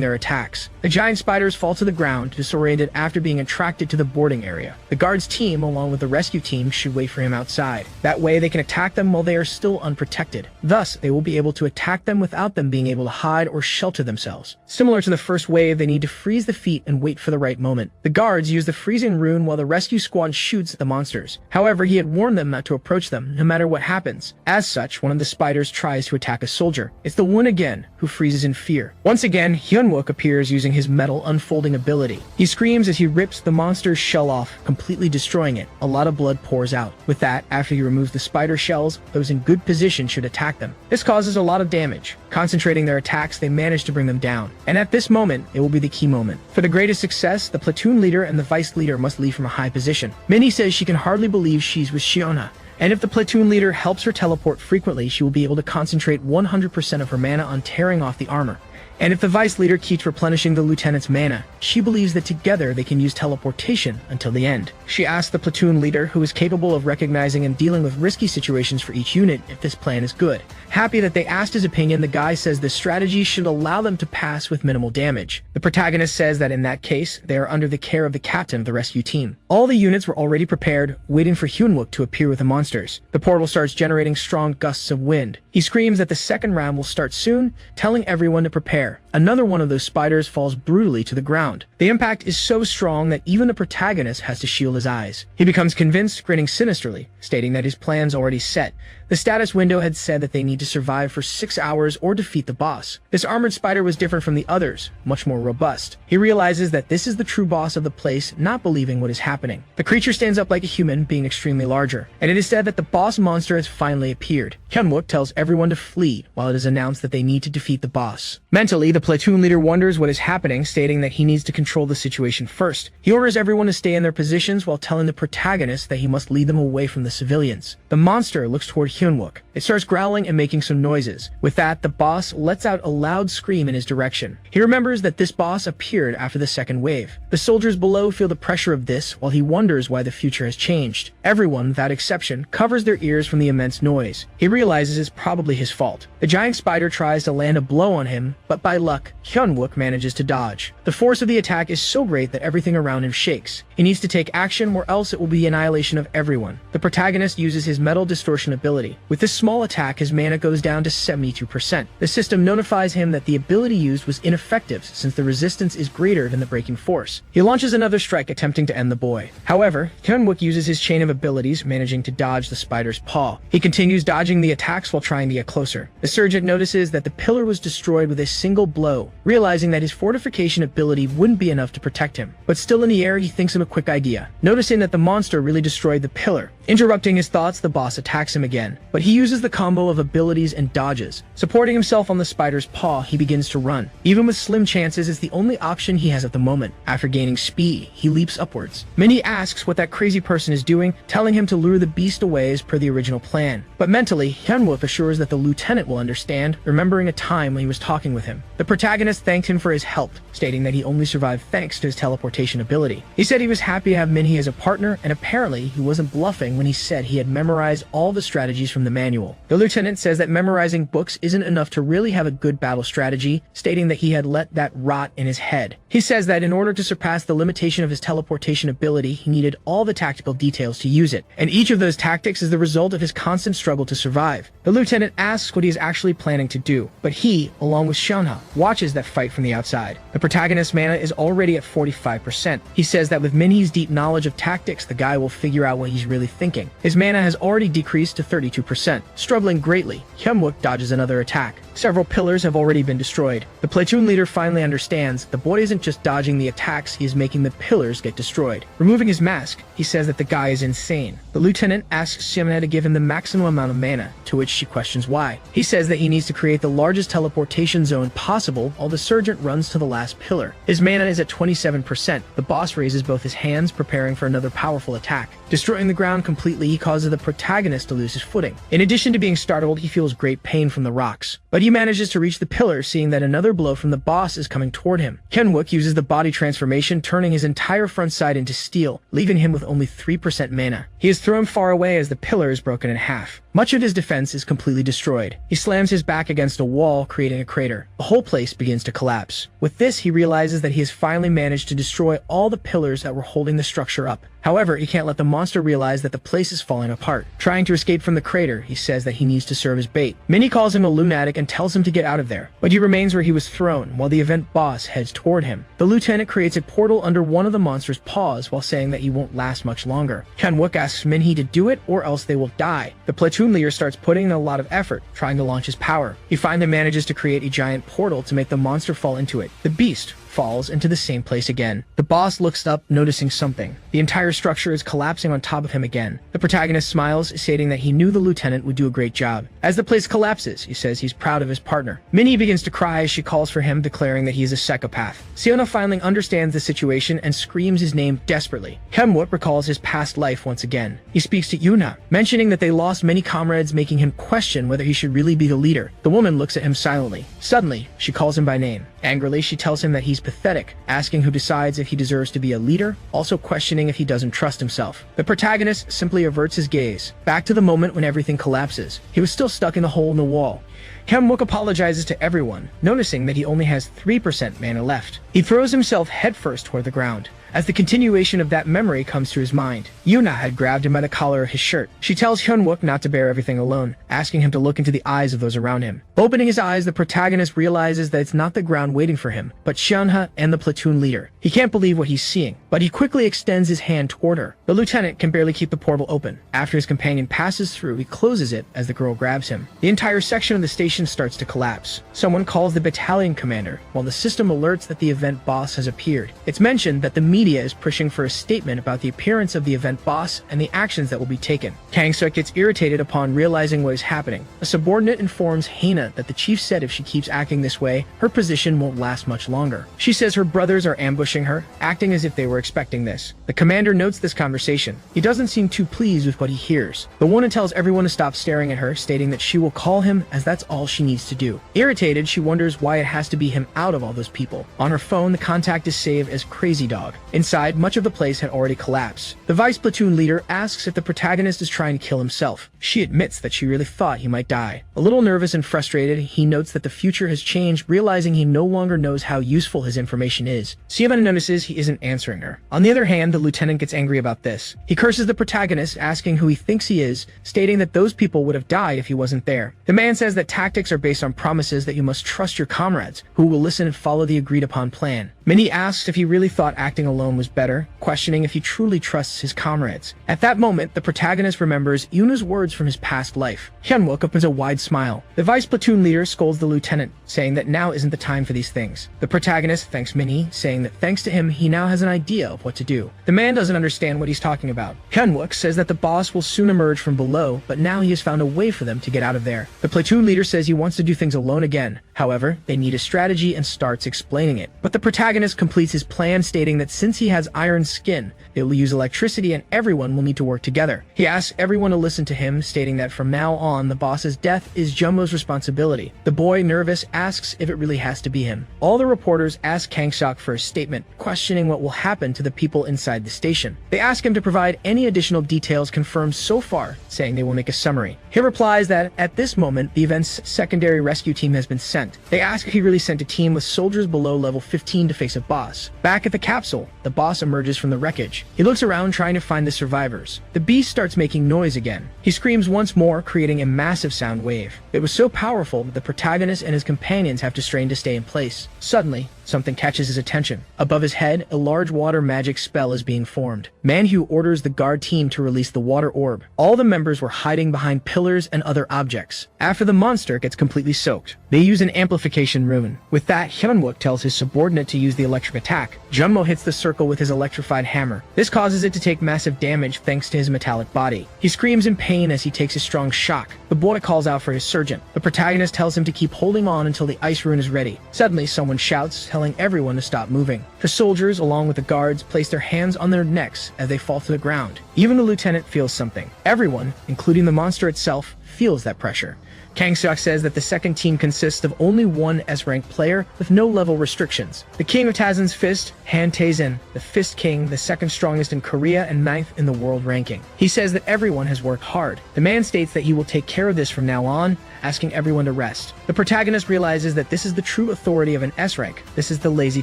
their attacks. The giant spiders fall to the ground, disoriented after being attracted to the boarding area. The guards team, along with the rescue team, should wait for him outside. That way, they can attack them while they are still unprotected. Thus, they will be able to attack them without them being able to hide or shelter themselves. Similar to the first wave, they need to freeze the feet and wait for the right moment. The guards use the freezing rune while the rescue squad shoots at the monsters. However, he had warned them not to approach them, no matter what happens. As such, one of the spiders tries to attack a soldier. It's the one again who freezes in fear. Once again, Hyunwook appears using his metal unfolding ability. He screams as he rips the monster's shell off, completely destroying it. A lot of blood pours out. With that, after he removes the spider shells, those in good position should attack them. This causes a lot of damage. Concentrating their attacks, they manage to bring them down. And at this moment, it will be the key moment. For the greatest success, the platoon leader and the vice leader must leave from a high position. Minnie says she can hardly believe she's with Shiona. And if the platoon leader helps her teleport frequently, she will be able to concentrate 100% of her mana on tearing off the armor. And if the vice leader keeps replenishing the lieutenant's mana, she believes that together they can use teleportation until the end. She asks the platoon leader, who is capable of recognizing and dealing with risky situations for each unit, if this plan is good. Happy that they asked his opinion, the guy says this strategy should allow them to pass with minimal damage. The protagonist says that in that case, they are under the care of the captain of the rescue team. All the units were already prepared, waiting for Hyunwook to appear with the monsters. The portal starts generating strong gusts of wind. He screams that the second round will start soon, telling everyone to prepare. Another one of those spiders falls brutally to the ground. The impact is so strong that even the protagonist has to shield his eyes. He becomes convinced, grinning sinisterly, stating that his plan's already set. The status window had said that they need to survive for 6 hours or defeat the boss. This armored spider was different from the others, much more robust. He realizes that this is the true boss of the place, not believing what is happening. The creature stands up like a human, being extremely larger, and it is said that the boss monster has finally appeared. Hyunwook tells everyone to flee, while it is announced that they need to defeat the boss. Mentally, the platoon leader wonders what is happening, stating that he needs to control the situation first. He orders everyone to stay in their positions while telling the protagonist that he must lead them away from the civilians. The monster looks toward Hyunwook. It starts growling and making some noises. With that, the boss lets out a loud scream in his direction. He remembers that this boss appeared after the second wave. The soldiers below feel the pressure of this, while he wonders why the future has changed. Everyone, without exception, covers their ears from the immense noise. He realizes it's probably his fault. The giant spider tries to land a blow on him, but by luck, Hyunwook manages to dodge. The force of the attack is so great that everything around him shakes. He needs to take action, or else it will be annihilation of everyone. The protagonist uses his metal distortion ability. With this small attack, his mana goes down to 72%. The system notifies him that the ability used was ineffective since the resistance is greater than the breaking force. He launches another strike attempting to end the boy. However, Hyunwook uses his chain of abilities, managing to dodge the spider's paw. He continues dodging the attacks while trying to get closer. The sergeant notices that the pillar was destroyed with a single blow, realizing that his fortification ability wouldn't be enough to protect him. But still in the air, he thinks of a quick idea, noticing that the monster really destroyed the pillar. Interrupting his thoughts, the boss attacks him again, but he uses the combo of abilities and dodges. Supporting himself on the spider's paw, he begins to run. Even with slim chances, it's the only option he has at the moment. After gaining speed, he leaps upwards. Minnie asks what that crazy person is doing, telling him to lure the beast away as per the original plan. But mentally, Hyunwook assures that the lieutenant will understand, remembering a time when he was talking with him. The protagonist thanked him for his help, stating that he only survived thanks to his teleportation ability. He said he was happy to have Minnie as a partner, and apparently he wasn't bluffing when he said he had memorized all the strategies from the manual. The lieutenant says that memorizing books isn't enough to really have a good battle strategy, stating that he had let that rot in his head. He says that in order to surpass the limitation of his teleportation ability, he needed all the tactical details to use it, and each of those tactics is the result of his constant struggle to survive. The lieutenant asks what he is actually planning to do, but he, along with Shunha, watches that fight from the outside. The protagonist's mana is already at 45%. He says that with Minnie's deep knowledge of tactics, the guy will figure out what he's really thinking. His mana has already decreased to 32%. Struggling greatly, Hyunwook dodges another attack. Several pillars have already been destroyed. The platoon leader finally understands the boy isn't just dodging the attacks, he is making the pillars get destroyed. Removing his mask, he says that the guy is insane. The lieutenant asks Xiemna to give him the maximum amount of mana, to which she questions why. He says that he needs to create the largest teleportation zone possible, while the sergeant runs to the last pillar. His mana is at 27%. The boss raises both his hands, preparing for another powerful attack. Destroying the ground completely, he causes the protagonist to lose his footing. In addition to being startled, he feels great pain from the rocks. But he manages to reach the pillar, seeing that another blow from the boss is coming toward him. Hyunwook uses the body transformation, turning his entire front side into steel, leaving him with only 3% mana. He is thrown far away as the pillar is broken in half. Much of his defense is completely destroyed. He slams his back against a wall, creating a crater. The whole place begins to collapse. With this, he realizes that he has finally managed to destroy all the pillars that were holding the structure up. However, he can't let the monster realize that the place is falling apart. Trying to escape from the crater, he says that he needs to serve as bait. Minnie calls him a lunatic and tells him to get out of there, but he remains where he was thrown while the event boss heads toward him. The lieutenant creates a portal under one of the monster's paws while saying that he won't last much longer. Hyunwook asks Minhee to do it or else they will die. The platoon leader starts putting in a lot of effort, trying to launch his power. He finally manages to create a giant portal to make the monster fall into it. The beast falls into the same place again. The boss looks up, noticing something. The entire structure is collapsing on top of him again. The protagonist smiles, stating that he knew the lieutenant would do a great job. As the place collapses, he says he's proud of his partner. Minnie begins to cry as she calls for him, declaring that he is a psychopath. Siona finally understands the situation and screams his name desperately. Hyunwook recalls his past life once again. He speaks to Yuna, mentioning that they lost many comrades, making him question whether he should really be the leader. The woman looks at him silently. Suddenly, she calls him by name. Angrily, she tells him that he's pathetic, asking who decides if he deserves to be a leader, also questioning if he doesn't trust himself. The protagonist simply averts his gaze, back to the moment when everything collapses. He was still stuck in the hole in the wall. Hyunwook apologizes to everyone, noticing that he only has 3% mana left. He throws himself headfirst toward the ground. As the continuation of that memory comes to his mind, Yuna had grabbed him by the collar of his shirt. She tells Hyunwook not to bear everything alone, asking him to look into the eyes of those around him. Opening his eyes, the protagonist realizes that it's not the ground waiting for him, but Xianha and the platoon leader. He can't believe what he's seeing, but he quickly extends his hand toward her. The lieutenant can barely keep the portal open. After his companion passes through, he closes it as the girl grabs him. The entire section of the station starts to collapse. Someone calls the battalion commander, while the system alerts that the event boss has appeared. It's mentioned that the media is pushing for a statement about the appearance of the event boss and the actions that will be taken. Kang-suk gets irritated upon realizing what is happening. A subordinate informs Haina that the chief said if she keeps acting this way, her position won't last much longer. She says her brothers are ambushing her, acting as if they were expecting this. The commander notes this conversation. He doesn't seem too pleased with what he hears. The woman tells everyone to stop staring at her, stating that she will call him as that's all she needs to do. Irritated, she wonders why it has to be him out of all those people. On her phone, the contact is saved as Crazy Dog. Inside, much of the place had already collapsed. The vice platoon leader asks if the protagonist is trying to kill himself. She admits that she really thought he might die. A little nervous and frustrated, he notes that the future has changed, realizing he no longer knows how useful his information is. Siemna notices he isn't answering her. On the other hand, the lieutenant gets angry about this. He curses the protagonist, asking who he thinks he is, stating that those people would have died if he wasn't there. The man says that tactics are based on promises, that you must trust your comrades, who will listen and follow the agreed upon plan. Minnie asks if he really thought acting alone was better, questioning if he truly trusts his comrades. At that moment, the protagonist remembers Yuna's words from his past life. Hyunwook opens a wide smile. The vice platoon leader scolds the lieutenant, saying that now isn't the time for these things. The protagonist thanks Minnie, saying that thanks to him, he now has an idea of what to do. The man doesn't understand what he's talking about. Hyunwook says that the boss will soon emerge from below, but now he has found a way for them to get out of there. The platoon leader says he wants to do things alone again. However, they need a strategy and starts explaining it. But the protagonist completes his plan, stating that since he has iron skin, they will use electricity and everyone will need to work together. He asks everyone to listen to him, stating that from now on, the boss's death is Jumbo's responsibility. The boy, nervous, asks if it really has to be him. All the reporters ask Kang-sok for a statement, questioning what will happen to the people inside the station. They ask him to provide any additional details confirmed so far, saying they will make a summary. He replies that at this moment, the event's secondary rescue team has been sent. They ask if he really sent a team with soldiers below level 15 to face a boss. Back at the capsule, the boss emerges from the wreckage. He looks around trying to find the survivors. The beast starts making noise again. He screams once more, creating a massive sound wave. It was so powerful that the protagonist and his companions have to strain to stay in place. Suddenly, something catches his attention. Above his head, a large water magic spell is being formed. Manhwa orders the guard team to release the water orb. All the members were hiding behind pillars and other objects. After the monster gets completely soaked, they use an amplification rune. With that, Hyunwook tells his subordinate to use the electric attack. Junmo hits the circle with his electrified hammer. This causes it to take massive damage thanks to his metallic body. He screams in pain as he takes a strong shock. The boy calls out for his surgeon. The protagonist tells him to keep holding on until the ice rune is ready. Suddenly, someone shouts, telling everyone to stop moving. The soldiers, along with the guards, place their hands on their necks as they fall to the ground. Even the lieutenant feels something. Everyone, including the monster itself, feels that pressure. Kang-seok says that the second team consists of only one S-rank player with no level restrictions. The king of Taesin's fist, Han Taesin, the Fist King, the second strongest in Korea and ninth in the world ranking. He says that everyone has worked hard. The man states that he will take care of this from now on, asking everyone to rest. The protagonist realizes that this is the true authority of an S-rank. This is the lazy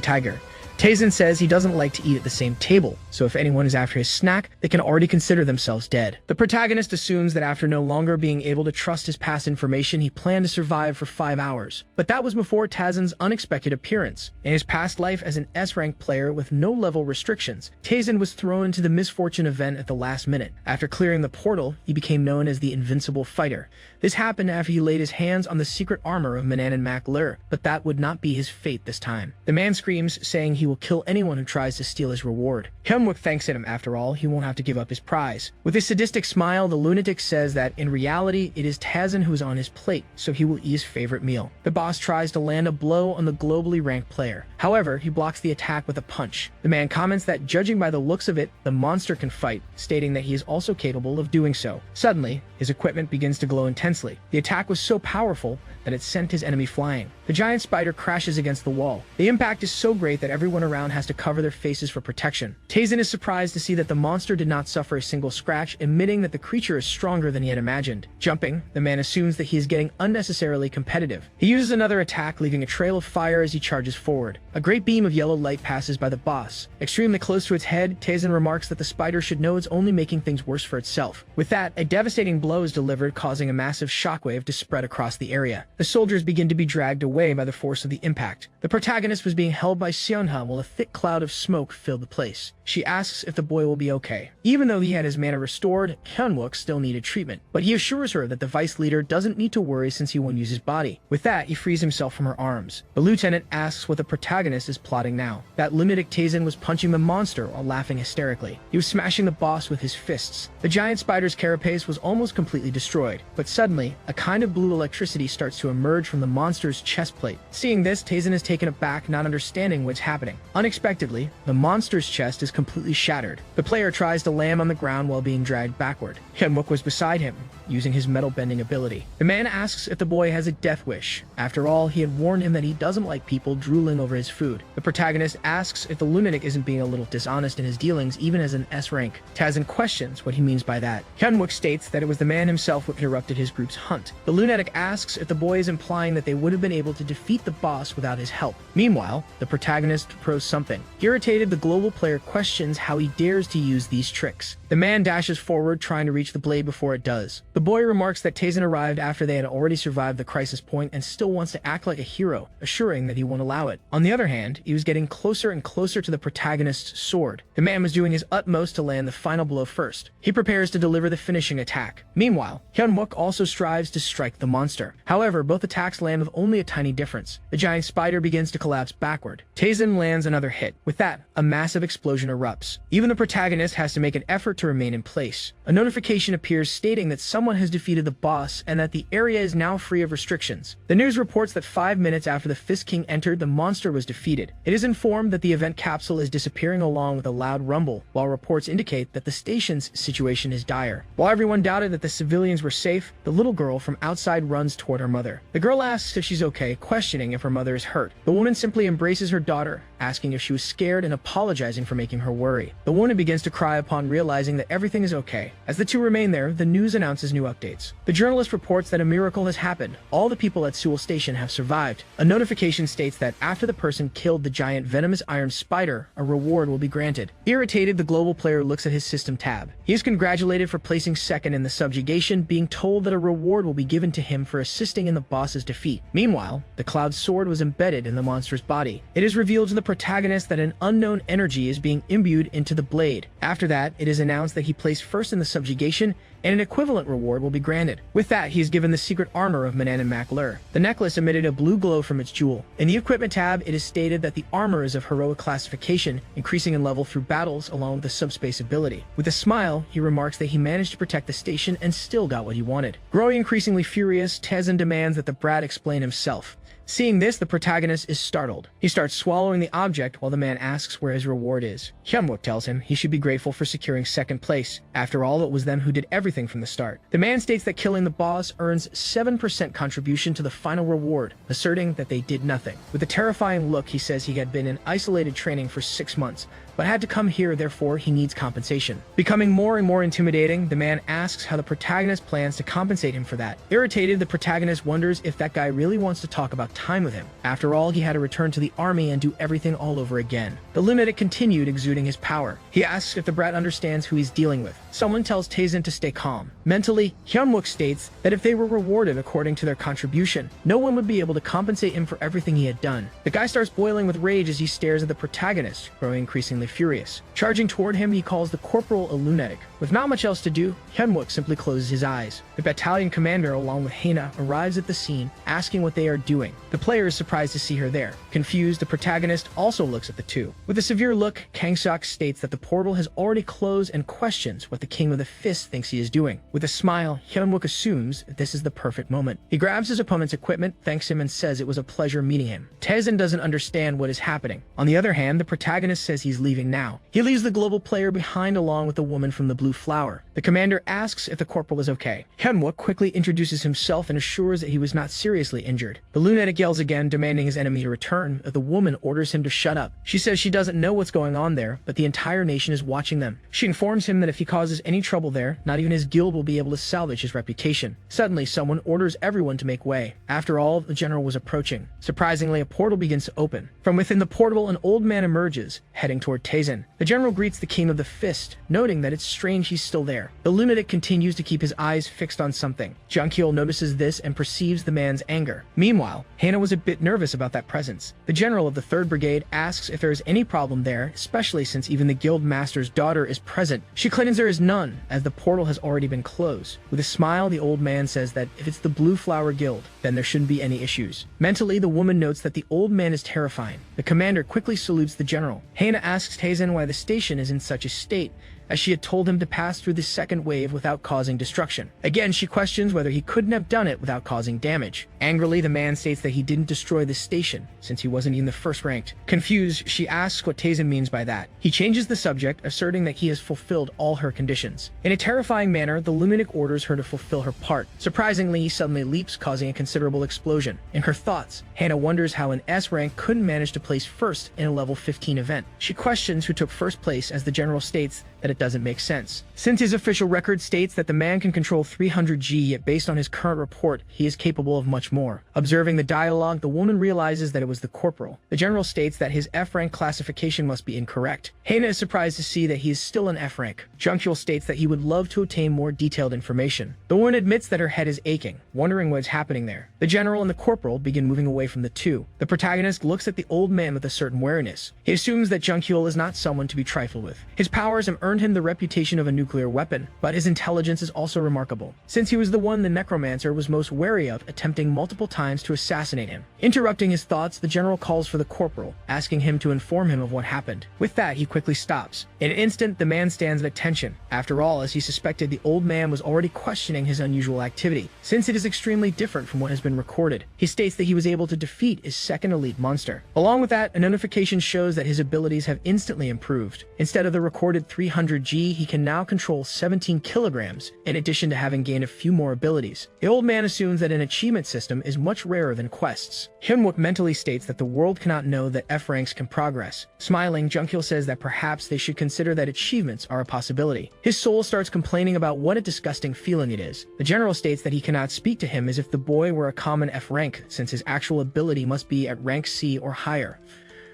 tiger. Taesin says he doesn't like to eat at the same table, so if anyone is after his snack, they can already consider themselves dead. The protagonist assumes that after no longer being able to trust his past information, he planned to survive for 5 hours. But that was before Taesin's unexpected appearance. In his past life as an S-rank player with no level restrictions, Taesin was thrown into the misfortune event at the last minute. After clearing the portal, he became known as the Invincible Fighter. This happened after he laid his hands on the secret armor of Manan and Mac Lur, but that would not be his fate this time. The man screams, saying he will kill anyone who tries to steal his reward. Hyunwook thanks him. After all, he won't have to give up his prize. With his sadistic smile, the lunatic says that in reality, it is Taesin who is on his plate, so he will eat his favorite meal. The boss tries to land a blow on the globally ranked player. However, he blocks the attack with a punch. The man comments that judging by the looks of it, the monster can fight, stating that he is also capable of doing so. Suddenly, his equipment begins to glow intensely. The attack was so powerful that it sent his enemy flying. The giant spider crashes against the wall. The impact is so great that everyone around has to cover their faces for protection. Taesin is surprised to see that the monster did not suffer a single scratch, admitting that the creature is stronger than he had imagined. Jumping, the man assumes that he is getting unnecessarily competitive. He uses another attack, leaving a trail of fire as he charges forward. A great beam of yellow light passes by the boss. Extremely close to its head, Taesin remarks that the spider should know it's only making things worse for itself. With that, a devastating blow is delivered, causing a massive shockwave to spread across the area. The soldiers begin to be dragged away by the force of the impact. The protagonist was being held by Seonha while a thick cloud of smoke filled the place. She asks if the boy will be okay. Even though he had his mana restored, Hyunwook still needed treatment, but he assures her that the vice leader doesn't need to worry since he won't use his body. With that, he frees himself from her arms. The lieutenant asks what the protagonist is plotting now. That lunatic Taesin was punching the monster while laughing hysterically. He was smashing the boss with his fists. The giant spider's carapace was almost completely destroyed, but suddenly, a kind of blue electricity starts to emerge from the monster's chest plate. Seeing this, Taesin is taken aback, not understanding what's happening. Unexpectedly, the monster's chest is completely shattered. The player tries to land on the ground while being dragged backward. Hyunwook was beside him, using his metal bending ability. The man asks if the boy has a death wish. After all, he had warned him that he doesn't like people drooling over his food. The protagonist asks if the lunatic isn't being a little dishonest in his dealings, even as an S rank. Taesin questions what he means by that. Hyunwook states that it was the man himself who interrupted his group's hunt. The lunatic asks if the boy is implying that they would have been able to defeat the boss without his help. Meanwhile, the protagonist pros something. Irritated, the global player questions how he dares to use these tricks. The man dashes forward, trying to reach the blade before it does. The boy remarks that Taesin arrived after they had already survived the crisis point and still wants to act like a hero, assuring that he won't allow it. On the other hand, he was getting closer and closer to the protagonist's sword. The man was doing his utmost to land the final blow first. He prepares to deliver the finishing attack. Meanwhile, Hyunwook also strives to strike the monster. However, both attacks land with only a tiny difference. The giant spider begins to collapse backward. Taesin lands another hit. With that, a massive explosion erupts. Even the protagonist has to make an effort to remain in place. A notification appears stating that someone has defeated the boss and that the area is now free of restrictions. The news reports that 5 minutes after the Fist King entered, the monster was defeated. It is informed that the event capsule is disappearing along with a loud rumble, while reports indicate that the station's situation is dire. While everyone doubted that the civilians were safe, the little girl from outside runs toward her mother. The girl asks if she's okay, questioning if her mother is hurt. The woman simply embraces her daughter, asking if she was scared and apologizing for making her worry. The woman begins to cry upon realizing that everything is okay. As the two remain there, the news announces new updates. The journalist reports that a miracle has happened. All the people at Seoul Station have survived. A notification states that after the person killed the giant venomous iron spider, a reward will be granted. Irritated, the global player looks at his system tab. He is congratulated for placing second in the subjugation, being told that a reward will be given to him for assisting in the boss's defeat. Meanwhile, the cloud sword was embedded in the monster's body. It is revealed to the protagonist that an unknown energy is being imbued into the blade. After that, it is announced that he placed first in the subjugation, and an equivalent reward will be granted. With that, he is given the secret armor of mangacapped. The necklace emitted a blue glow from its jewel. In the equipment tab, it is stated that the armor is of heroic classification, increasing in level through battles along with the subspace ability. With a smile, he remarks that he managed to protect the station and still got what he wanted. Growing increasingly furious, Tezen demands that the brat explain himself. Seeing this, the protagonist is startled. He starts swallowing the object while the man asks where his reward is. Hyunwook tells him he should be grateful for securing second place. After all, it was them who did everything from the start. The man states that killing the boss earns 7% contribution to the final reward, asserting that they did nothing. With a terrifying look, he says he had been in isolated training for 6 months, but had to come here, therefore he needs compensation. Becoming more and more intimidating, the man asks how the protagonist plans to compensate him for that. Irritated, the protagonist wonders if that guy really wants to talk about time with him. After all, he had to return to the army and do everything all over again. The lunatic continued exuding his power. He asks if the brat understands who he's dealing with. Someone tells Tezen to stay calm. Mentally, Hyunwook states that if they were rewarded according to their contribution, no one would be able to compensate him for everything he had done. The guy starts boiling with rage as he stares at the protagonist, growing increasingly furious. Charging toward him, he calls the corporal a lunatic. With not much else to do, Hyunwook simply closes his eyes. The battalion commander, along with Hana, arrives at the scene, asking what they are doing. The player is surprised to see her there. Confused, the protagonist also looks at the two. With a severe look, Kangseok states that the portal has already closed and questions what the King of the Fist thinks he is doing. With a smile, Hyunwook assumes that this is the perfect moment. He grabs his opponent's equipment, thanks him, and says it was a pleasure meeting him. Tezen doesn't understand what is happening. On the other hand, the protagonist says he's leaving now. He leaves the global player behind along with the woman from the blue flower. The commander asks if the corporal is okay. Hyunwook quickly introduces himself and assures that he was not seriously injured. The lunatic yells again, demanding his enemy to return, but the woman orders him to shut up. She says she doesn't know what's going on there, but the entire nation is watching them. She informs him that if he causes any trouble there, not even his guild will be able to salvage his reputation. Suddenly, someone orders everyone to make way. After all, the general was approaching. Surprisingly, a portal begins to open. From within the portal, an old man emerges, heading toward Tezen. The general greets the King of the Fist, noting that it's strange he's still there. The lunatic continues to keep his eyes fixed on something. Junkyul notices this and perceives the man's anger. Meanwhile, Hana was a bit nervous about that presence. The general of the 3rd Brigade asks if there is any problem there, especially since even the guild master's daughter is present. She claims there is none, as the portal has already been closed. With a smile, the old man says that if it's the Blue Flower Guild, then there shouldn't be any issues. Mentally, the woman notes that the old man is terrifying. The commander quickly salutes the general. Hana asks Tezen why the station is in such a state, as she had told him to pass through the 2nd wave without causing destruction. Again, she questions whether he couldn't have done it without causing damage. Angrily, the man states that he didn't destroy the station, since he wasn't even the 1st ranked. Confused, she asks what Tezen means by that. He changes the subject, asserting that he has fulfilled all her conditions. In a terrifying manner, the lunatic orders her to fulfill her part. Surprisingly, he suddenly leaps, causing a considerable explosion. In her thoughts, Hana wonders how an S rank couldn't manage to place first in a level 15 event. She questions who took first place, as the general states that it doesn't make sense. Since his official record states that the man can control 300G, yet based on his current report, he is capable of much more. Observing the dialogue, the woman realizes that it was the corporal. The general states that his F rank classification must be incorrect. Hana is surprised to see that he is still an F rank. Junkyul states that he would love to obtain more detailed information. The woman admits that her head is aching, wondering what is happening there. The general and the corporal begin moving away from the two. The protagonist looks at the old man with a certain wariness. He assumes that Junkyul is not someone to be trifled with. His powers have earned him the reputation of a nuclear weapon, but his intelligence is also remarkable, since he was the one the necromancer was most wary of, attempting multiple times to assassinate him. Interrupting his thoughts, the general calls for the corporal, asking him to inform him of what happened. With that, he quickly stops. In an instant, the man stands at attention. After all, as he suspected, the old man was already questioning his unusual activity, since it is extremely different from what has been recorded. He states that he was able to defeat his 2nd elite monster. Along with that, a notification shows that his abilities have instantly improved. Instead of the recorded 300 100G, he can now control 17 kilograms, in addition to having gained a few more abilities. The old man assumes that an achievement system is much rarer than quests. Hyunwook mentally states that the world cannot know that F ranks can progress. Smiling, Junghyul says that perhaps they should consider that achievements are a possibility. His soul starts complaining about what a disgusting feeling it is. The general states that he cannot speak to him as if the boy were a common F rank, since his actual ability must be at rank C or higher.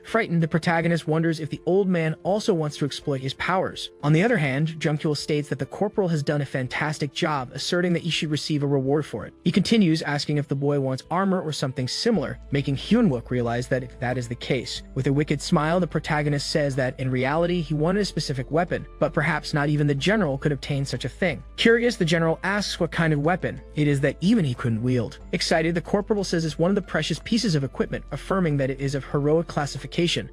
Frightened, the protagonist wonders if the old man also wants to exploit his powers. On the other hand, Junghyul states that the corporal has done a fantastic job, asserting that he should receive a reward for it. He continues, asking if the boy wants armor or something similar, making Hyunwook realize that that is the case. With a wicked smile, the protagonist says that in reality he wanted a specific weapon, but perhaps not even the general could obtain such a thing. Curious, the general asks what kind of weapon it is that even he couldn't wield. Excited, the corporal says it's one of the precious pieces of equipment, affirming that it is of heroic classification.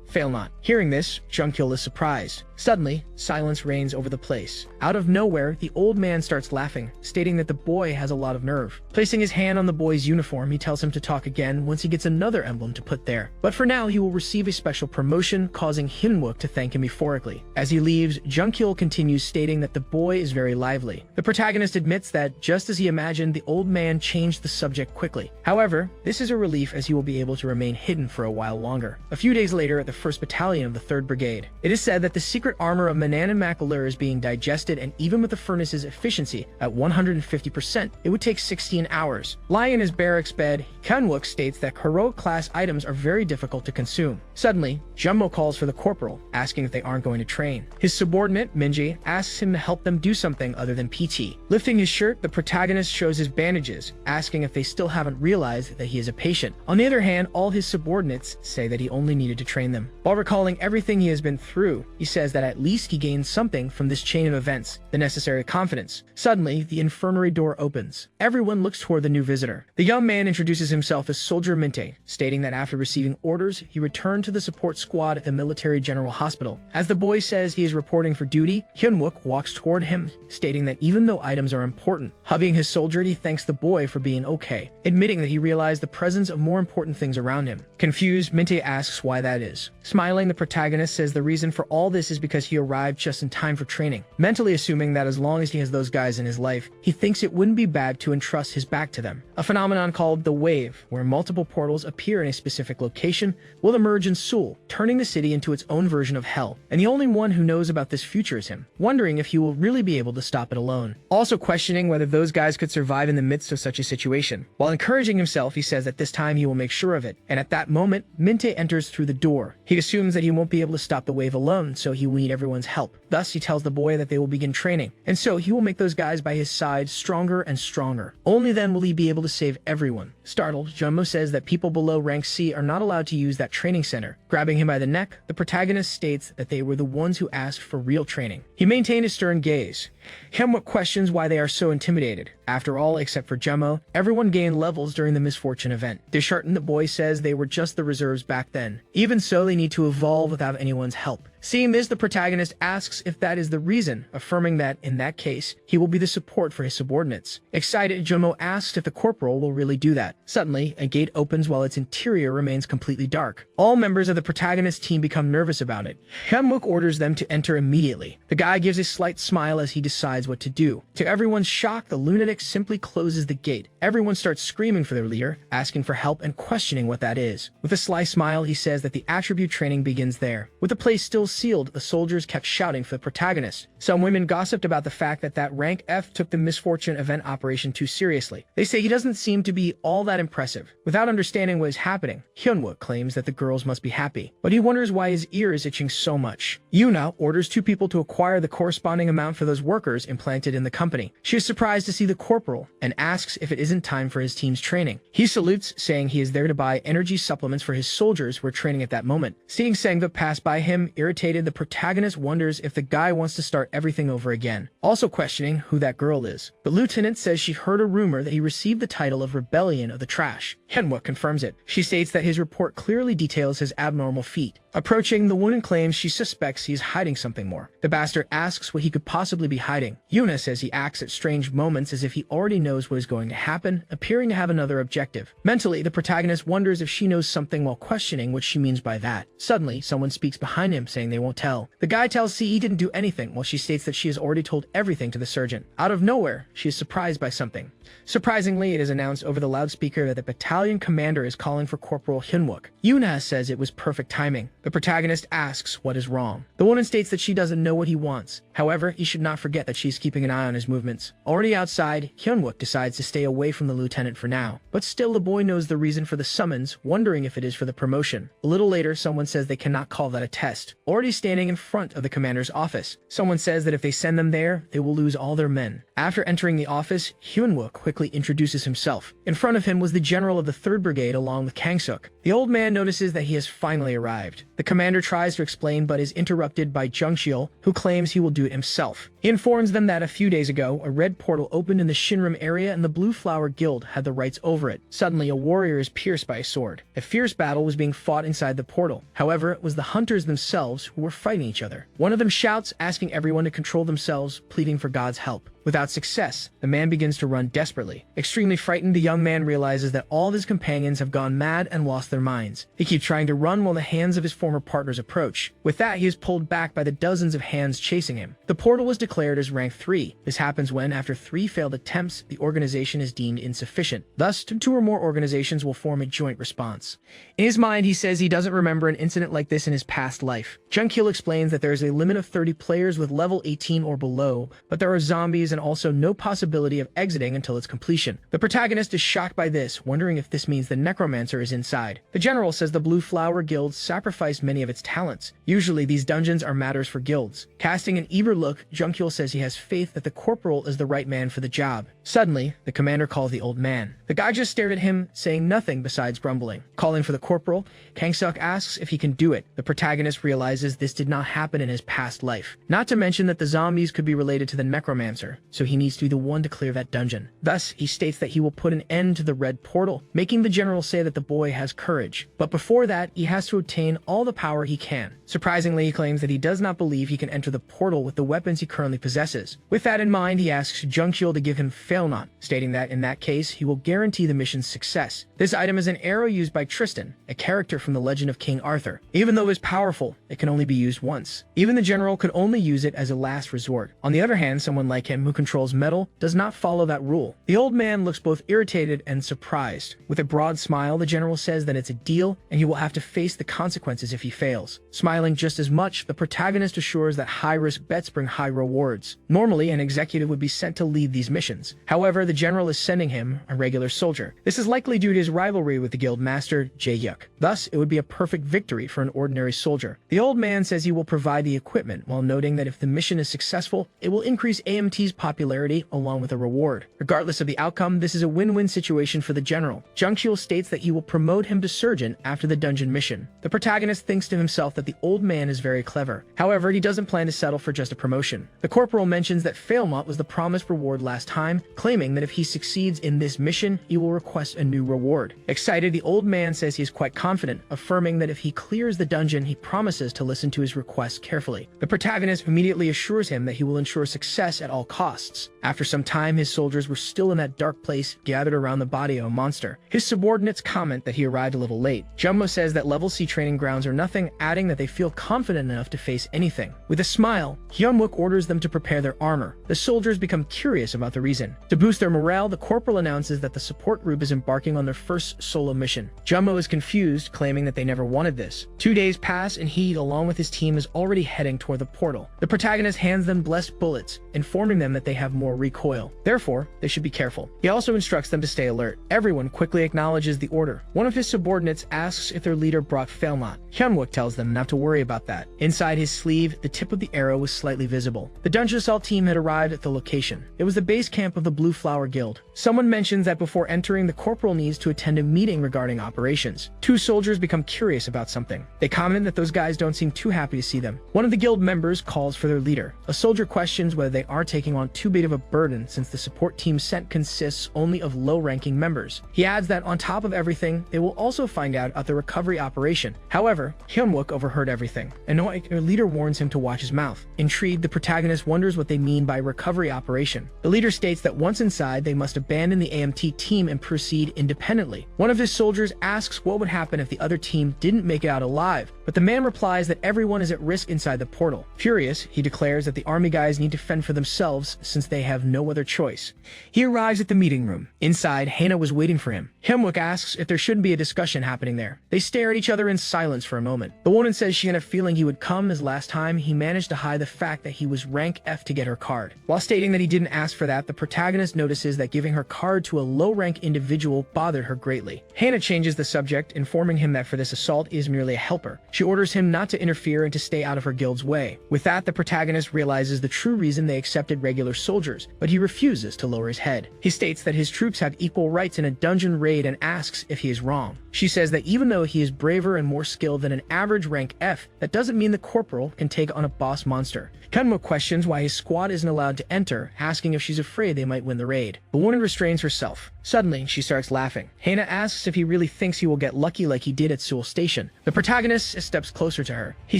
Fail not. Hearing this, Junghyul is surprised. Suddenly, silence reigns over the place. Out of nowhere, the old man starts laughing, stating that the boy has a lot of nerve. Placing his hand on the boy's uniform, he tells him to talk again once he gets another emblem to put there. But for now, he will receive a special promotion, causing Hyunwook to thank him euphorically. As he leaves, Junghyul continues, stating that the boy is very lively. The protagonist admits that, just as he imagined, the old man changed the subject quickly. However, this is a relief as he will be able to remain hidden for a while longer. A few days later, at the 1st Battalion of the 3rd Brigade, it is said that the secret armor of mangaMangacapped is being digested, and even with the furnace's efficiency at 150%, it would take 16 hours. Lying in his barracks bed, Hyunwook states that heroic class items are very difficult to consume. Suddenly, Jumbo calls for the corporal, asking if they aren't going to train. His subordinate, Minji, asks him to help them do something other than PT. Lifting his shirt, the protagonist shows his bandages, asking if they still haven't realized that he is a patient. On the other hand, all his subordinates say that he only needed to train them. While recalling everything he has been through, he says that at least he gained something from this chain of events, the necessary confidence. Suddenly, the infirmary door opens. Everyone looks toward the new visitor. The young man introduces himself as Soldier Minte, stating that after receiving orders, he returned to the support squad at the Military General Hospital. As the boy says he is reporting for duty, Hyunwook walks toward him, stating that even though items are important, hugging his soldier, he thanks the boy for being okay, admitting that he realized the presence of more important things around him. Confused, Minte asks why that is. Smiling, the protagonist says the reason for all this is because he arrived just in time for training, mentally assuming that as long as he has those guys in his life, he thinks it wouldn't be bad to entrust his back to them. A phenomenon called the Wave, where multiple portals appear in a specific location, will emerge in Seoul, turning the city into its own version of hell, and the only one who knows about this future is him, wondering if he will really be able to stop it alone. Also questioning whether those guys could survive in the midst of such a situation. While encouraging himself, he says that this time he will make sure of it, and at that moment, Minte enters through the door. He assumes that he won't be able to stop the wave alone, so he will need everyone's help. Thus, he tells the boy that they will begin training, and so he will make those guys by his side stronger and stronger. Only then will he be able to save everyone. Startled, Jumbo says that people below rank C are not allowed to use that training center. Grabbing him by the neck, the protagonist states that they were the ones who asked for real training. He maintained a stern gaze. Hyunwook questions why they are so intimidated. After all, except for Jumbo, everyone gained levels during the misfortune event. Disheartened, the boy says they were just the reserves back then. Even so, they need to evolve without anyone's help. Seeing this, the protagonist asks if that is the reason, affirming that, in that case, he will be the support for his subordinates. Excited, Jumbo asks if the corporal will really do that. Suddenly, a gate opens while its interior remains completely dark. All members of the protagonist team become nervous about it. Hyunwook orders them to enter immediately. The guy gives a slight smile as he decides what to do. To everyone's shock, the lunatic simply closes the gate. Everyone starts screaming for their leader, asking for help and questioning what that is. With a sly smile, he says that the attribute training begins there. With the place still sealed, the soldiers kept shouting for the protagonist. Some women gossiped about the fact that rank F took the misfortune event operation too seriously. They say he doesn't seem to be all that impressive. Without understanding what is happening, Hyunwook claims that the girls must be happy, but he wonders why his ear is itching so much. Yuna orders 2 people to acquire the corresponding amount for those workers implanted in the company. She is surprised to see the corporal and asks if it isn't time for his team's training. He salutes, saying he is there to buy energy supplements for his soldiers who are training at that moment. Seeing Sangva pass by him, irritated, the protagonist wonders if the guy wants to start everything over again, also questioning who that girl is. The lieutenant says she heard a rumor that he received the title of Rebellion of the Trash. Hyunwook confirms it. She states that his report clearly details his abnormal feat. Approaching, the woman claims she suspects he is hiding something more. The bastard asks what he could possibly be hiding. Yuna says he acts at strange moments as if he already knows what is going to happen, appearing to have another objective. Mentally, the protagonist wonders if she knows something while questioning what she means by that. Suddenly, someone speaks behind him saying they won't tell. The guy tells C he didn't do anything, while she states that she has already told everything to the surgeon. Out of nowhere, she is surprised by something. Surprisingly, it is announced over the loudspeaker that the battalion commander is calling for Corporal Hyunwook. Yuna says it was perfect timing. The protagonist asks what is wrong. The woman states that she doesn't know what he wants. However, he should not forget that she's keeping an eye on his movements. Already outside, Hyunwook decides to stay away from the lieutenant for now. But still, the boy knows the reason for the summons, wondering if it is for the promotion. A little later, someone says they cannot call that a test. Already standing in front of the commander's office, someone says that if they send them there, they will lose all their men. After entering the office, Hyunwook quickly introduces himself. In front of him was the general of the 3rd Brigade along with Kang-suk. The old man notices that he has finally arrived. The commander tries to explain but is interrupted by Jung-cheol, who claims he will do it himself. He informs them that a few days ago, a red portal opened in the Shinram area and the Blue Flower Guild had the rights over it. Suddenly, a warrior is pierced by a sword. A fierce battle was being fought inside the portal. However, it was the hunters themselves who were fighting each other. One of them shouts, asking everyone to control themselves, pleading for God's help. Without success, the man begins to run desperately. Extremely frightened, the young man realizes that all of his companions have gone mad and lost their minds. He keeps trying to run while the hands of his former partners approach. With that, he is pulled back by the dozens of hands chasing him. The portal was declared as rank 3. This happens when, after 3 failed attempts, the organization is deemed insufficient. Thus, 2 or more organizations will form a joint response. In his mind, he says he doesn't remember an incident like this in his past life. Jung-cheol explains that there is a limit of 30 players with level 18 or below, but there are zombies and also no possibility of exiting until its completion. The protagonist is shocked by this, wondering if this means the necromancer is inside. The general says the Blue Flower Guild sacrificed many of its talents. Usually, these dungeons are matters for guilds. Casting an eager look, Jung-cheol says he has faith that the corporal is the right man for the job. Suddenly, the commander calls the old man. The guy just stared at him, saying nothing besides grumbling. Calling for the corporal, Kang-suk asks if he can do it. The protagonist realizes this did not happen in his past life. Not to mention that the zombies could be related to the necromancer, so he needs to be the one to clear that dungeon. Thus, he states that he will put an end to the red portal, making the general say that the boy has courage. But before that, he has to obtain all the power he can. Surprisingly, he claims that he does not believe he can enter the portal with the weapons he currently possesses. With that in mind, he asks Jung-cheol to give him Failnaught, stating that in that case, he will guarantee the mission's success. This item is an arrow used by Tristan, a character from the legend of King Arthur. Even though it is powerful, it can only be used once. Even the general could only use it as a last resort. On the other hand, someone like him who controls metal does not follow that rule. The old man looks both irritated and surprised. With a broad smile, the general says that it's a deal and he will have to face the consequences if he fails. Smiling just as much, the protagonist assures that high-risk bets bring high rewards. Normally, an executive would be sent to lead these missions. However, the general is sending him a regular soldier. This is likely due to his rivalry with the guild master, Jae-hyuk. Thus, it would be a perfect victory for an ordinary soldier. The old man says he will provide the equipment, while noting that if the mission is successful, it will increase AMT's popularity along with a reward. Regardless of the outcome, this is a win-win situation for the general. Jung-cheol states that he will promote him to surgeon after the dungeon mission. The protagonist thinks to himself that the old man is very clever. However, he doesn't plan to settle for just a promotion. The corporal mentions that Failmont was the promised reward last time, claiming that if he succeeds in this mission, he will request a new reward. Excited, the old man says he is quite confident, affirming that if he clears the dungeon, he promises to listen to his request carefully. The protagonist immediately assures him that he will ensure success at all costs. After some time, his soldiers were still in that dark place, gathered around the body of a monster. His subordinates comment that he arrived a little late. Jumbo says that level C training grounds are nothing, adding that they feel confident enough to face anything. With a smile, Hyunwook orders them to prepare their armor. The soldiers become curious about the reason. To boost their morale, the corporal announces that the support group is embarking on their first solo mission. Jumbo is confused, claiming that they never wanted this. 2 days pass, and he, along with his team, is already heading toward the portal. The protagonist hands them blessed bullets, informing them that they have more recoil. Therefore, they should be careful. He also instructs them to stay alert. Everyone quickly acknowledges the order. One of his subordinates asks if their leader brought Failnaught. Hyunwook tells them not to worry about that. Inside his sleeve, the tip of the arrow was slightly visible. The dungeon assault team had arrived at the location. It was the base camp of the Blue Flower Guild. Someone mentions that before entering, the corporal needs to attend a meeting regarding operations. 2 soldiers become curious about something. They comment that those guys don't seem too happy to see them. One of the guild members calls for their leader. A soldier questions whether they are taking on too big of a burden since the support team sent consists only of low-ranking members. He adds that on top of everything, they will also also find out about the recovery operation. However, Hyunwook overheard everything. Annoyed, their leader warns him to watch his mouth. Intrigued, the protagonist wonders what they mean by recovery operation. The leader states that once inside, they must abandon the AMT team and proceed independently. One of his soldiers asks what would happen if the other team didn't make it out alive, but the man replies that everyone is at risk inside the portal. Furious, he declares that the army guys need to fend for themselves since they have no other choice. He arrives at the meeting room. Inside, Hana was waiting for him. Hyunwook asks if there shouldn't be a discussion happening there. They stare at each other in silence for a moment. The woman says she had a feeling he would come, as last time he managed to hide the fact that he was rank F to get her card. While stating that he didn't ask for that, the protagonist notices that giving her card to a low-rank individual bothered her greatly. Hana changes the subject, informing him that for this assault he is merely a helper. She orders him not to interfere and to stay out of her guild's way. With that, the protagonist realizes the true reason they accepted regular soldiers, but he refuses to lower his head. He states that his troops have equal rights in a dungeon raid and asks if he is wrong. She says that even though he is braver and more skilled than an average rank F, that doesn't mean the corporal can take on a boss monster. Hyunwook questions why his squad isn't allowed to enter, asking if she's afraid they might win the raid. The woman restrains herself. Suddenly, she starts laughing. Hana asks if he really thinks he will get lucky like he did at Seoul Station. The protagonist steps closer to her. He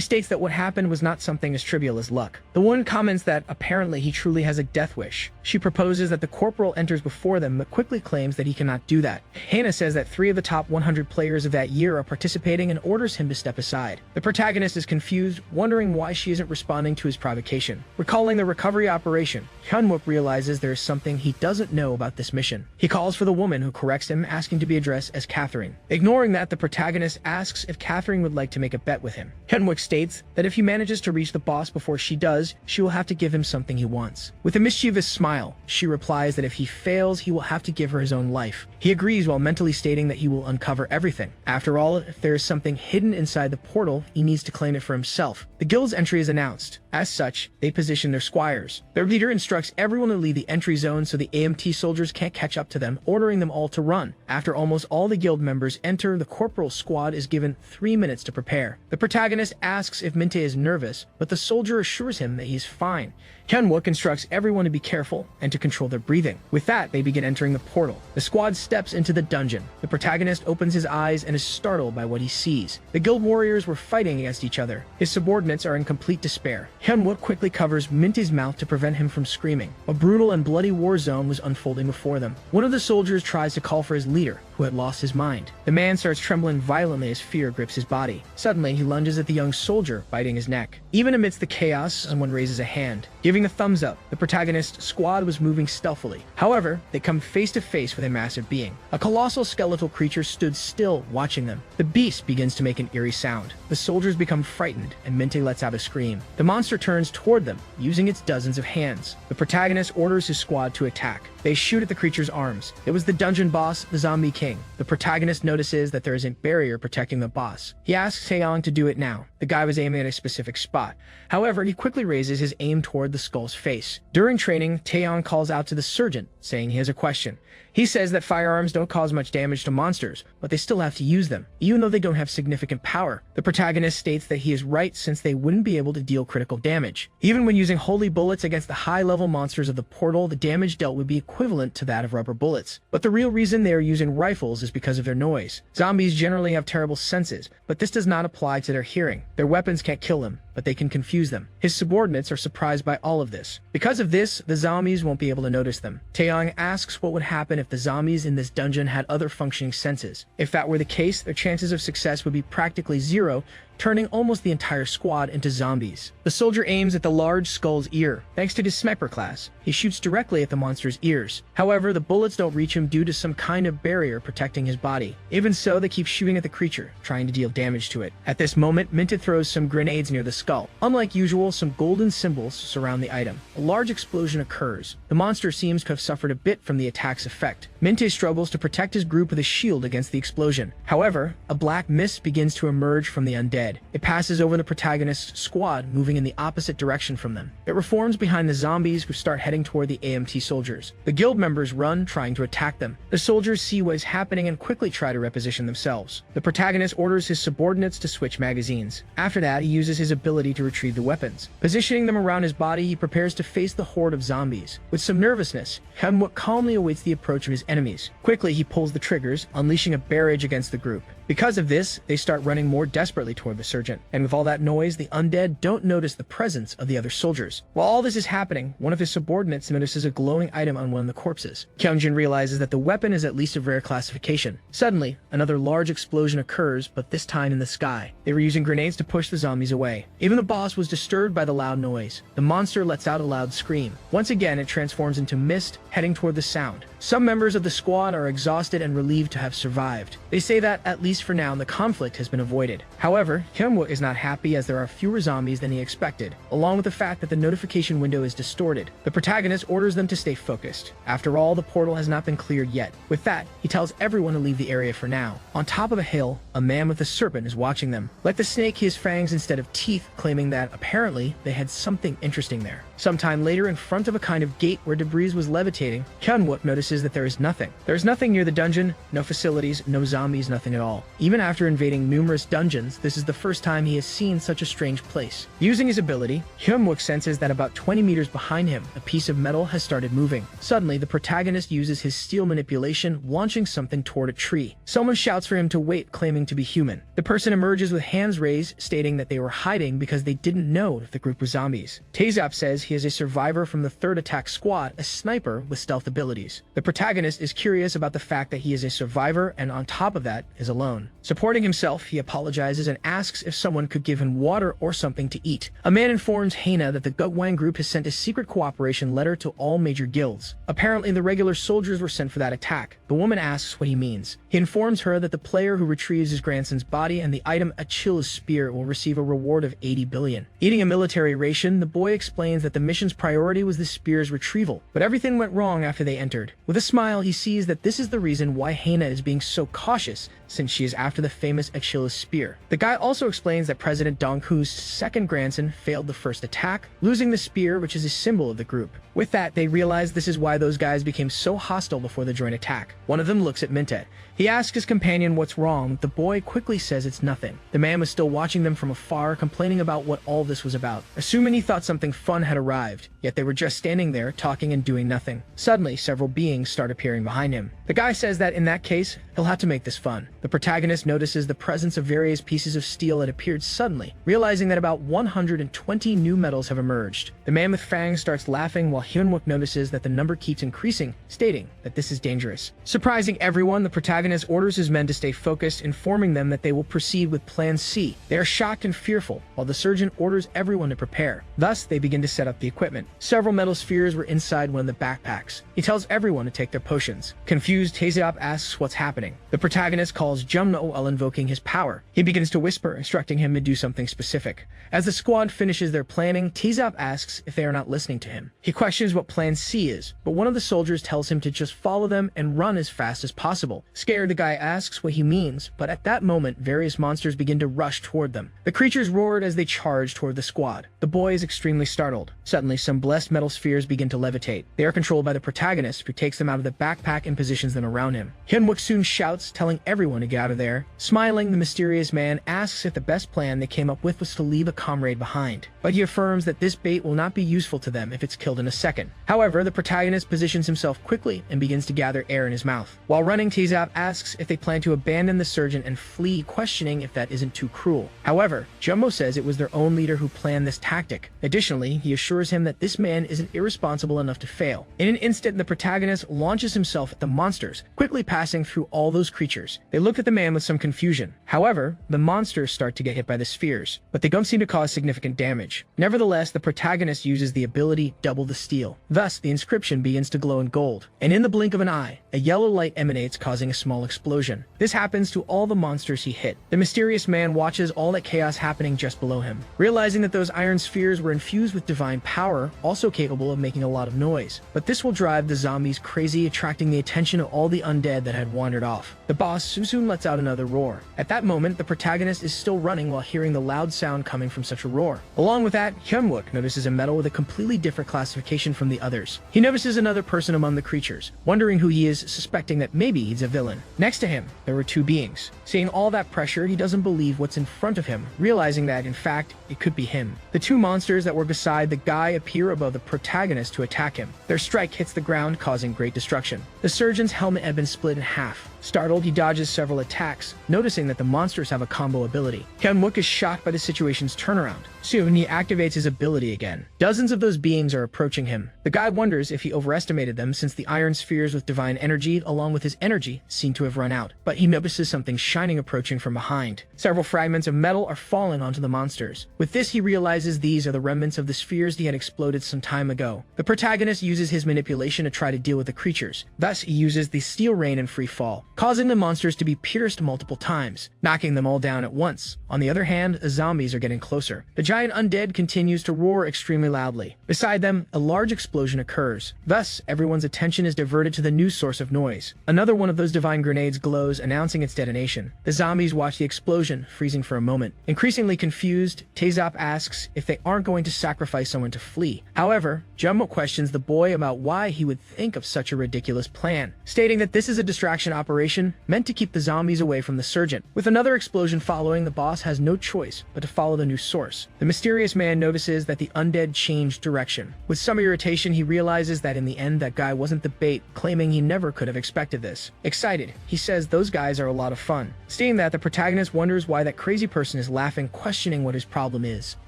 states that what happened was not something as trivial as luck. The woman comments that apparently he truly has a death wish. She proposes that the corporal enters before them, but quickly claims that he cannot do that. Hana says that 3 of the top 100 players of that year are participating and orders him to step aside. The protagonist is confused, wondering why she isn't responding to his provocation. Recalling the recovery operation, Hyunwook realizes there is something he doesn't know about this mission. He calls for the woman, who corrects him, asking to be addressed as Catherine. Ignoring that, the protagonist asks if Catherine would like to make a bet with him. Hyunwook states that if he manages to reach the boss before she does, she will have to give him something he wants. With a mischievous smile, she replies that if he fails, he will have to give her his own life. He agrees while mentally stating that he will uncover everything. After all, if there is something hidden inside the portal, he needs to claim it for himself. The guild's entry is announced. As such, they position their squires. Their leader instructs everyone to leave the entry zone so the AMT soldiers can't catch up to them, ordering them all to run. After almost all the guild members enter, the corporal's squad is given 3 minutes to prepare. The protagonist asks if Minte is nervous, but the soldier assures him that he's fine. Hyunwook instructs everyone to be careful and to control their breathing. With that, they begin entering the portal. The squad steps into the dungeon. The protagonist opens his eyes and is startled by what he sees. The guild warriors were fighting against each other. His subordinates are in complete despair. Hyunwook quickly covers Minte's mouth to prevent him from screaming. A brutal and bloody war zone was unfolding before them. One of the soldiers tries to call for his leader, who had lost his mind. The man starts trembling violently as fear grips his body. Suddenly, he lunges at the young soldier, biting his neck. Even amidst the chaos, someone raises a hand, giving the thumbs up. The protagonist's squad was moving stealthily. However, they come face to face with a massive being. A colossal skeletal creature stood still, watching them. The beast begins to make an eerie sound. The soldiers become frightened, and Minte lets out a scream. The monster turns toward them, using its dozens of hands. The protagonist orders his squad to attack. They shoot at the creature's arms. It was the dungeon boss, the Zombie King. The protagonist notices that there is a barrier protecting the boss. He asks Taeyong to do it now. The guy was aiming at a specific spot. However, he quickly raises his aim toward the skull's face. During training, Taeyong calls out to the surgeon, saying he has a question. He says that firearms don't cause much damage to monsters, but they still have to use them, even though they don't have significant power. The protagonist states that he is right since they wouldn't be able to deal critical damage. Even when using holy bullets against the high-level monsters of the portal, the damage dealt would be equivalent to that of rubber bullets. But the real reason they are using rifles is because of their noise. Zombies generally have terrible senses, but this does not apply to their hearing. Their weapons can't kill them, but they can confuse them. His subordinates are surprised by all of this. Because of this, the zombies won't be able to notice them. Taeyong asks what would happen if the zombies in this dungeon had other functioning senses. If that were the case, their chances of success would be practically zero, turning almost the entire squad into zombies. The soldier aims at the large skull's ear. Thanks to his sniper class, he shoots directly at the monster's ears. However, the bullets don't reach him due to some kind of barrier protecting his body. Even so, they keep shooting at the creature, trying to deal damage to it. At this moment, Minte throws some grenades near the skull. Unlike usual, some golden symbols surround the item. A large explosion occurs. The monster seems to have suffered a bit from the attack's effect. Minte struggles to protect his group with a shield against the explosion. However, a black mist begins to emerge from the undead. It passes over the protagonist's squad, moving in the opposite direction from them. It reforms behind the zombies, who start heading toward the AMT soldiers. The guild members run, trying to attack them. The soldiers see what is happening and quickly try to reposition themselves. The protagonist orders his subordinates to switch magazines. After that, he uses his ability to retrieve the weapons. Positioning them around his body, he prepares to face the horde of zombies. With some nervousness, Hyunwook calmly awaits the approach of his enemies. Quickly, he pulls the triggers, unleashing a barrage against the group. Because of this, they start running more desperately toward the surgeon, and with all that noise, the undead don't notice the presence of the other soldiers. While all this is happening, one of his subordinates notices a glowing item on one of the corpses. Kyungjin realizes that the weapon is at least of rare classification. Suddenly, another large explosion occurs, but this time in the sky. They were using grenades to push the zombies away. Even the boss was disturbed by the loud noise. The monster lets out a loud scream. Once again, it transforms into mist, heading toward the sound. Some members of the squad are exhausted and relieved to have survived. They say that, at least for now, the conflict has been avoided. However, Hyunwook is not happy as there are fewer zombies than he expected, along with the fact that the notification window is distorted. The protagonist orders them to stay focused. After all, the portal has not been cleared yet. With that, he tells everyone to leave the area for now. On top of a hill, a man with a serpent is watching them. Like the snake, he has fangs instead of teeth, claiming that, apparently, they had something interesting there. Sometime later, in front of a kind of gate where debris was levitating, Hyunwook notices that there is nothing. There is nothing near the dungeon, no facilities, no zombies, nothing at all. Even after invading numerous dungeons, this is the first time he has seen such a strange place. Using his ability, Hyunwook senses that about 20 meters behind him, a piece of metal has started moving. Suddenly, the protagonist uses his steel manipulation, launching something toward a tree. Someone shouts for him to wait, claiming to be human. The person emerges with hands raised, stating that they were hiding because they didn't know if the group was zombies. Taezap says he is a survivor from the 3rd Attack Squad, a sniper with stealth abilities. The protagonist is curious about the fact that he is a survivor and on top of that is alone. Supporting himself, he apologizes and asks if someone could give him water or something to eat. A man informs Haina that the Gugwang group has sent a secret cooperation letter to all major guilds. Apparently, the regular soldiers were sent for that attack. The woman asks what he means. He informs her that the player who retrieves his grandson's body and the item Achilles' spear will receive a reward of 80 billion. Eating a military ration, the boy explains that the mission's priority was the spear's retrieval, but everything went wrong after they entered. With a smile, he sees that this is the reason why Haina is being so cautious, since she is after the famous Achilles' spear. The guy also explains that President Donghu's second grandson failed the first attack, losing the spear, which is a symbol of the group. With that, they realize this is why those guys became so hostile before the joint attack. One of them looks at Mintet. He asks his companion what's wrong. The boy quickly says it's nothing. The man was still watching them from afar, complaining about what all this was about, assuming he thought something fun had arrived, yet they were just standing there, talking and doing nothing. Suddenly, several beings start appearing behind him. The guy says that in that case, he'll have to make this fun. The protagonist notices the presence of various pieces of steel that appeared suddenly, realizing that about 120 new metals have emerged. The man with fangs starts laughing while Hyunwook notices that the number keeps increasing, stating that this is dangerous. Surprising everyone, the protagonist orders his men to stay focused, informing them that they will proceed with Plan C. They are shocked and fearful, while the surgeon orders everyone to prepare. Thus, they begin to set up the equipment. Several metal spheres were inside one of the backpacks. He tells everyone to take their potions. Confused, Taezap asks what's happening. The protagonist calls Jumno while invoking his power. He begins to whisper, instructing him to do something specific. As the squad finishes their planning, Taezap asks if they are not listening to him. He questions what Plan C is, but one of the soldiers tells him to just follow them and run as fast as possible. Scared, the guy asks what he means, but at that moment, various monsters begin to rush toward them. The creatures roared as they charged toward the squad. The boy is extremely startled. Suddenly, some blessed metal spheres begin to levitate. They are controlled by the protagonist, who takes them out of the backpack and positions them around him. Hyunwook soon shouts, telling everyone to get out of there. Smiling, the mysterious man asks if the best plan they came up with was to leave a comrade behind, but he affirms that this bait will not be useful to them if it's killed in a second. However, the protagonist positions himself quickly and begins to gather air in his mouth. While running, Taezap asks if they plan to abandon the surgeon and flee, questioning if that isn't too cruel. However, Jumbo says it was their own leader who planned this tactic. Additionally, he assures him that this man isn't irresponsible enough to fail. In an instant, the protagonist launches himself at the monsters, quickly passing through all those creatures. They look at the man with some confusion. However, the monsters start to get hit by the spheres, but they don't seem to cause significant damage. Nevertheless, the protagonist uses the ability Double the Steel. Thus, the inscription begins to glow in gold, and in the blink of an eye, a yellow light emanates, causing a small explosion. This happens to all the monsters he hit. The mysterious man watches all that chaos happening just below him, realizing that those iron spheres were infused with divine power, also capable of making a lot of noise. But this will drive the zombies crazy, attracting the attention of all the undead that had wandered off. The boss soon lets out another roar. At that moment, the protagonist is still running while hearing the loud sound coming from such a roar. Along with that, Hyunwook notices a metal with a completely different classification from the others. He notices another person among the creatures. Wondering who he is, cautious, suspecting that maybe he's a villain. Next to him, there were two beings. Seeing all that pressure, he doesn't believe what's in front of him, realizing that, in fact, it could be him. The two monsters that were beside the guy appear above the protagonist to attack him. Their strike hits the ground, causing great destruction. The surgeon's helmet had been split in half. Startled, he dodges several attacks, noticing that the monsters have a combo ability. Hyun-wook is shocked by the situation's turnaround. Soon, he activates his ability again. Dozens of those beings are approaching him. The guy wonders if he overestimated them, since the iron spheres with divine energy, along with his energy, seem to have run out. But he notices something shining approaching from behind. Several fragments of metal are falling onto the monsters. With this, he realizes these are the remnants of the spheres that had exploded some time ago. The protagonist uses his manipulation to try to deal with the creatures. Thus, he uses the steel rain and free fall, causing the monsters to be pierced multiple times, knocking them all down at once. On the other hand, the zombies are getting closer. The giant undead continues to roar extremely loudly. Beside them, a large explosion occurs. Thus, everyone's attention is diverted to the new source of noise. Another one of those divine grenades glows, announcing its detonation. The zombies watch the explosion, freezing for a moment. Increasingly confused, Taezop asks if they aren't going to sacrifice someone to flee. However, Jumbo questions the boy about why he would think of such a ridiculous plan, stating that this is a distraction operation meant to keep the zombies away from the surgeon. With another explosion following, the boss has no choice but to follow the new source. The mysterious man notices that the undead changed direction. With some irritation, he realizes that in the end that guy wasn't the bait, claiming he never could have expected this. Excited, he says those guys are a lot of fun. Seeing that, the protagonist wonders why that crazy person is laughing, questioning what his problem is.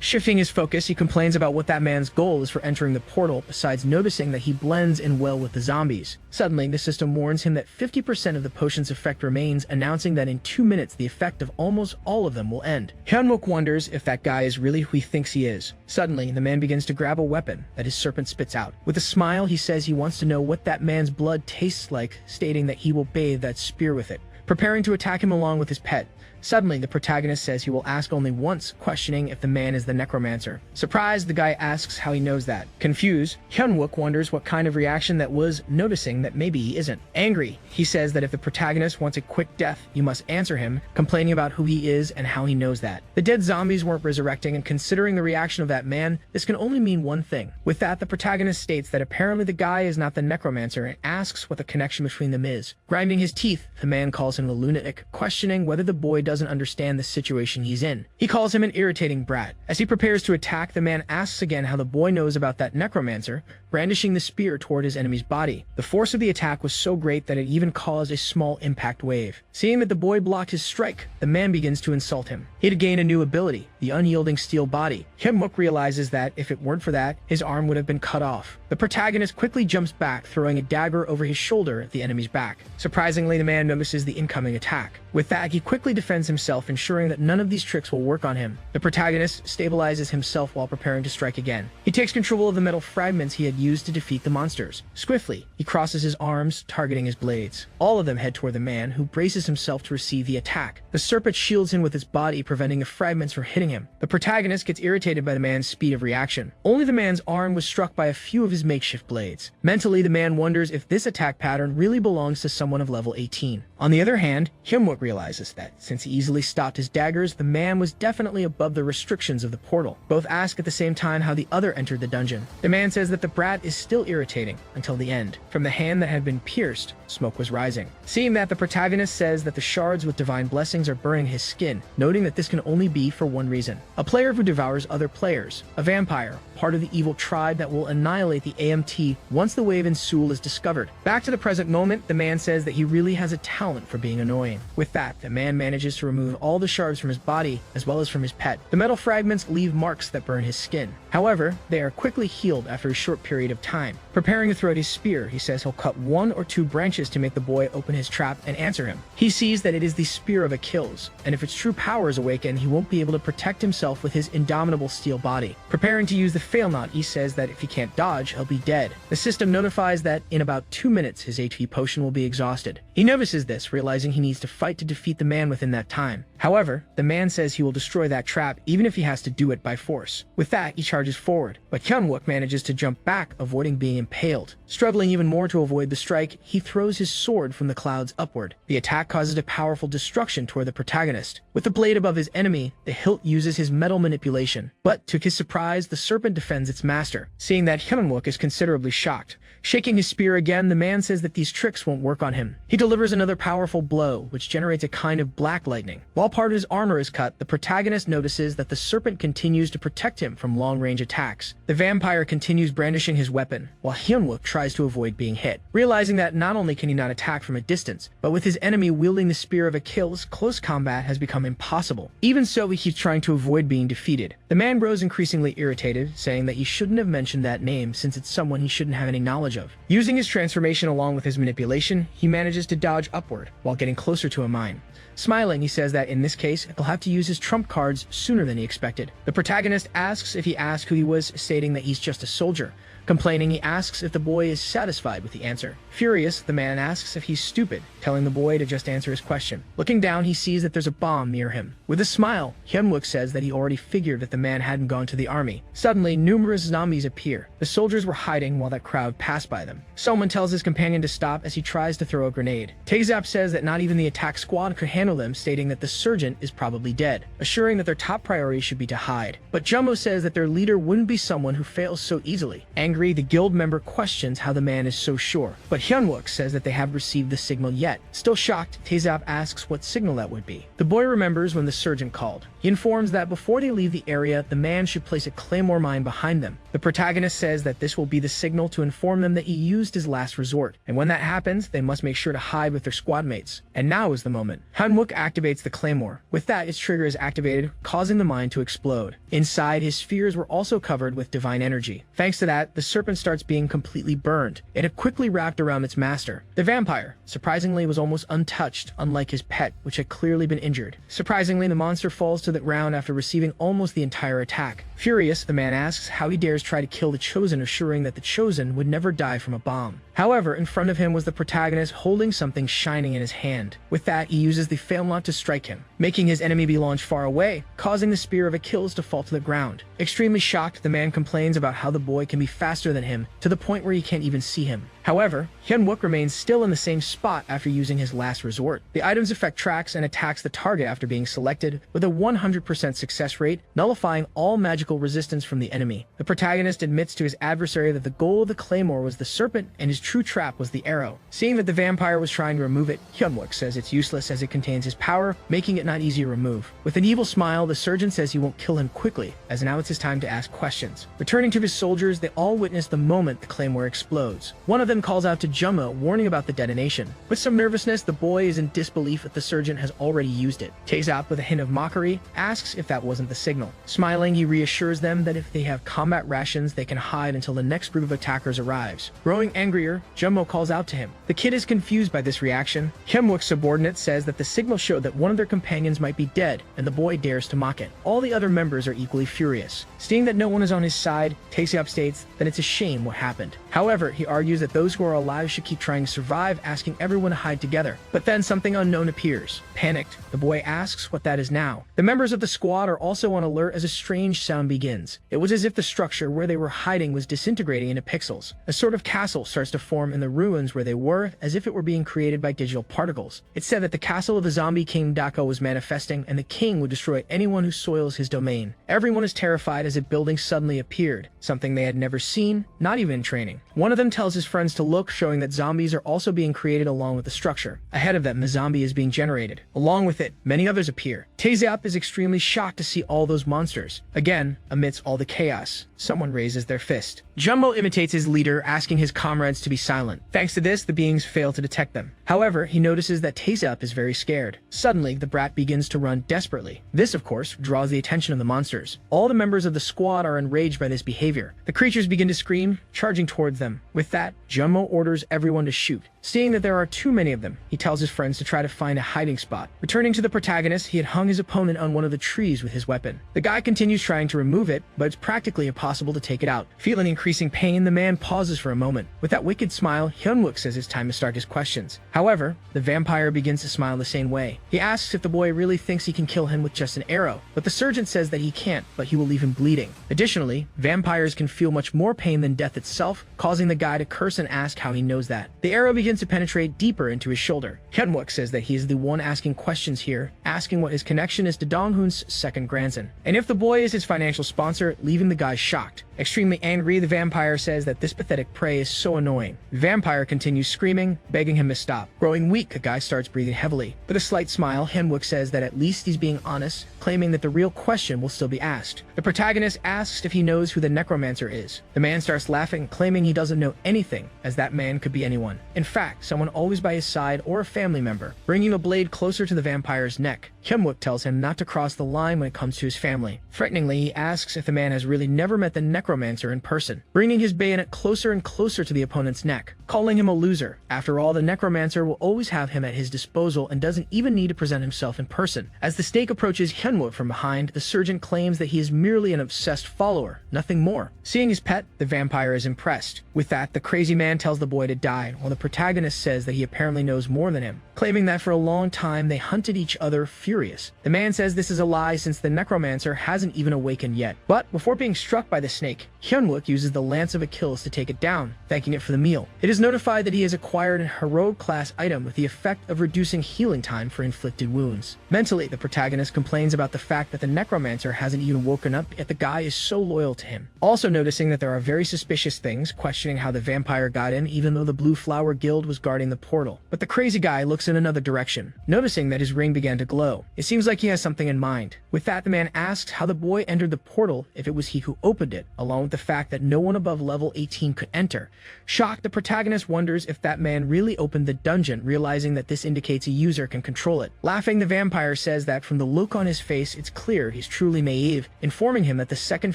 Shifting his focus, he complains about what that man's goal is for entering the portal, besides noticing that he blends in well with the zombies. Suddenly, the system warns him that 50% of the potion's effect remains, announcing that in 2 minutes the effect of almost all of them will end. Hyun-wook wonders if that guy is really who he thinks he is. Suddenly, the man begins to grab a weapon that his serpent spits out. With a smile, he says he wants to know what that man's blood tastes like, stating that he will bathe that spear with it, preparing to attack him along with his pet. Suddenly, the protagonist says he will ask only once, questioning if the man is the necromancer. Surprised, the guy asks how he knows that. Confused, Hyun-wook wonders what kind of reaction that was, noticing that maybe he isn't. Angry, he says that if the protagonist wants a quick death, you must answer him, complaining about who he is and how he knows that. The dead zombies weren't resurrecting, and considering the reaction of that man, this can only mean one thing. With that, the protagonist states that apparently the guy is not the necromancer and asks what the connection between them is. Grinding his teeth, the man calls him a lunatic, questioning whether the boy doesn't understand the situation he's in. He calls him an irritating brat. As he prepares to attack, the man asks again how the boy knows about that necromancer, brandishing the spear toward his enemy's body. The force of the attack was so great that it even caused a small impact wave. Seeing that the boy blocked his strike, the man begins to insult him. He had gained a new ability, the unyielding steel body. Hyun-wook realizes that, if it weren't for that, his arm would have been cut off. The protagonist quickly jumps back, throwing a dagger over his shoulder at the enemy's back. Surprisingly, the man notices the incoming attack. With that, he quickly defends himself, ensuring that none of these tricks will work on him. The protagonist stabilizes himself while preparing to strike again. He takes control of the metal fragments he had used to defeat the monsters. Swiftly, he crosses his arms, targeting his blades. All of them head toward the man, who braces himself to receive the attack. The serpent shields him with its body, preventing the fragments from hitting him. The protagonist gets irritated by the man's speed of reaction. Only the man's arm was struck by a few of his makeshift blades. Mentally, the man wonders if this attack pattern really belongs to someone of level 18. On the other hand, Hyun-wook realizes that, since he easily stopped his daggers, the man was definitely above the restrictions of the portal. Both ask at the same time how the other entered the dungeon. The man says that the brat is still irritating until the end. From the hand that had been pierced, smoke was rising. Seeing that, the protagonist says that the shards with divine blessings are burning his skin, noting that this can only be for one reason. A player who devours other players. A vampire, part of the evil tribe that will annihilate the AMT once the wave in Seoul is discovered. Back to the present moment, the man says that he really has a talent for being annoying. With that, the man manages to remove all the shards from his body, as well as from his pet. The metal fragments leave marks that burn his skin. However, they are quickly healed after a short period of time. Preparing to throw out his spear, he says he'll cut 1 or 2 branches to make the boy open his trap and answer him. He sees that it is the spear of Achilles, and if its true power is awakened, he won't be able to protect himself with his indomitable steel body. Preparing to use the fail knot, he says that if he can't dodge, he'll be dead. The system notifies that in about 2 minutes, his HP potion will be exhausted. He notices this, realizing he needs to fight to defeat the man within that time. However, the man says he will destroy that trap even if he has to do it by force. With that, he charges forward, but Hyun-wook manages to jump back, avoiding being impaled. Struggling even more to avoid the strike, he throws his sword from the clouds upward. The attack causes a powerful destruction toward the protagonist. With the blade above his enemy, the hilt uses his metal manipulation. But to his surprise, the serpent defends its master. Seeing that, Hyunwook is considerably shocked. Shaking his spear again, the man says that these tricks won't work on him. He delivers another powerful blow, which generates a kind of black lightning. While part of his armor is cut, the protagonist notices that the serpent continues to protect him from long-range attacks. The vampire continues brandishing his weapon, while Hyunwook tries to avoid being hit. Realizing that not only can he not attack from a distance, but with his enemy wielding the spear of Achilles, close combat has become impossible. Even so, he keeps trying to avoid being defeated. The man grows increasingly irritated, saying that he shouldn't have mentioned that name since it's someone he shouldn't have any knowledge of. Using his transformation along with his manipulation, he manages to dodge upward while getting closer to a mine. Smiling, he says that in this case, he'll have to use his trump cards sooner than he expected. The protagonist asks if he asked who he was, stating that he's just a soldier. Complaining, he asks if the boy is satisfied with the answer. Furious, the man asks if he's stupid, telling the boy to just answer his question. Looking down, he sees that there's a bomb near him. With a smile, Hyunwook says that he already figured that the man hadn't gone to the army. Suddenly, numerous zombies appear. The soldiers were hiding while that crowd passed by them. Someone tells his companion to stop as he tries to throw a grenade. Taezap says that not even the attack squad could handle them, stating that the sergeant is probably dead, assuring that their top priority should be to hide. But Jumbo says that their leader wouldn't be someone who fails so easily. Angry, the guild member questions how the man is so sure, but Hyunwook says that they haven't received the signal yet. Still shocked, Taezap asks what signal that would be. The boy remembers when the sergeant called. He informs that before they leave the area, the man should place a claymore mine behind them. The protagonist says that this will be the signal to inform them that he used his last resort, and when that happens, they must make sure to hide with their squad mates. And now is the moment. Hyunwook activates the claymore. With that, its trigger is activated, causing the mine to explode. Inside, his spheres were also covered with divine energy. Thanks to that, the serpent starts being completely burned. It had quickly wrapped around its master. The vampire, surprisingly, was almost untouched, unlike his pet, which had clearly been injured. Surprisingly, the monster falls to the ground after receiving almost the entire attack. Furious, the man asks how he dares try to kill the Chosen, assuring that the Chosen would never die from a bomb. However, in front of him was the protagonist holding something shining in his hand. With that, he uses the Failnaught to strike him, making his enemy be launched far away, causing the spear of Achilles to fall to the ground. Extremely shocked, the man complains about how the boy can be faster than him, to the point where he can't even see him. However, Hyunwook remains still in the same spot after using his last resort. The item's effect tracks and attacks the target after being selected, with a 100% success rate, nullifying all magical resistance from the enemy. The protagonist admits to his adversary that the goal of the claymore was the serpent and his true trap was the arrow. Seeing that the vampire was trying to remove it, Hyunwook says it's useless as it contains his power, making it not easy to remove. With an evil smile, the surgeon says he won't kill him quickly, as now it's his time to ask questions. Returning to his soldiers, they all witness the moment the claymore explodes. One of them calls out to Jummo, warning about the detonation. With some nervousness, the boy is in disbelief that the surgeon has already used it. Taezap, with a hint of mockery, asks if that wasn't the signal. Smiling, he reassures them that if they have combat rations, they can hide until the next group of attackers arrives. Growing angrier, Jummo calls out to him. The kid is confused by this reaction. Hyunwook's subordinate says that the signal showed that one of their companions might be dead, and the boy dares to mock it. All the other members are equally furious. Seeing that no one is on his side, Taezap states that it's a shame what happened. However, he argues that those who are alive should keep trying to survive, asking everyone to hide together. But then something unknown appears. Panicked, the boy asks what that is now. The members of the squad are also on alert as a strange sound begins. It was as if the structure where they were hiding was disintegrating into pixels. A sort of castle starts to form in the ruins where they were, as if it were being created by digital particles. It said that the castle of the zombie king Dako was manifesting, and the king would destroy anyone who soils his domain. Everyone is terrified as a building suddenly appeared, something they had never seen, not even in training. One of them tells his friends to look, showing that zombies are also being created along with the structure. Ahead of them, the zombie is being generated. Along with it, many others appear. Taezap is extremely shocked to see all those monsters. Again, amidst all the chaos, someone raises their fist. Jumbo imitates his leader, asking his comrades to be silent. Thanks to this, the beings fail to detect them. However, he notices that Taezap is very scared. Suddenly, the brat begins to run desperately. This, of course, draws the attention of the monsters. All the members of the squad are enraged by this behavior. The creatures begin to scream, charging towards them. With that, Jumbo orders everyone to shoot. Seeing that there are too many of them, he tells his friends to try to find a hiding spot. Returning to the protagonist, he had hung his opponent on one of the trees with his weapon. The guy continues trying to remove it, but it's practically impossible to take it out. Feeling increasing pain, the man pauses for a moment. With that wicked wicked smile, Hyunwook says it's time to start his questions. However, the vampire begins to smile the same way. He asks if the boy really thinks he can kill him with just an arrow, but the surgeon says that he can't, but he will leave him bleeding. Additionally, vampires can feel much more pain than death itself, causing the guy to curse and ask how he knows that. The arrow begins to penetrate deeper into his shoulder. Hyunwook says that he is the one asking questions here, asking what his connection is to Donghoon's second grandson, and if the boy is his financial sponsor, leaving the guy shocked. Extremely angry, the vampire says that this pathetic prey is so annoying. The vampire continues screaming, begging him to stop. Growing weak, the guy starts breathing heavily. With a slight smile, Hyunwook says that at least he's being honest, claiming that the real question will still be asked. The protagonist asks if he knows who the necromancer is. The man starts laughing, claiming he doesn't know anything, as that man could be anyone. In fact, someone always by his side or a family member, bringing the blade closer to the vampire's neck. Hyunwook tells him not to cross the line when it comes to his family. Threateningly, he asks if the man has really never met the necromancer in person, bringing his bayonet closer and closer to the opponent's neck, calling him a loser. After all, the necromancer will always have him at his disposal and doesn't even need to present himself in person. As the snake approaches Hyunwook from behind, the surgeon claims that he is merely an obsessed follower, nothing more. Seeing his pet, the vampire is impressed. With that, the crazy man tells the boy to die, while the protagonist says that he apparently knows more than him, claiming that for a long time they hunted each other furious. The man says this is a lie since the necromancer hasn't even awakened yet. But before being struck by the snake, Hyunwook uses the Lance of Achilles to take it down, thanking it for the meal. It is notified that he has acquired a heroic class item with the effect of reducing healing time for inflicted wounds. Mentally, the protagonist complains about the fact that the necromancer hasn't even woken up, yet the guy is so loyal to him. Also noticing that there are very suspicious things, questioning how the vampire got in even though the Blue Flower Guild was guarding the portal. But the crazy guy looks in another direction, noticing that his ring began to glow. It seems like he has something in mind. With that, the man asks how the boy entered the portal if it was he who opened it, along with the fact that no one above level 18 could enter. Shocked, the protagonist wonders if that man really opened the dungeon, realizing that this indicates a user can control it. Laughing, the vampire says that from the look on his face, it's clear he's truly naive, informing him that the second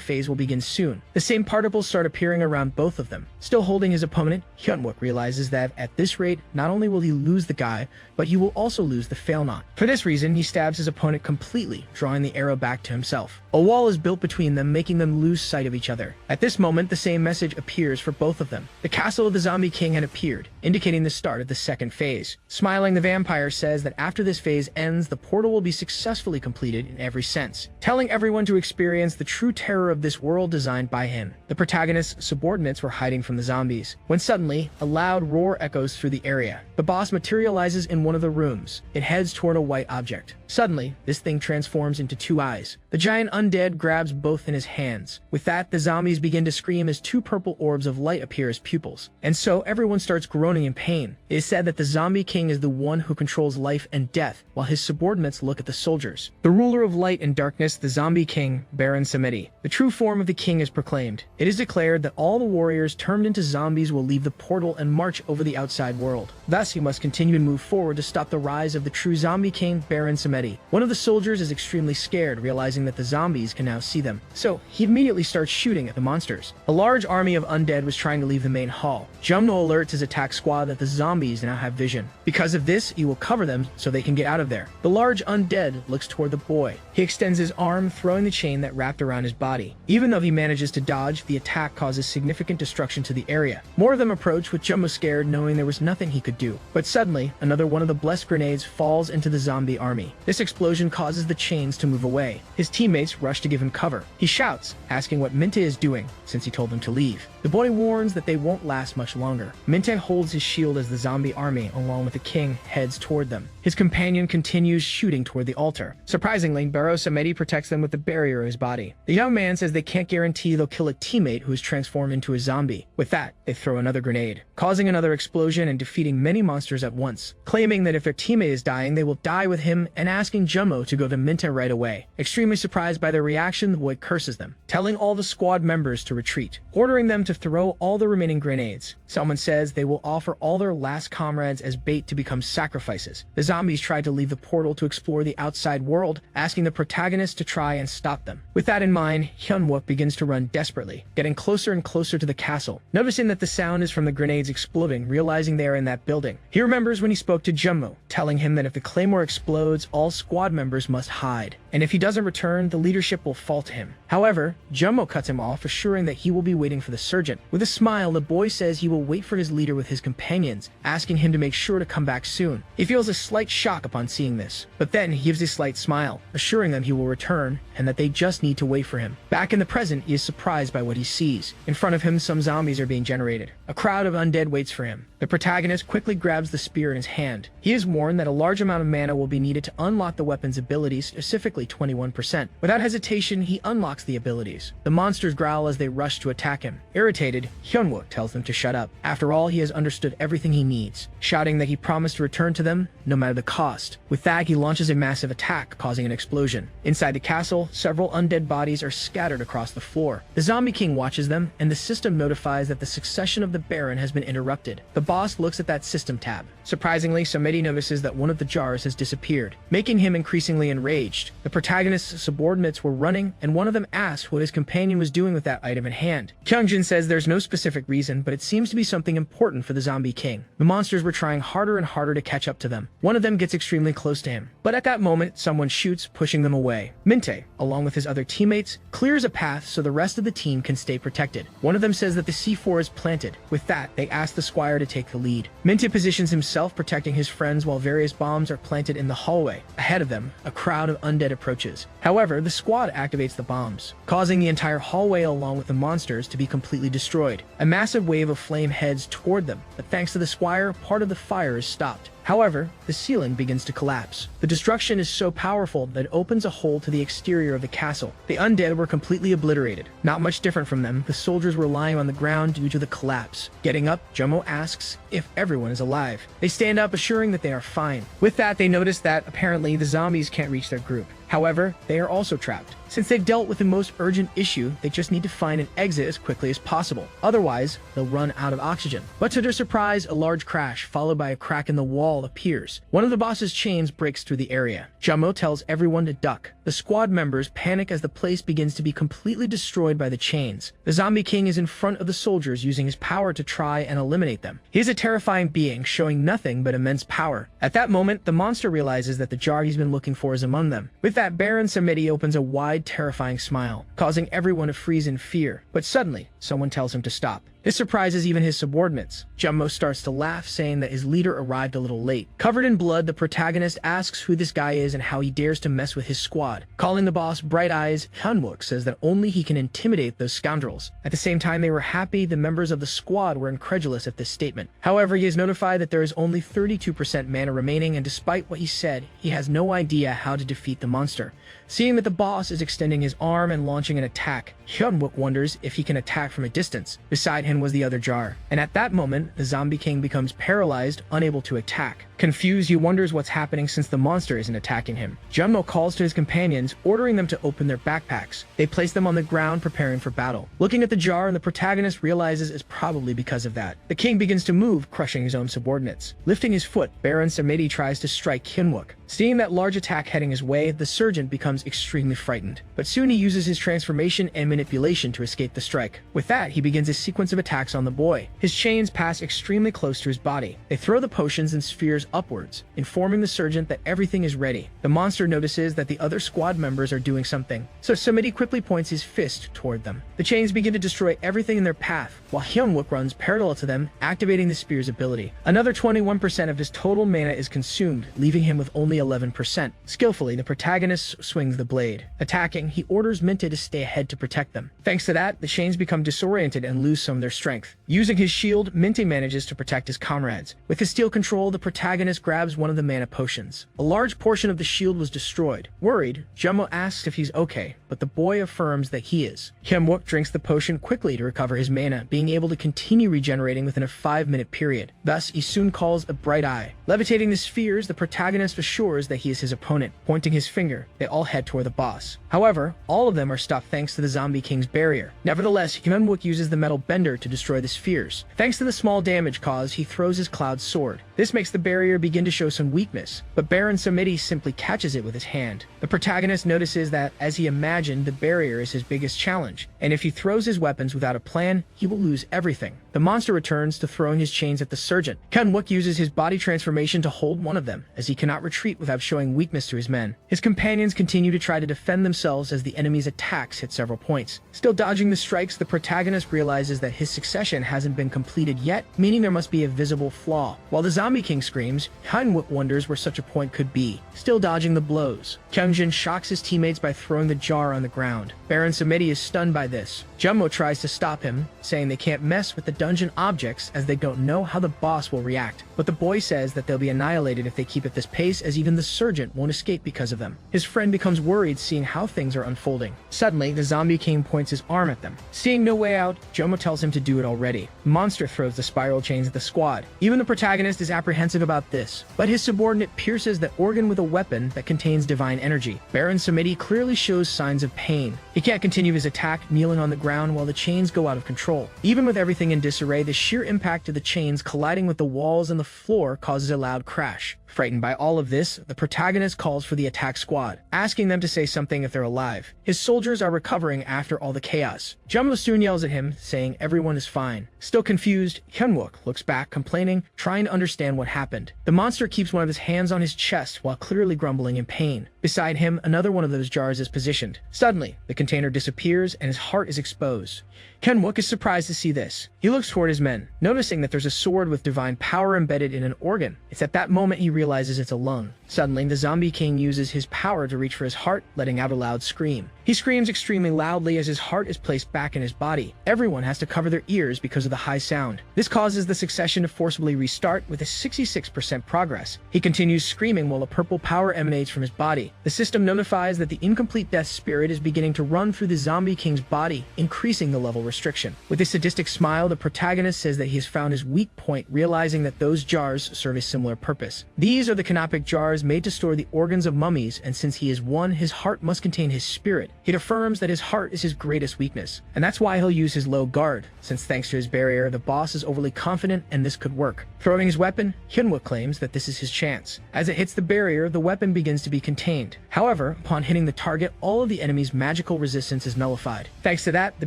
phase will begin soon. The same particles start appearing around both of them. Still holding his opponent, Hyunwook realizes that at this rate, not only will he lose the guy, but he will also lose the fail knot. For this reason, he stabs his opponent completely, drawing the arrow back to himself. A wall is built between them, making them lose sight of each other. At this moment, the same message appears for both of them. The castle of the zombie king had appeared, indicating the start of the second phase. Smiling, the vampire says that after this phase ends, the portal will be successfully completed in every sense, telling everyone to experience the true terror of this world designed by him. The protagonist's subordinates were hiding from the zombies, when suddenly, a loud roar echoes through the area. The boss materializes in one of the rooms. It heads toward a white object. Suddenly, this thing transforms into two eyes. The giant undead grabs both in his hands. With that, the zombies begin to scream as two purple orbs of light appear as pupils. And so everyone starts groaning in pain. It is said that the zombie king is the one who controls life and death, while his subordinates look at the soldiers. The ruler of light and darkness, the zombie king, Baron Samedi. The true form of the king is proclaimed. It is declared that all the warriors turned into zombies will leave the portal and march over the outside world. Thus, he must continue and move forward to stop the rise of the true zombie king, Baron Samedi. One of the soldiers is extremely scared, realizing that the zombies can now see them. So, he immediately starts shooting at the monsters. A large army of undead was trying to leave the main hall. Jumno alerts his attack squad that the zombies now have vision. Because of this, he will cover them so they can get out of there. The large undead looks toward the boy. He extends his arm, throwing the chain that wrapped around his body. Even though he manages to dodge, the attack causes significant destruction to the area. More of them approach, with Jumbo scared, knowing there was nothing he could do. But suddenly, another one of the blessed grenades falls into the zombie army. This explosion causes the chains to move away. His teammates rush to give him cover. He shouts, asking what Minte is doing, since he told them to leave. The boy warns that they won't last much longer. Minte holds his shield as the zombie army, along with the king, heads toward them. His companion continues shooting toward the altar. Surprisingly, Baron Samedi protects them with the barrier of his body. The young man says they can't guarantee they'll kill a teammate who is transformed into a zombie. With that, they throw another grenade, causing another explosion and defeating many monsters at once. Claiming that if their teammate is dying, they will die with him, and asking Jumbo to go to Minte right away. Extremely surprised by their reaction, the boy curses them, telling all the squad members to retreat, ordering them to throw all the remaining grenades. Someone says they will offer all their last comrades as bait to become sacrifices. The zombies try to leave the portal to explore the outside world, asking the protagonist to try and stop them. With that in mind, Hyunwook begins to run desperately, getting closer and closer to the castle. Noticing that the sound is from the grenades exploding, realizing they are in that building. He remembers when he spoke to Jumbo, telling him that if the claymore explodes, all squad members must hide, and if he doesn't return, the leadership will fall to him. However, Jumbo cuts him off, assuring that he will be waiting for the surgeon. sergeant. With a smile, the boy says he will wait for his leader with his companions, asking him to make sure to come back soon. He feels a slight shock upon seeing this, but then he gives a slight smile, assuring them he will return and that they just need to wait for him. Back in the present, he is surprised by what he sees. In front of him, some zombies are being generated. A crowd of undead waits for him. The protagonist quickly grabs the spear in his hand. He is warned that a large amount of mana will be needed to unlock the weapon's abilities, specifically 21%. Without hesitation, he unlocks the abilities. The monsters growl as they rush to attack him. Irritated, Hyunwook tells them to shut up. After all, he has understood everything he needs, shouting that he promised to return to them no matter the cost. With that, he launches a massive attack, causing an explosion. Inside the castle, several undead bodies are scattered across the floor. The Zombie King watches them, and the system notifies that the succession of the Baron has been interrupted. The boss looks at that system tab. Surprisingly, Samedi notices that one of the jars has disappeared, making him increasingly enraged. The protagonist's subordinates were running, and one of them asks what his companion was doing with that item in hand. Kyungjin says there's no specific reason, but it seems to be something important for the Zombie King. The monsters were trying harder and harder to catch up to them. One of them gets extremely close to him, but at that moment, someone shoots, pushing them away. Minte, along with his other teammates, clears a path so the rest of the team can stay protected. One of them says that the C4 is planted. With that, they ask the squire to take the lead. Minte positions himself, protecting his friends while various bombs are planted in the hallway. Ahead of them, a crowd of undead approaches. However, the squad activates the bombs, causing the entire hallway along with the monsters to be completely destroyed. A massive wave of flame heads toward them, but thanks to the squire, part of the fire is stopped. However, the ceiling begins to collapse. The destruction is so powerful that it opens a hole to the exterior of the castle. The undead were completely obliterated. Not much different from them, the soldiers were lying on the ground due to the collapse. Getting up, Jomo asks if everyone is alive. They stand up, assuring that they are fine. With that, they notice that apparently the zombies can't reach their group. However, they are also trapped. Since they've dealt with the most urgent issue, they just need to find an exit as quickly as possible. Otherwise, they'll run out of oxygen. But to their surprise, a large crash, followed by a crack in the wall, appears. One of the boss's chains breaks through the area. Jamo tells everyone to duck. The squad members panic as the place begins to be completely destroyed by the chains. The Zombie King is in front of the soldiers, using his power to try and eliminate them. He is a terrifying being, showing nothing but immense power. At that moment, the monster realizes that the jar he's been looking for is among them. With that, Baron Samedi opens a wide, terrifying smile, causing everyone to freeze in fear. But suddenly, someone tells him to stop. This surprises even his subordinates. Jumbo starts to laugh, saying that his leader arrived a little late. Covered in blood, the protagonist asks who this guy is and how he dares to mess with his squad. Calling the boss Bright Eyes, Hyunwook says that only he can intimidate those scoundrels. At the same time they were happy, the members of the squad were incredulous at this statement. However, he is notified that there is only 32% mana remaining, and despite what he said, he has no idea how to defeat the monster. Seeing that the boss is extending his arm and launching an attack, Hyunwook wonders if he can attack from a distance. Beside him was the other jar, and at that moment, the Zombie King becomes paralyzed, unable to attack. Confused, he wonders what's happening since the monster isn't attacking him. Jumbo calls to his companions, ordering them to open their backpacks. They place them on the ground, preparing for battle. Looking at the jar, the protagonist realizes it's probably because of that. The king begins to move, crushing his own subordinates. Lifting his foot, Baron Samedi tries to strike Hyunwook. Seeing that large attack heading his way, the sergeant becomes extremely frightened. But soon he uses his transformation and manipulation to escape the strike. With that, he begins a sequence of attacks on the boy. His chains pass extremely close to his body. They throw the potions and spheres upwards, informing the sergeant that everything is ready. The monster notices that the other squad members are doing something, so Samedi quickly points his fist toward them. The chains begin to destroy everything in their path, while Hyunwook runs parallel to them, activating the spear's ability. Another 21% of his total mana is consumed, leaving him with only 11%. Skillfully, the protagonist swings the blade. Attacking, he orders Minte to stay ahead to protect them. Thanks to that, the chains become disoriented and lose some of their strength. Using his shield, Minte manages to protect his comrades. With his steel control, the protagonist grabs one of the mana potions. A large portion of the shield was destroyed. Worried, Jumbo asks if he's okay, but the boy affirms that he is. Hyunwook drinks the potion quickly to recover his mana, being able to continue regenerating within a 5-minute period. Thus, he soon calls a Bright Eye. Levitating the spheres, the protagonist assures that he is his opponent. Pointing his finger, they all head toward the boss. However, all of them are stopped thanks to the Zombie King's barrier. Nevertheless, Hyunwook uses the metal bender to destroy the spheres. Thanks to the small damage caused, he throws his cloud sword. This makes the barrier begin to show some weakness, but Baron Samedi simply catches it with his hand. The protagonist notices that, as he imagined, the barrier is his biggest challenge, and if he throws his weapons without a plan, he will lose everything. The The monster returns to throwing his chains at the surgeon. Hyun-wook uses his body transformation to hold one of them, as he cannot retreat without showing weakness to his men. His companions continue to try to defend themselves as the enemy's attacks hit several points. Still dodging the strikes, the protagonist realizes that his succession hasn't been completed yet, meaning there must be a visible flaw. While the Zombie King screams, Hyun-wook wonders where such a point could be. Still dodging the blows, Kyung-jin shocks his teammates by throwing the jar on the ground. Baron Samedi is stunned by this. Jumbo tries to stop him, saying they can't mess with the dungeon objects as they don't know how the boss will react. But the boy says that they'll be annihilated if they keep at this pace, as even the surgeon won't escape because of them. His friend becomes worried seeing how things are unfolding. Suddenly, the Zombie King points his arm at them. Seeing no way out, Jomo tells him to do it already. The monster throws the spiral chains at the squad. Even the protagonist is apprehensive about this, but his subordinate pierces the organ with a weapon that contains divine energy. Baron Samedi clearly shows signs of pain. He can't continue his attack, kneeling on the ground while the chains go out of control. Even with everything in disarray, the sheer impact of the chains colliding with the walls and the floor causes a loud crash. Frightened by all of this, the protagonist calls for the attack squad, asking them to say something if they're alive. His soldiers are recovering after all the chaos. Jumbo soon yells at him, saying everyone is fine. Still confused, Hyun-wook looks back, complaining, trying to understand what happened. The monster keeps one of his hands on his chest while clearly grumbling in pain. Beside him, another one of those jars is positioned. Suddenly, the container disappears and his heart is exposed. Hyun-wook is surprised to see this. He looks toward his men, noticing that there's a sword with divine power embedded in an organ. It's at that moment he realizes it's a lung. Suddenly, the Zombie King uses his power to reach for his heart, letting out a loud scream. He screams extremely loudly as his heart is placed back in his body. Everyone has to cover their ears because of the high sound. This causes the succession to forcibly restart with a 66% progress. He continues screaming while a purple power emanates from his body. The system notifies that the incomplete death spirit is beginning to run through the Zombie King's body, increasing the level restriction. With a sadistic smile, the protagonist says that he has found his weak point, realizing that those jars serve a similar purpose. These are the canopic jars made to store the organs of mummies, and since he is one, his heart must contain his spirit. He affirms that his heart is his greatest weakness, and that's why he'll use his low guard, since thanks to his barrier, the boss is overly confident and this could work. Throwing his weapon, Hyun-wook claims that this is his chance. As it hits the barrier, the weapon begins to be contained. However, upon hitting the target, all of the enemy's magical resistance is nullified. Thanks to that, the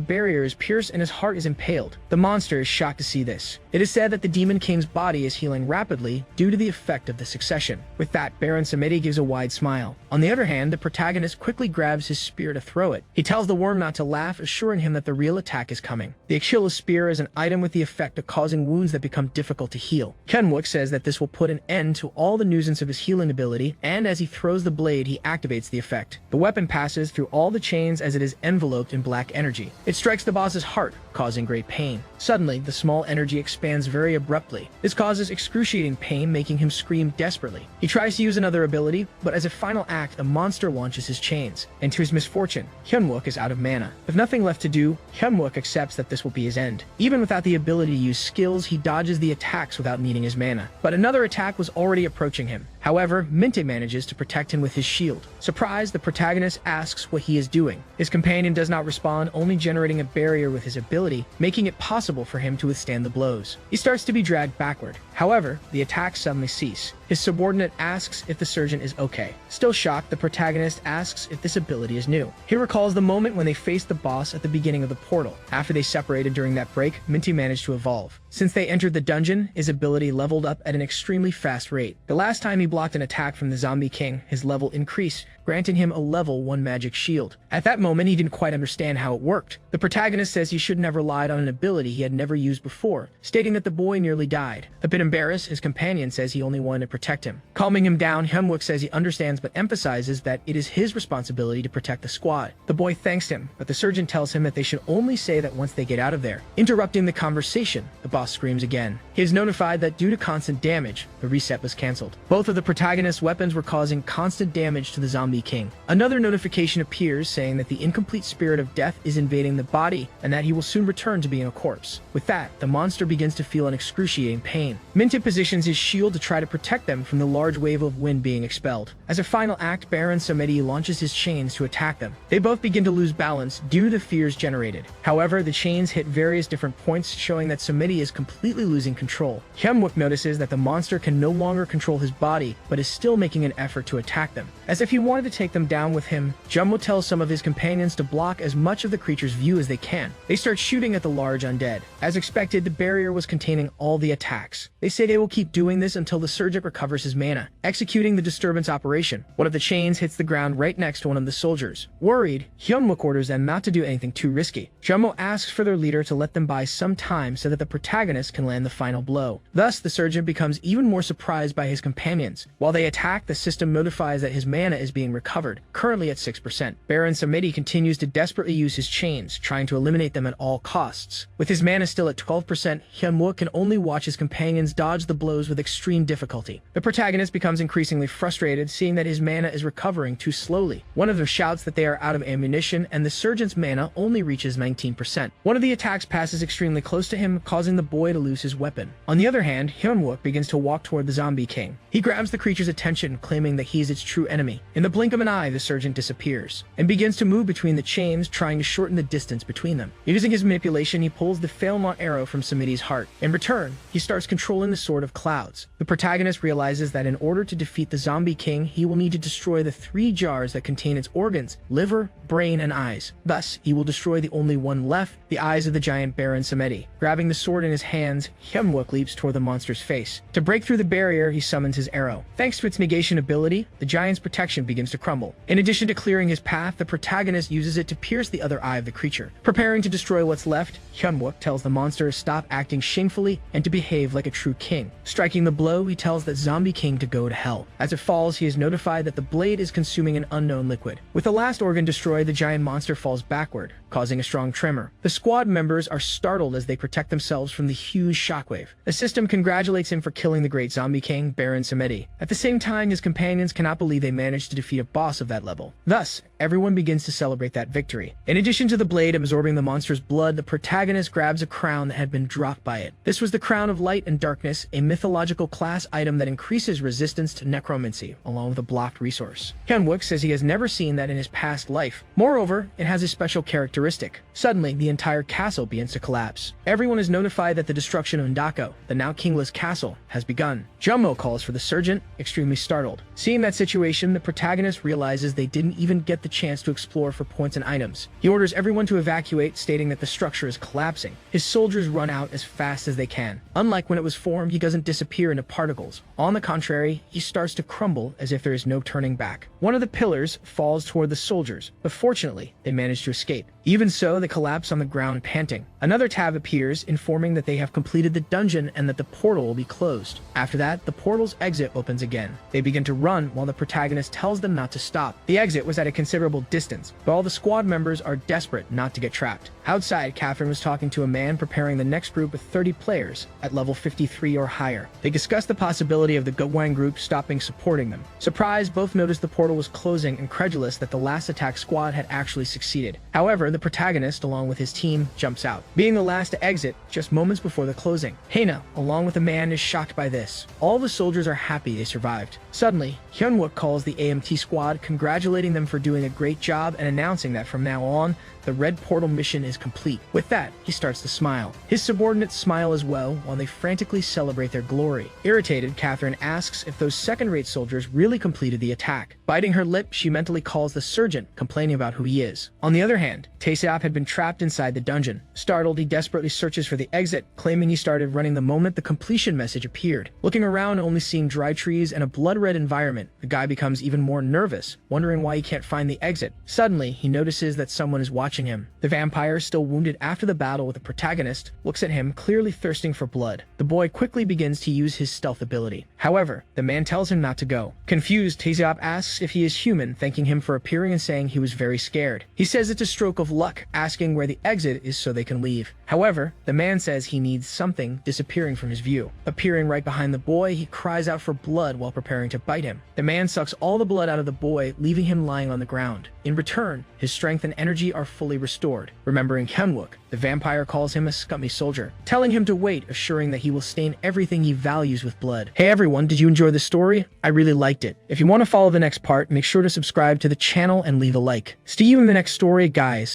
barrier is pierced and his heart is impaled. The monster is shocked to see this. It is said that the Demon King's body is healing rapidly due to the effect of the succession. With that, Baron Samedi gives a wide smile. On the other hand, the protagonist quickly grabs his spear to throw it. He tells the worm not to laugh, assuring him that the real attack is coming. The Achilles spear is an item with the effect of causing wounds that become difficult to heal. Hyun-wook says that this will put an end to all the nuisance of his healing ability, and as he throws the blade, he activates the effect. The weapon passes through all the chains as it is enveloped in black energy. It strikes the boss's heart, causing great pain. Suddenly, the small energy expands very abruptly. This causes excruciating pain, making him scream desperately. He tries to use another ability, but as a final act, the monster launches his chains. And to his misfortune, Hyun-wook is out of mana. With nothing left to do, Hyun-wook accepts that this will be his end. Even without the ability to use skills, he dodges the attacks without needing his mana. But another attack was already approaching him. However, Minte manages to protect him with his shield. Surprised, the protagonist asks what he is doing. His companion does not respond, only generating a barrier with his ability, making it possible for him to withstand the blows. He starts to be dragged backward. However, the attacks suddenly cease. His subordinate asks if the surgeon is okay. Still shocked, the protagonist asks if this ability is new. He recalls the moment when they faced the boss at the beginning of the portal. After they separated during that break, Minty managed to evolve. Since they entered the dungeon, his ability leveled up at an extremely fast rate. The last time he blocked an attack from the Zombie King, his level increased, granting him a level 1 magic shield. At that moment, he didn't quite understand how it worked. The protagonist says he shouldn't have relied on an ability he had never used before, stating that the boy nearly died. A bit embarrassed, his companion says he only wanted to protect him. Calming him down, Hyun-wook says he understands but emphasizes that it is his responsibility to protect the squad. The boy thanks him, but the surgeon tells him that they should only say that once they get out of there. Interrupting the conversation, the boss screams again. He is notified that due to constant damage, the reset was cancelled. Both of the protagonist's weapons were causing constant damage to the Zombie King. Another notification appears saying that the incomplete spirit of death is invading the body and that he will soon return to being a corpse. With that, the monster begins to feel an excruciating pain. Minty positions his shield to try to protect them from the large wave of wind being expelled. As a final act, Baron Samedi launches his chains to attack them. They both begin to lose balance due to the fears generated. However, the chains hit various different points, showing that Samedi is completely losing control. Hyunwook notices that the monster can no longer control his body, but is still making an effort to attack them. As if he wanted to take them down with him, Jumbo tells some of his companions to block as much of the creature's view as they can. They start shooting at the large undead. As expected, the barrier was containing all the attacks. They say they will keep doing this until the Surgeon recovers his mana, executing the disturbance operation. One of the chains hits the ground right next to one of the soldiers. Worried, Hyunwook orders them not to do anything too risky. Jumbo asks for their leader to let them buy some time so that the protagonist can land the final blow. Thus, the Surgeon becomes even more surprised by his companions. While they attack, the system notifies that his mana is being recovered, currently at 6%. Baron Samedi continues to desperately use his chains, trying to eliminate them at all costs. With his mana still at 12%, Hyunwook can only watch his companions dodge the blows with extreme difficulty. The protagonist becomes increasingly frustrated, seeing that his mana is recovering too slowly. One of them shouts that they are out of ammunition, and the Surgeon's mana only reaches 19%. One of the attacks passes extremely close to him, causing the boy to lose his weapon. On the other hand, Hyunwook begins to walk toward the zombie king. He grabs the creature's attention, claiming that he is its true enemy. In the blink of an eye, the Surgeon disappears, and begins to move between the chains, trying to shorten the distance between them. Using his manipulation, he pulls the Failmont arrow from Samedi's heart. In return, he starts controlling the Sword of Clouds. The protagonist realizes that in order to defeat the zombie king, he will need to destroy the 3 jars that contain its organs: liver, brain, and eyes. Thus, he will destroy the only one left, the eyes of the giant Baron Samedi. Grabbing the sword in his hands, Hyunwook leaps toward the monster's face. To break through the barrier, he summons his arrow. Thanks to its negation ability, the giant's protection begins to crumble. In addition to clearing his path, the protagonist uses it to pierce the other eye of the creature. Preparing to destroy what's left, Hyunwook tells the monster to stop acting shamefully and to behave like a true king. Striking the blow, he tells that zombie king to go to hell. As it falls, he is notified that the blade is consuming an unknown liquid. With the last organ destroyed, the giant monster falls backward, causing a strong tremor. The squad members are startled as they protect themselves from the huge shockwave. The system congratulates him for killing the great zombie king, Baron Samedi. At the same time, his companions cannot believe they managed to defeat a boss of that level. Thus, everyone begins to celebrate that victory. In addition to the blade absorbing the monster's blood, the protagonist grabs a crown that had been dropped by it. This was the Crown of Light and Darkness, a mythological class item that increases resistance to necromancy, along with a blocked resource. Hyunwook says he has never seen that in his past life. Moreover, it has a special characteristic. Suddenly, the entire castle begins to collapse. Everyone is notified that the destruction of Ndako, the now kingless castle, has begun. Jumbo calls for the Surgeon, extremely startled. Seeing that situation, the protagonist realizes they didn't even get the chance to explore for points and items. He orders everyone to evacuate, stating that the structure is collapsing. His soldiers run out as fast as they can. Unlike when it was formed, he doesn't disappear into particles. On the contrary, he starts to crumble as if there is no turning back. One of the pillars falls toward the soldiers, but fortunately, they manage to escape. Even so, they collapse on the ground panting. Another tab appears, informing that they have completed the dungeon and that the portal will be closed. After that, the portal's exit opens again. They begin to run while the protagonist tells them not to stop. The exit was at a considerable distance, but all the squad members are desperate not to get trapped. Outside, Catherine was talking to a man preparing the next group with 30 players at level 53 or higher. They discussed the possibility of the Gowang group stopping supporting them. Surprised, both noticed the portal was closing, incredulous that the last attack squad had actually succeeded. However, the protagonist, along with his team, jumps out, being the last to exit just moments before the closing. Heina, along with the man, is shocked by this. All the soldiers are happy they survived. Suddenly, Hyunwook calls the AMT squad, congratulating them for doing a great job and announcing that from now on, the red portal mission is complete. With that, he starts to smile. His subordinates smile as well, while they frantically celebrate their glory. Irritated, Catherine asks if those second-rate soldiers really completed the attack. Biting her lip, she mentally calls the Surgeon, complaining about who he is. On the other hand, Taeseop had been trapped inside the dungeon. Startled, he desperately searches for the exit, claiming he started running the moment the completion message appeared. Looking around, only seeing dry trees and a blood-red environment, the guy becomes even more nervous, wondering why he can't find the exit. Suddenly, he notices that someone is watching him. The vampire, still wounded after the battle with the protagonist, looks at him, clearly thirsting for blood. The boy quickly begins to use his stealth ability. However, the man tells him not to go. Confused, Taeseop asks if he is human, thanking him for appearing and saying he was very scared. He says it's a stroke of of luck, asking where the exit is so they can leave. However, the man says he needs something disappearing from his view. Appearing right behind the boy, he cries out for blood while preparing to bite him. The man sucks all the blood out of the boy, leaving him lying on the ground. In return, his strength and energy are fully restored. Remembering Hyunwook, the vampire calls him a scummy soldier, telling him to wait, assuring that he will stain everything he values with blood. Hey everyone, did you enjoy this story? I really liked it. If you want to follow the next part, make sure to subscribe to the channel and leave a like. See you in the next story, guys.